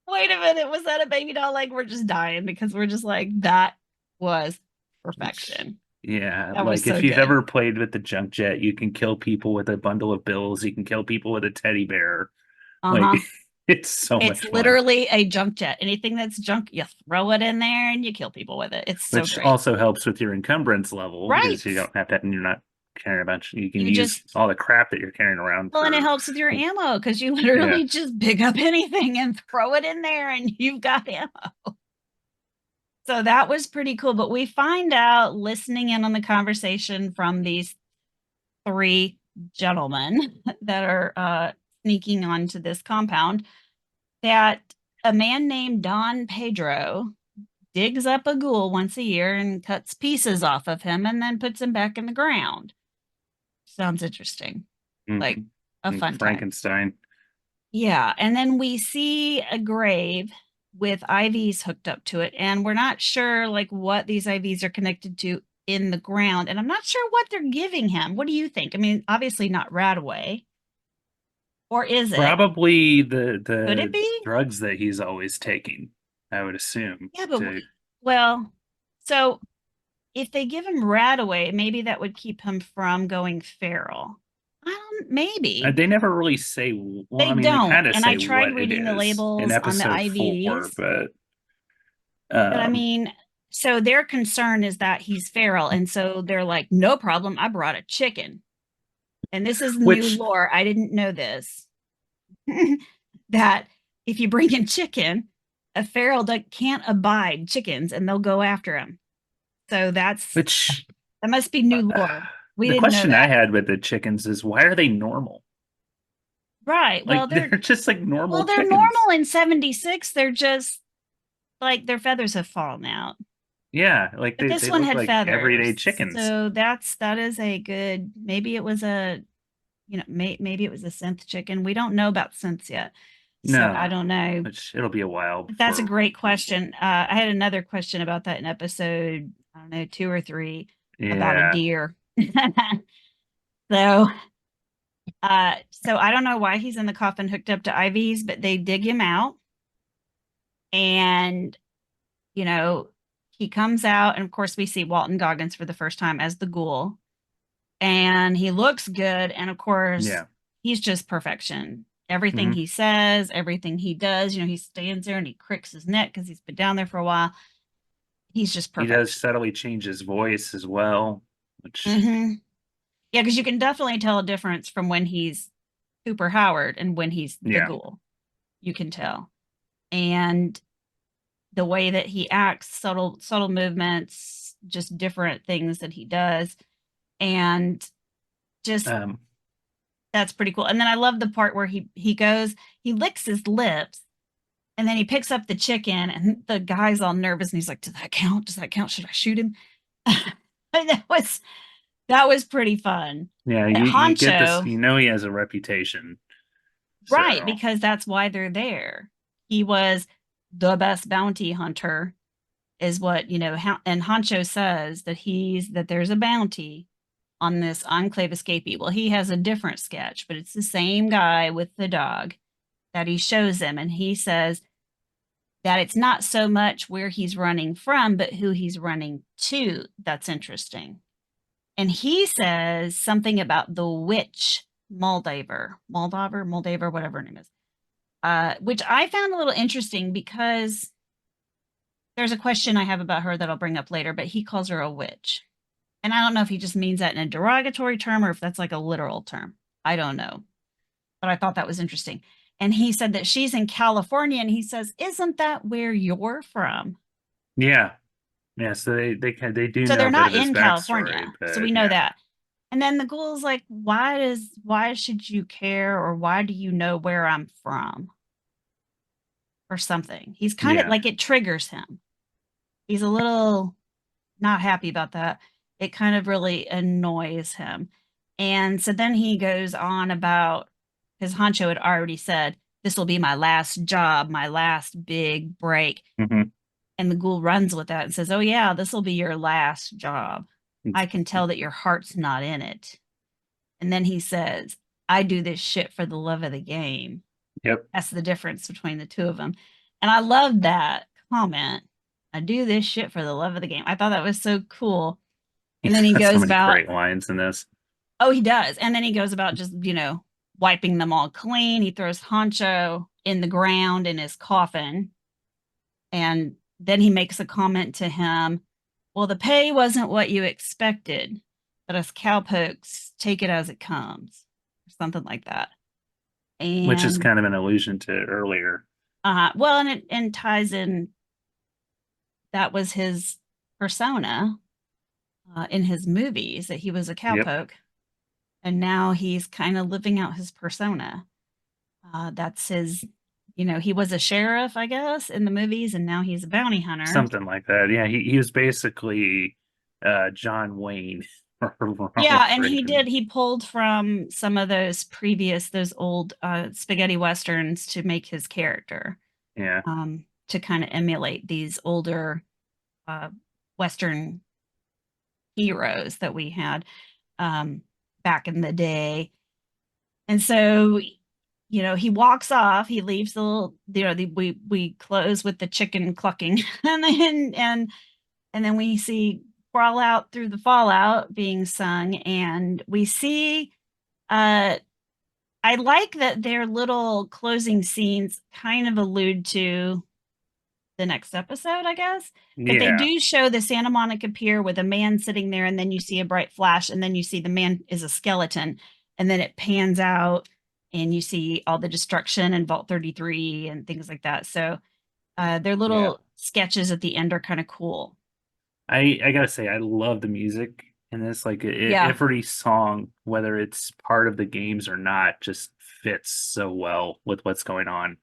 Speaker 2: Wait a minute. Was that a baby doll leg? We're just dying because we're just like, that was perfection.
Speaker 3: Yeah,
Speaker 2: That was
Speaker 3: like
Speaker 2: so
Speaker 3: if you've
Speaker 2: good.
Speaker 3: ever played with the junk jet, you can kill people with a bundle of bills. You can kill people with a teddy bear. Like
Speaker 2: Uh-huh.
Speaker 3: it's so
Speaker 2: It's
Speaker 3: much fun.
Speaker 2: literally a junk jet. Anything that's junk, you throw it in there and you kill people with it. It's so
Speaker 3: Which
Speaker 2: great.
Speaker 3: also helps with your encumbrance level
Speaker 2: Right.
Speaker 3: because you don't have to, and you're not carrying a bunch. You can
Speaker 2: You
Speaker 3: use
Speaker 2: just
Speaker 3: all the crap that you're carrying around
Speaker 2: well, and it
Speaker 3: for.
Speaker 2: helps with your ammo because you literally just pick up anything and throw it in there and you've got ammo. So that was pretty cool. But we find out listening in on the conversation from these three gentlemen that are sneaking onto this compound that a man named Don Pedro digs up a ghoul once a year and cuts pieces off of him and then puts him back in the ground. Sounds interesting. Like
Speaker 3: Mhm.
Speaker 2: a fun time.
Speaker 3: Frankenstein.
Speaker 2: Yeah. And then we see a grave with IVs hooked up to it. And we're not sure like what these IVs are connected to in the ground. And I'm not sure what they're giving him. What do you think? I mean, obviously not Radaway. Or is it?
Speaker 3: Probably
Speaker 2: Could
Speaker 3: the
Speaker 2: it be?
Speaker 3: drugs that he's always taking, I would assume.
Speaker 2: Yeah, but well, so if they give him Radaway, maybe that would keep him from going feral. Maybe.
Speaker 3: They never really say. Well,
Speaker 2: They
Speaker 3: I mean, they
Speaker 2: don't.
Speaker 3: kind of
Speaker 2: And I
Speaker 3: say
Speaker 2: tried
Speaker 3: what it
Speaker 2: reading the
Speaker 3: is in
Speaker 2: labels on the
Speaker 3: episode 4,
Speaker 2: IVs.
Speaker 3: but
Speaker 2: But I mean, so their concern is that he's feral. And so they're like, no problem. I brought a chicken. And this is new
Speaker 3: which
Speaker 2: lore. I didn't know this. That if you bring in chicken, a feral can't abide chickens and they'll go after him. So that must be new lore. We
Speaker 3: the
Speaker 2: didn't know
Speaker 3: question I
Speaker 2: that.
Speaker 3: had with the chickens is why are they normal?
Speaker 2: Right. Well,
Speaker 3: Like they're just like normal
Speaker 2: they're
Speaker 3: chickens.
Speaker 2: normal in 76. They're just like their feathers have fallen out.
Speaker 3: Yeah, like
Speaker 2: But this
Speaker 3: they
Speaker 2: one
Speaker 3: look
Speaker 2: had
Speaker 3: like
Speaker 2: feathers.
Speaker 3: everyday chickens.
Speaker 2: So that is a good, maybe it was a, maybe it was a synth chicken. We don't know about synths yet. So
Speaker 3: No,
Speaker 2: I don't know.
Speaker 3: which it'll be a while.
Speaker 2: But that's a
Speaker 3: before-
Speaker 2: great question. I had another question about that in episode, I don't know, 2 or 3 about a
Speaker 3: Yeah.
Speaker 2: deer. So I don't know why he's in the coffin hooked up to IVs, but they dig him out. And, he comes out. And of course, we see Walton Goggins for the first time as the ghoul. And he looks good. And of course,
Speaker 3: Yeah.
Speaker 2: he's just perfection. Everything
Speaker 3: Mhm.
Speaker 2: he says, everything he does, he stands there and he cricks his neck because he's been down there for a while. He's just
Speaker 3: He
Speaker 2: perfect.
Speaker 3: does subtly change his voice as well, which
Speaker 2: Yeah, because you can definitely tell a difference from when he's Cooper Howard and when he's the
Speaker 3: Yeah.
Speaker 2: ghoul. You can tell. And the way that he acts, subtle movements, just different things that he does. And just that's pretty cool. And then I love the part where he licks his lips and then he picks up the chicken and the guy's all nervous and he's like, does that count? Does that count? Should I shoot him? And that was pretty fun.
Speaker 3: yeah,
Speaker 2: And
Speaker 3: you get this,
Speaker 2: Honcho,
Speaker 3: he has a reputation.
Speaker 2: right,
Speaker 3: So,
Speaker 2: because that's why they're there. He was the best bounty hunter, is what, and Honcho says that there's a bounty on this Enclave escapee. Well, he has a different sketch, but it's the same guy with the dog that he shows him. And he says that it's not so much where he's running from, but who he's running to that's interesting. And he says something about the witch Moldaver, whatever her name is, which I found a little interesting because there's a question I have about her that I'll bring up later, but he calls her a witch. And I don't know if he just means that in a derogatory term or if that's like a literal term. I don't know. But I thought that was interesting. And he said that she's in California, and he says, "Isn't that where you're from?"
Speaker 3: Yeah. Yeah. So they do
Speaker 2: So
Speaker 3: know
Speaker 2: they're
Speaker 3: a bit
Speaker 2: not
Speaker 3: of his
Speaker 2: in
Speaker 3: backstory,
Speaker 2: California. So we
Speaker 3: but
Speaker 2: know
Speaker 3: yeah.
Speaker 2: that. And then the ghoul's like, why should you care, or why do you know where I'm from? Or something. He's kind of
Speaker 3: Yeah.
Speaker 2: like, it triggers him. He's a little not happy about that. It kind of really annoys him. And so then he goes on about his Honcho had already said, "This will be my last job, my last big break."
Speaker 3: hmm
Speaker 2: And the ghoul runs with that and says, "Oh, yeah, this will be your last job. I can tell that your heart's not in it." And then he says, "I do this shit for the love of the game."
Speaker 3: Yep.
Speaker 2: That's the difference between the two of them. And I love that comment. "I do this shit for the love of the game." I thought that was so cool. And then he
Speaker 3: So
Speaker 2: goes
Speaker 3: many
Speaker 2: about,
Speaker 3: great lines in this.
Speaker 2: oh, he does. And then he goes about just, wiping them all clean. He throws Honcho in the ground in his coffin. And then he makes a comment to him, "Well, the pay wasn't what you expected, but us cowpokes take it as it comes," or something like that.
Speaker 3: Which is
Speaker 2: And
Speaker 3: kind of an allusion to earlier.
Speaker 2: well, and it ties in, that was his persona in his movies, that he was a
Speaker 3: Yep.
Speaker 2: cowpoke, and now he's kind of living out his persona. That's his, he was a sheriff, I guess, in the movies, and now he's a bounty hunter.
Speaker 3: Something like that. Yeah, he was basically John Wayne.
Speaker 2: Yeah, and he pulled from some of those old spaghetti westerns to make his character,
Speaker 3: Yeah.
Speaker 2: to kind of emulate these older western heroes that we had back in the day. And so, he walks off, he leaves the little, we close with the chicken clucking, and then we see Crawl Out Through the Fallout being sung, and we see, I like that their little closing scenes kind of allude to the next episode, I guess. But they
Speaker 3: Yeah.
Speaker 2: do show the Santa Monica Pier with a man sitting there, and then you see a bright flash, and then you see the man is a skeleton, and then it pans out, and you see all the destruction in Vault 33 and things like that. So their little sketches at the end are kind of cool.
Speaker 3: I gotta say, I love the music in this. Like
Speaker 2: Yeah.
Speaker 3: every song, whether it's part of the games or not, just fits so well with what's going on.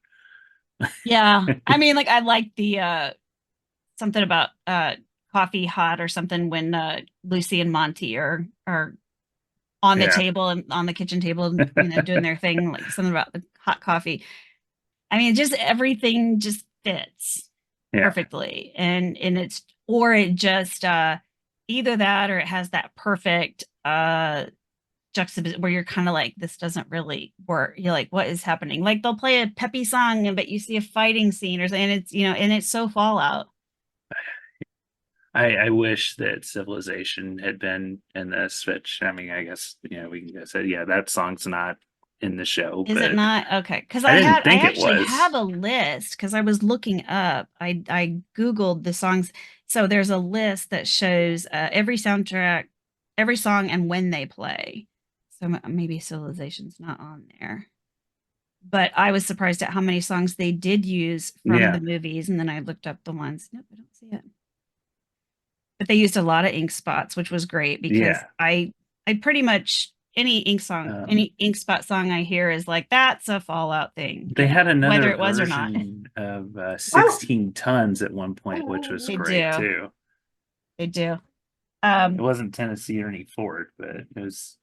Speaker 2: Yeah. I mean, like, I like the something about coffee hot or something when Lucy and Monty are on the
Speaker 3: Yeah.
Speaker 2: table and on the kitchen table, doing their thing, like something about the hot coffee. I mean, just everything just fits
Speaker 3: Yeah.
Speaker 2: perfectly. And it's, or it just either that or it has that perfect juxtaposition where you're kind of like, this doesn't really work. You're like, what is happening? Like, they'll play a peppy song, but you see a fighting scene or something, and it's, and it's so Fallout.
Speaker 3: I wish that Civilization had been in this, which I mean, I guess we can say, yeah, that song's not in the show.
Speaker 2: Is it
Speaker 3: but
Speaker 2: not? Okay, because
Speaker 3: I didn't think
Speaker 2: I
Speaker 3: it
Speaker 2: actually
Speaker 3: was.
Speaker 2: have a list because I was looking up. I Googled the songs. So there's a list that shows every soundtrack, every song, and when they play. So maybe Civilization's not on there. But I was surprised at how many songs they did use from
Speaker 3: Yeah.
Speaker 2: the movies, and then I looked up the ones. Nope, I don't see it. But they used a lot of ink spots, which was great because
Speaker 3: Yeah.
Speaker 2: I pretty much any ink song, any ink spot song I hear is like, that's a Fallout thing.
Speaker 3: They had another
Speaker 2: whether it was or not.
Speaker 3: version of 16 tons at one point, which was
Speaker 2: They
Speaker 3: great
Speaker 2: do.
Speaker 3: too.
Speaker 2: They do.
Speaker 3: It wasn't Tennessee Ernie Ford, but it was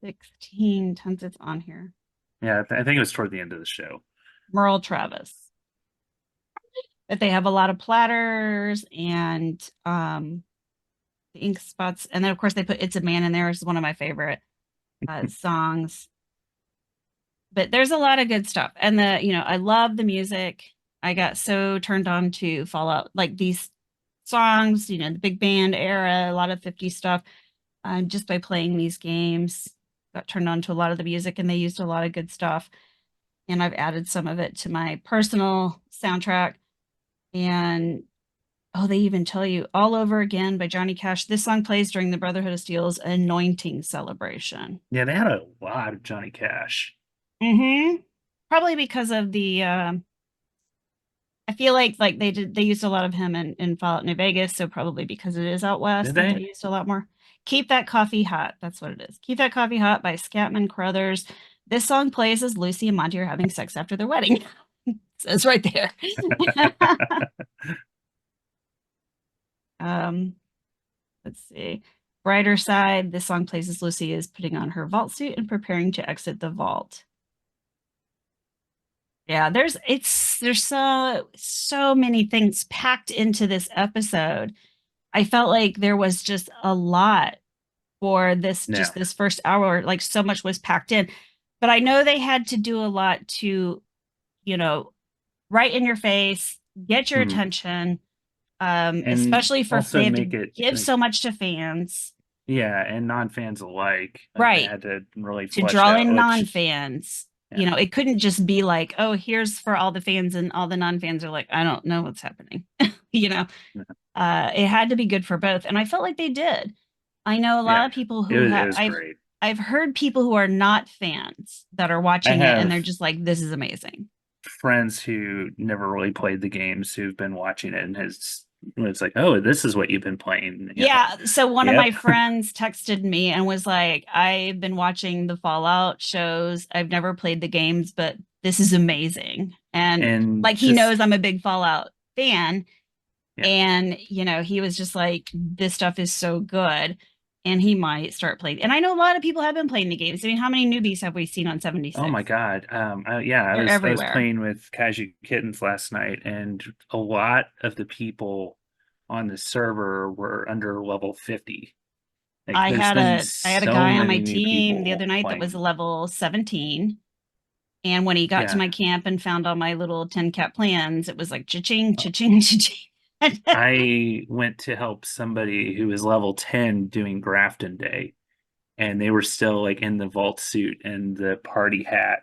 Speaker 2: 16 tons. It's on here.
Speaker 3: Yeah, I think it was toward the end of the show.
Speaker 2: Merle Travis. But they have a lot of platters and the ink spots, and then of course they put "It's a Man in There" is one of my favorite songs. But there's a lot of good stuff, and I love the music. I got so turned on to Fallout, like these songs, the big band era, a lot of 50s stuff. just by playing these games. Got turned on to a lot of the music, and they used a lot of good stuff. And I've added some of it to my personal soundtrack. And oh, they even tell you All Over Again by Johnny Cash. This song plays during the Brotherhood of Steel's anointing celebration.
Speaker 3: Yeah, they had a lot of Johnny Cash.
Speaker 2: Mm-hmm. Probably because of the I feel like they used a lot of him in Fallout New Vegas, so probably because it is out west
Speaker 3: Did
Speaker 2: that
Speaker 3: they?
Speaker 2: they used a lot more. Keep That Coffee Hot. That's what it is. Keep That Coffee Hot by Scatman Crothers. This song plays as Lucy and Monty are having sex after their wedding. It says right there. um, let's see. Brighter Side. This song plays as Lucy is putting on her vault suit and preparing to exit the vault. Yeah, there's so many things packed into this episode. I felt like there was just a lot for this
Speaker 3: Yeah.
Speaker 2: just this first hour, like so much was packed in. But I know they had to do a lot to, you know, right in your face, get your
Speaker 3: Mhm.
Speaker 2: attention,
Speaker 3: And
Speaker 2: especially for
Speaker 3: also
Speaker 2: they have
Speaker 3: make
Speaker 2: to
Speaker 3: it
Speaker 2: give
Speaker 3: like,
Speaker 2: so much to fans,
Speaker 3: yeah, and non-fans alike. Like they
Speaker 2: right?
Speaker 3: had to really
Speaker 2: To
Speaker 3: flesh
Speaker 2: draw
Speaker 3: out
Speaker 2: in
Speaker 3: which
Speaker 2: non-fans. You
Speaker 3: yeah.
Speaker 2: know, it couldn't just be like, oh, here's for all the fans, and all the non-fans are like, I don't know what's happening. You know, it had to be good for both, and I felt like they did. I know a lot
Speaker 3: Yeah.
Speaker 2: of people
Speaker 3: It
Speaker 2: who
Speaker 3: was it
Speaker 2: have
Speaker 3: was great.
Speaker 2: I've heard people who are not fans that are
Speaker 3: I
Speaker 2: watching it and they're
Speaker 3: have
Speaker 2: just like, this is amazing.
Speaker 3: friends who never really played the games who've been watching it and it's like, oh, this is what you've been playing. You know,
Speaker 2: Yeah, so one of my
Speaker 3: yep.
Speaker 2: friends texted me and was like, I've been watching the Fallout shows. I've never played the games, but this is amazing. And
Speaker 3: And
Speaker 2: like he
Speaker 3: just
Speaker 2: knows I'm a big Fallout fan.
Speaker 3: yeah.
Speaker 2: And, you know, he was just like, this stuff is so good. And he might start playing. And I know a lot of people have been playing the games. I mean, how many newbies have we seen on
Speaker 3: Oh
Speaker 2: 76?
Speaker 3: my God. Yeah,
Speaker 2: They're
Speaker 3: I was
Speaker 2: everywhere.
Speaker 3: playing with Kaiju Kittens last night, and a lot of the people on the server were under level 50. Like there's been
Speaker 2: I had a
Speaker 3: so
Speaker 2: guy on my
Speaker 3: many new
Speaker 2: team the other
Speaker 3: people
Speaker 2: night that was
Speaker 3: playing.
Speaker 2: level 17. And when he got to
Speaker 3: Yeah.
Speaker 2: my camp and found all my little 10 cat plans, it was like cha-ching, cha-ching, cha-ching.
Speaker 3: I went to help somebody who was level 10 doing Grafton Day, and they were still like in the vault suit and the party hat.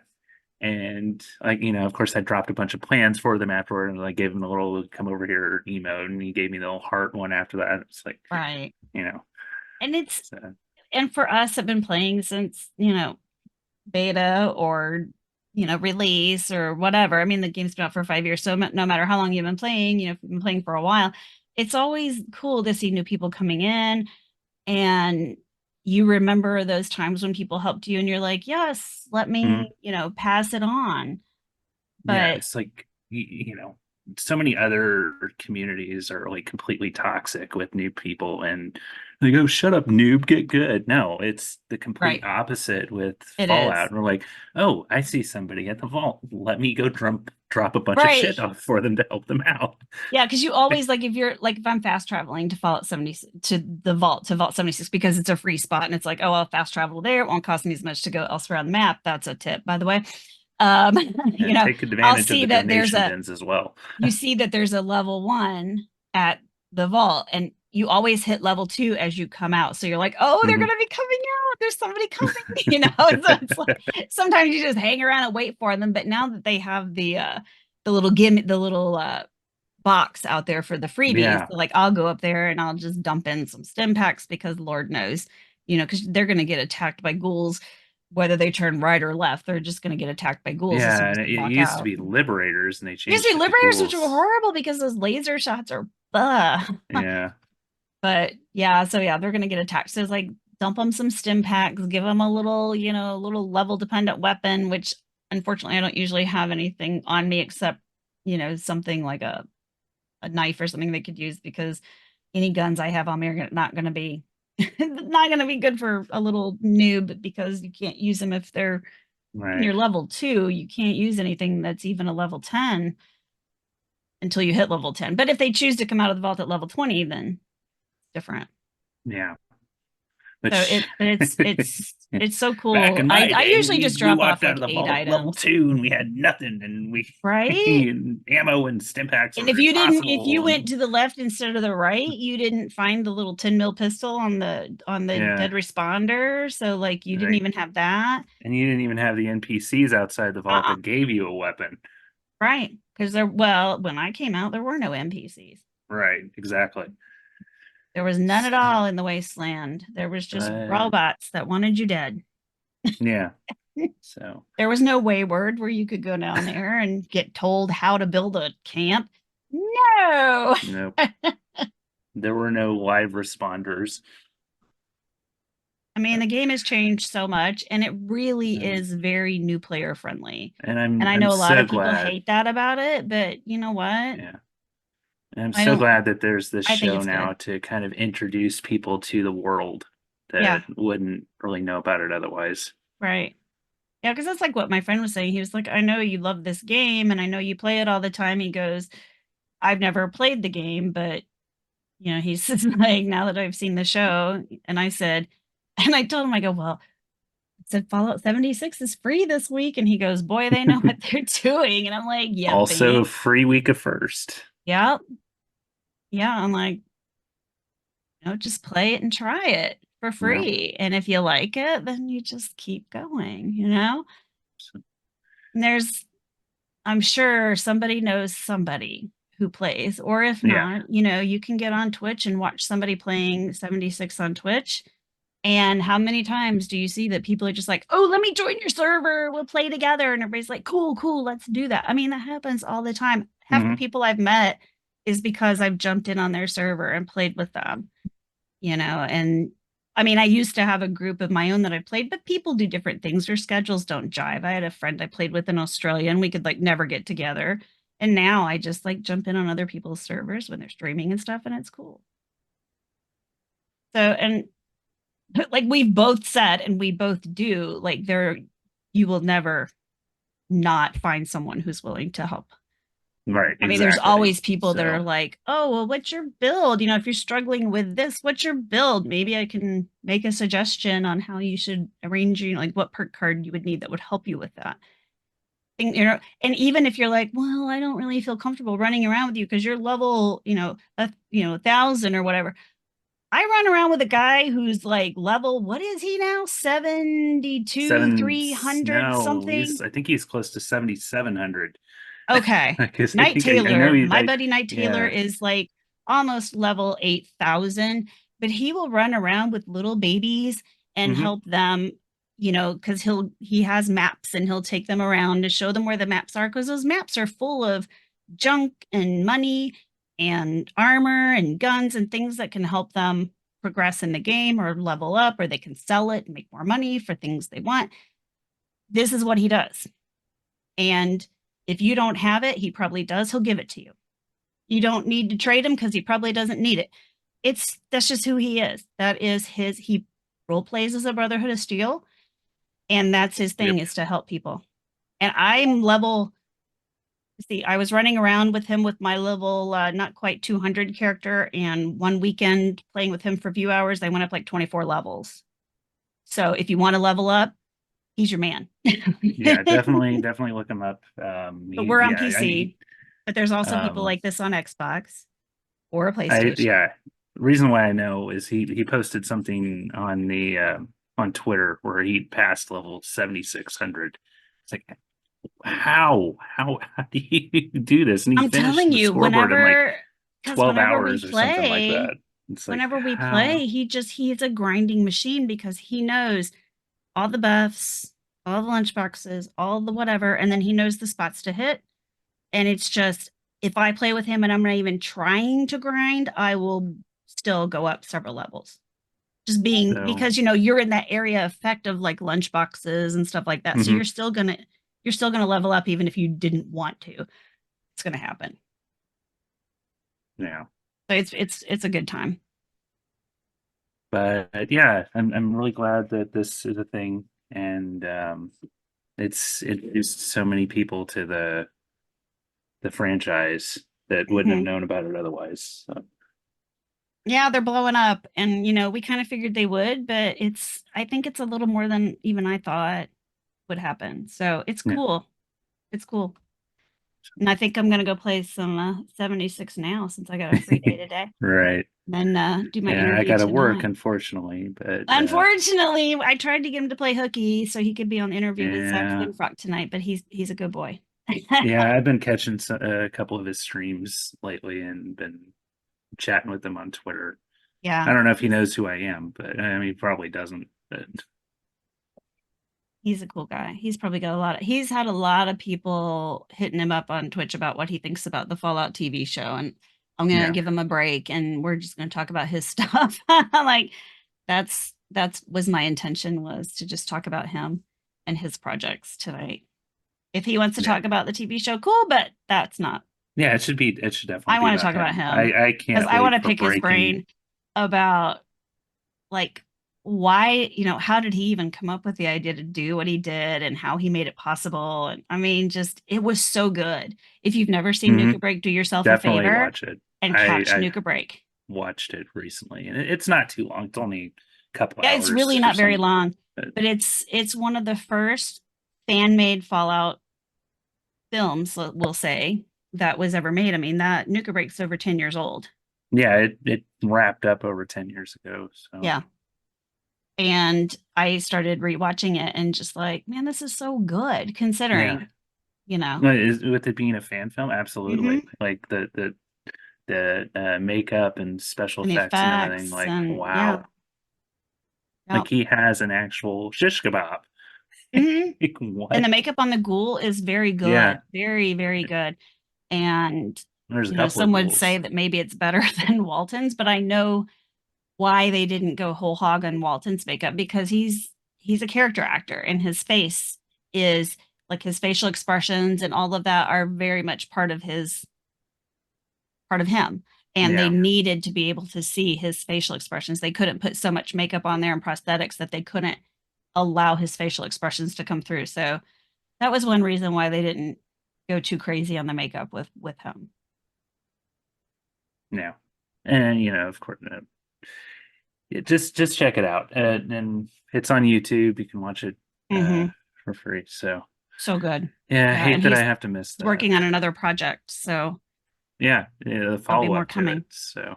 Speaker 3: And like, of course I dropped a bunch of plans for them afterward, and I gave them a little come over here emote, and he gave me the little heart one after that. It's like,
Speaker 2: Right.
Speaker 3: you know,
Speaker 2: And it's
Speaker 3: so,
Speaker 2: and for us have been playing since, you know, beta or, you know, release or whatever. I mean, the game's been out for 5 years, so no matter how long you've been playing, you know, if you've been playing for a while, it's always cool to see new people coming in, and you remember those times when people helped you and you're like, yes, let
Speaker 3: mhm.
Speaker 2: me, you know, pass it on.
Speaker 3: Yeah,
Speaker 2: But
Speaker 3: it's like so many other communities are like completely toxic with new people, and they go, "Shut up, noob, get good." No, it's the complete
Speaker 2: right,
Speaker 3: opposite with
Speaker 2: it
Speaker 3: Fallout.
Speaker 2: is.
Speaker 3: And we're like, "Oh, I see somebody at the vault. Let me go drop a bunch of
Speaker 2: Right.
Speaker 3: shit off for them to help them out."
Speaker 2: Yeah, because you always like if you're like if I'm fast traveling to Fallout 70 to the vault to Vault 76 because it's a free spot and it's like, oh, I'll fast travel there. It won't cost me as much to go elsewhere on the map. That's a tip, by the way. Um, you
Speaker 3: And
Speaker 2: know,
Speaker 3: take
Speaker 2: I'll
Speaker 3: advantage of
Speaker 2: see
Speaker 3: the
Speaker 2: that
Speaker 3: donation bins as well.
Speaker 2: you see that there's a level 1 at the vault, and you always hit level 2 as you come out. So you're like, oh, they're
Speaker 3: Mhm.
Speaker 2: gonna be coming out. There's somebody coming, you know. So it's like sometimes you just hang around and wait for them. But now that they have the little gimmick, the little box out there for the freebies.
Speaker 3: Yeah.
Speaker 2: So like I'll go up there and I'll just dump in some stim packs because Lord knows, you know, because they're gonna get attacked by ghouls, whether they turn right or left, they're just gonna get attacked by ghouls as
Speaker 3: Yeah,
Speaker 2: soon as
Speaker 3: and
Speaker 2: they
Speaker 3: it
Speaker 2: walk
Speaker 3: used to
Speaker 2: out.
Speaker 3: be liberators, and they
Speaker 2: Used to
Speaker 3: changed
Speaker 2: be
Speaker 3: it to
Speaker 2: liberators, which were
Speaker 3: ghouls.
Speaker 2: horrible because those laser shots are
Speaker 3: Yeah.
Speaker 2: but yeah, so yeah, they're gonna get attacked. So it's like dump them some stim packs, give them a little, you know, a little level dependent weapon, which unfortunately I don't usually have anything on me except, you know, something like a knife or something they could use because any guns I have on me are not going to be not going to be good for a little noob because you can't use them if they're when
Speaker 3: Right.
Speaker 2: you're level 2, you can't use anything that's even a level 10 until you hit level 10. But if they choose to come out of the vault at level 20, then it's different.
Speaker 3: Yeah.
Speaker 2: So it's so cool.
Speaker 3: Back in my
Speaker 2: I
Speaker 3: day,
Speaker 2: usually just
Speaker 3: we
Speaker 2: drop
Speaker 3: walked
Speaker 2: off
Speaker 3: out
Speaker 2: like
Speaker 3: of the
Speaker 2: 8
Speaker 3: vault level
Speaker 2: items.
Speaker 3: 2 and we had nothing, and we
Speaker 2: Right?
Speaker 3: and ammo and stim packs
Speaker 2: And
Speaker 3: were
Speaker 2: if you
Speaker 3: impossible.
Speaker 2: went to the left instead of the right, you didn't find the little 10 mil pistol on the
Speaker 3: Yeah.
Speaker 2: dead responder. So like you didn't
Speaker 3: Right.
Speaker 2: even have that.
Speaker 3: And you didn't even have the NPCs outside the vault
Speaker 2: Uh-uh.
Speaker 3: that gave you a weapon.
Speaker 2: Right. Because when I came out, there were no NPCs.
Speaker 3: Right, exactly.
Speaker 2: There was none at
Speaker 3: So,
Speaker 2: all in the wasteland. There was just
Speaker 3: uh,
Speaker 2: robots that wanted you dead.
Speaker 3: yeah. So
Speaker 2: There was no Wayward where you could go down there and get told how to build a camp. No.
Speaker 3: nope. There were no live responders.
Speaker 2: I mean, the game has changed so much and it really
Speaker 3: Mm.
Speaker 2: is very new player friendly.
Speaker 3: And
Speaker 2: And I
Speaker 3: I'm
Speaker 2: know a lot
Speaker 3: so
Speaker 2: of people
Speaker 3: glad.
Speaker 2: hate that about it, but you know what?
Speaker 3: Yeah. And I'm
Speaker 2: I
Speaker 3: so
Speaker 2: don't
Speaker 3: glad that there's this
Speaker 2: I think
Speaker 3: show
Speaker 2: it's
Speaker 3: now
Speaker 2: good.
Speaker 3: to kind of introduce people to the world
Speaker 2: Yeah.
Speaker 3: that wouldn't really know about it otherwise.
Speaker 2: Right. Yeah, because that's like what my friend was saying. He was like, I know you love this game and I know you play it all the time. He goes, I've never played the game, but you know, he's like, now that I've seen the show, and I said, and I told him, I go, well, I said Fallout 76 is free this week, and he goes, boy, they know what they're doing, and I'm like, yeah,
Speaker 3: Also,
Speaker 2: thanks.
Speaker 3: free week of first.
Speaker 2: Yeah, yeah, I'm like, just play it and try it for
Speaker 3: Yeah.
Speaker 2: free, and if you like it, then you just keep going, you know.
Speaker 3: So,
Speaker 2: And I'm sure somebody knows somebody who plays, or if
Speaker 3: yeah.
Speaker 2: not, you can get on Twitch and watch somebody playing 76 on Twitch. And how many times do you see that people are just like, oh, let me join your server, we'll play together, and everybody's like, cool, let's do that. I mean, that happens all the time. Half the
Speaker 3: Mhm.
Speaker 2: people I've met is because I've jumped in on their server and played with them, and I mean, I used to have a group of my own that I played, but people do different things. Their schedules don't jive. I had a friend I played with in Australia and we could like never get together. And now I just like jump in on other people's servers when they're streaming and stuff, and it's cool. So, and like we've both said, and we both do, like you will never not find someone who's willing to help.
Speaker 3: Right.
Speaker 2: I mean, there's
Speaker 3: Exactly.
Speaker 2: always people that
Speaker 3: So,
Speaker 2: are like, oh, well, what's your build? If you're struggling with this, what's your build? Maybe I can make a suggestion on how you should arrange, like what perk card you would need that would help you with that. And even if you're like, well, I don't really feel comfortable running around with you because you're level, 1,000 or whatever. I run around with a guy who's like level, what is he now? 72, 300
Speaker 3: no,
Speaker 2: something.
Speaker 3: I think he's close to 7,700.
Speaker 2: Okay.
Speaker 3: Because
Speaker 2: Night
Speaker 3: I know
Speaker 2: Taylor,
Speaker 3: he,
Speaker 2: my buddy Night Taylor
Speaker 3: yeah.
Speaker 2: is like almost level 8,000, but he will run around with little babies and
Speaker 3: Mhm.
Speaker 2: help them, because he has maps and he'll take them around to show them where the maps are, because those maps are full of junk and money and armor and guns and things that can help them progress in the game or level up, or they can sell it and make more money for things they want. This is what he does. And if you don't have it, he probably does. He'll give it to you. You don't need to trade him because he probably doesn't need it. That's just who he is. That is he role plays as a Brotherhood of Steel, and that's his thing,
Speaker 3: Yep.
Speaker 2: is to help people. And I was running around with him with my level not quite 200 character, and one weekend playing with him for a few hours, I went up like 24 levels. So if you want to level up, he's your man.
Speaker 3: Yeah, definitely look him up.
Speaker 2: But we're on PC, but there's also people
Speaker 3: um,
Speaker 2: like this on Xbox or a PlayStation.
Speaker 3: The reason why I know is he posted something on the on Twitter where he passed level 7,600. It's like, how do you do this? And he
Speaker 2: I'm
Speaker 3: finished
Speaker 2: telling
Speaker 3: the
Speaker 2: you,
Speaker 3: scoreboard in like
Speaker 2: because
Speaker 3: 12 hours or something like that. It's like,
Speaker 2: whenever we
Speaker 3: how?
Speaker 2: play, he's a grinding machine because he knows all the buffs, all the lunchboxes, all the whatever, and then he knows the spots to hit. And it's just, if I play with him and I'm not even trying to grind, I will still go up several levels. Just because you're in that area effect of like lunchboxes and stuff like that. So
Speaker 3: Mhm.
Speaker 2: you're still gonna level up even if you didn't want to. It's gonna happen.
Speaker 3: Yeah.
Speaker 2: So it's a good time.
Speaker 3: But yeah, I'm really glad that this is a thing, and it's introduced so many people to the franchise that wouldn't have known about it otherwise. So.
Speaker 2: Yeah, they're blowing up, and we kind of figured they would, but I think it's a little more than even I thought would happen. So it's
Speaker 3: Yeah.
Speaker 2: cool. It's cool. And I think I'm gonna go play some 76 now since I got a free day today.
Speaker 3: Right.
Speaker 2: Then do my
Speaker 3: Yeah,
Speaker 2: interview
Speaker 3: I got to work,
Speaker 2: tonight.
Speaker 3: unfortunately, but
Speaker 2: Unfortunately, I tried to get him to play hooky so he could be on the interview with Zach
Speaker 3: yeah,
Speaker 2: Frock tonight, but he's a good boy.
Speaker 3: yeah, I've been catching a couple of his streams lately and been chatting with him on Twitter.
Speaker 2: Yeah.
Speaker 3: I don't know if he knows who I am, but I mean, he probably doesn't. But
Speaker 2: He's a cool guy. He's probably got he's had a lot of people hitting him up on Twitch about what he thinks about the Fallout TV show. And I'm going to
Speaker 3: yeah,
Speaker 2: give him a break and we're just going to talk about his stuff. Like that's was my intention, was to just talk about him and his projects tonight. If he wants to
Speaker 3: yeah,
Speaker 2: talk about the TV show, cool, but that's not.
Speaker 3: yeah. It should definitely
Speaker 2: I
Speaker 3: be
Speaker 2: want to
Speaker 3: about
Speaker 2: talk about
Speaker 3: him.
Speaker 2: him
Speaker 3: I
Speaker 2: because
Speaker 3: can't
Speaker 2: I want
Speaker 3: wait
Speaker 2: to
Speaker 3: for
Speaker 2: pick his
Speaker 3: breaking.
Speaker 2: brain about like why, how did he even come up with the idea to do what he did and how he made it possible. And I mean, just it was so good. If you've never seen
Speaker 3: Mhm.
Speaker 2: Nuka Break, do yourself a
Speaker 3: Definitely
Speaker 2: favor
Speaker 3: watch it.
Speaker 2: and catch
Speaker 3: I
Speaker 2: Nuka Break.
Speaker 3: watched it recently, and it's not too long. It's only a couple
Speaker 2: Yeah,
Speaker 3: hours
Speaker 2: it's really
Speaker 3: or
Speaker 2: not very
Speaker 3: something.
Speaker 2: long,
Speaker 3: But
Speaker 2: but it's one of the first fan-made Fallout films, we'll say, that was ever made. I mean, that Nuka Break's over 10 years old.
Speaker 3: yeah, it wrapped up over 10 years ago. So
Speaker 2: Yeah. And I started rewatching it and just like, man, this is so good considering,
Speaker 3: with it being a fan film, absolutely.
Speaker 2: Mhm.
Speaker 3: Like the makeup and special
Speaker 2: And the
Speaker 3: effects and everything.
Speaker 2: effects
Speaker 3: Like,
Speaker 2: and yeah.
Speaker 3: wow. Like he has an actual shish kebab.
Speaker 2: Mhm.
Speaker 3: Like,
Speaker 2: And
Speaker 3: what?
Speaker 2: the makeup on the ghoul is very
Speaker 3: Yeah,
Speaker 2: good. Very, very good. And,
Speaker 3: there's a couple of
Speaker 2: some would say
Speaker 3: ghouls.
Speaker 2: that maybe it's better than Walton's, but I know why they didn't go whole hog on Walton's makeup, because he's a character actor and his face is like, his facial expressions and all of that are very much part of him. And they
Speaker 3: Yeah,
Speaker 2: needed to be able to see his facial expressions. They couldn't put so much makeup on there and prosthetics that they couldn't allow his facial expressions to come through. So that was one reason why they didn't go too crazy on the makeup with him.
Speaker 3: yeah. And of course, just check it out. And it's on YouTube. You can watch it for free. So
Speaker 2: good.
Speaker 3: yeah, I hate
Speaker 2: and
Speaker 3: that I
Speaker 2: he's
Speaker 3: have to miss that.
Speaker 2: working on another project, so
Speaker 3: Yeah, the
Speaker 2: there'll be
Speaker 3: follow
Speaker 2: more
Speaker 3: up to
Speaker 2: coming.
Speaker 3: it. So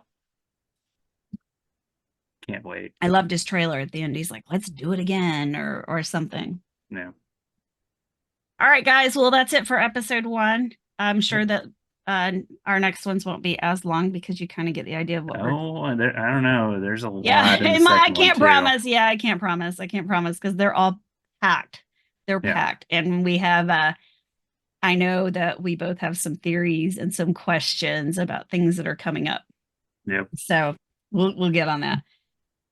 Speaker 3: can't wait.
Speaker 2: I loved his trailer at the end. He's like, let's do it again, or something.
Speaker 3: No.
Speaker 2: All right, guys. Well, that's it for episode 1. I'm sure that our next ones won't be as long because you kind of get the idea of what we're.
Speaker 3: I don't know. There's a
Speaker 2: Yeah,
Speaker 3: lot in the
Speaker 2: I
Speaker 3: second
Speaker 2: can't
Speaker 3: one, too.
Speaker 2: promise. Yeah, I can't promise. I can't promise because they're all packed. They're packed, and we have. I know that we both have some theories and some questions about things that are coming up.
Speaker 3: Yep.
Speaker 2: So we'll get on that.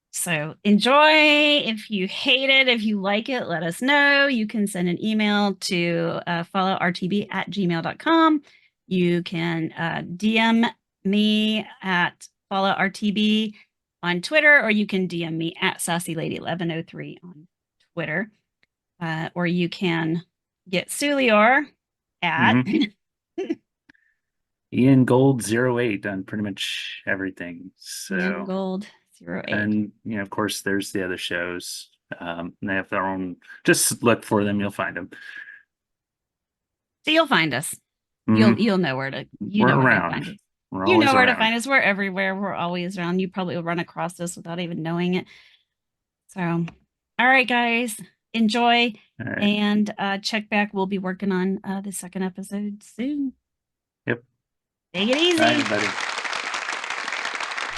Speaker 2: So enjoy. If you hate it, if you like it, let us know. You can send an email to followrtb@gmail.com. You can DM me at followrtb on Twitter, or you can DM me at SassyLady1103 on Twitter. Or you can get Sulior at
Speaker 3: Ian Gold 08 on pretty much everything. So
Speaker 2: Ian Gold 08.
Speaker 3: And of course, there's the other shows. They have their own. Just look for them; you'll find them.
Speaker 2: So you'll find us.
Speaker 3: Mhm.
Speaker 2: You'll know where to.
Speaker 3: We're
Speaker 2: know where
Speaker 3: around.
Speaker 2: to find us.
Speaker 3: We're
Speaker 2: You
Speaker 3: always
Speaker 2: know where to
Speaker 3: around.
Speaker 2: find us. We're everywhere. We're always around. You probably will run across us without even knowing it. So, all right, guys, enjoy.
Speaker 3: All right.
Speaker 2: And check back. We'll be working on the second episode soon.
Speaker 3: Yep.
Speaker 2: Take it easy.
Speaker 3: Bye, everybody.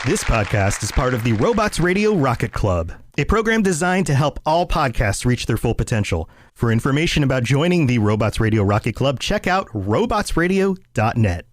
Speaker 5: This podcast is part of the Robots Radio Rocket Club, a program designed to help all podcasts reach their full potential. For information about joining the Robots Radio Rocket Club, check out robotsradio.net.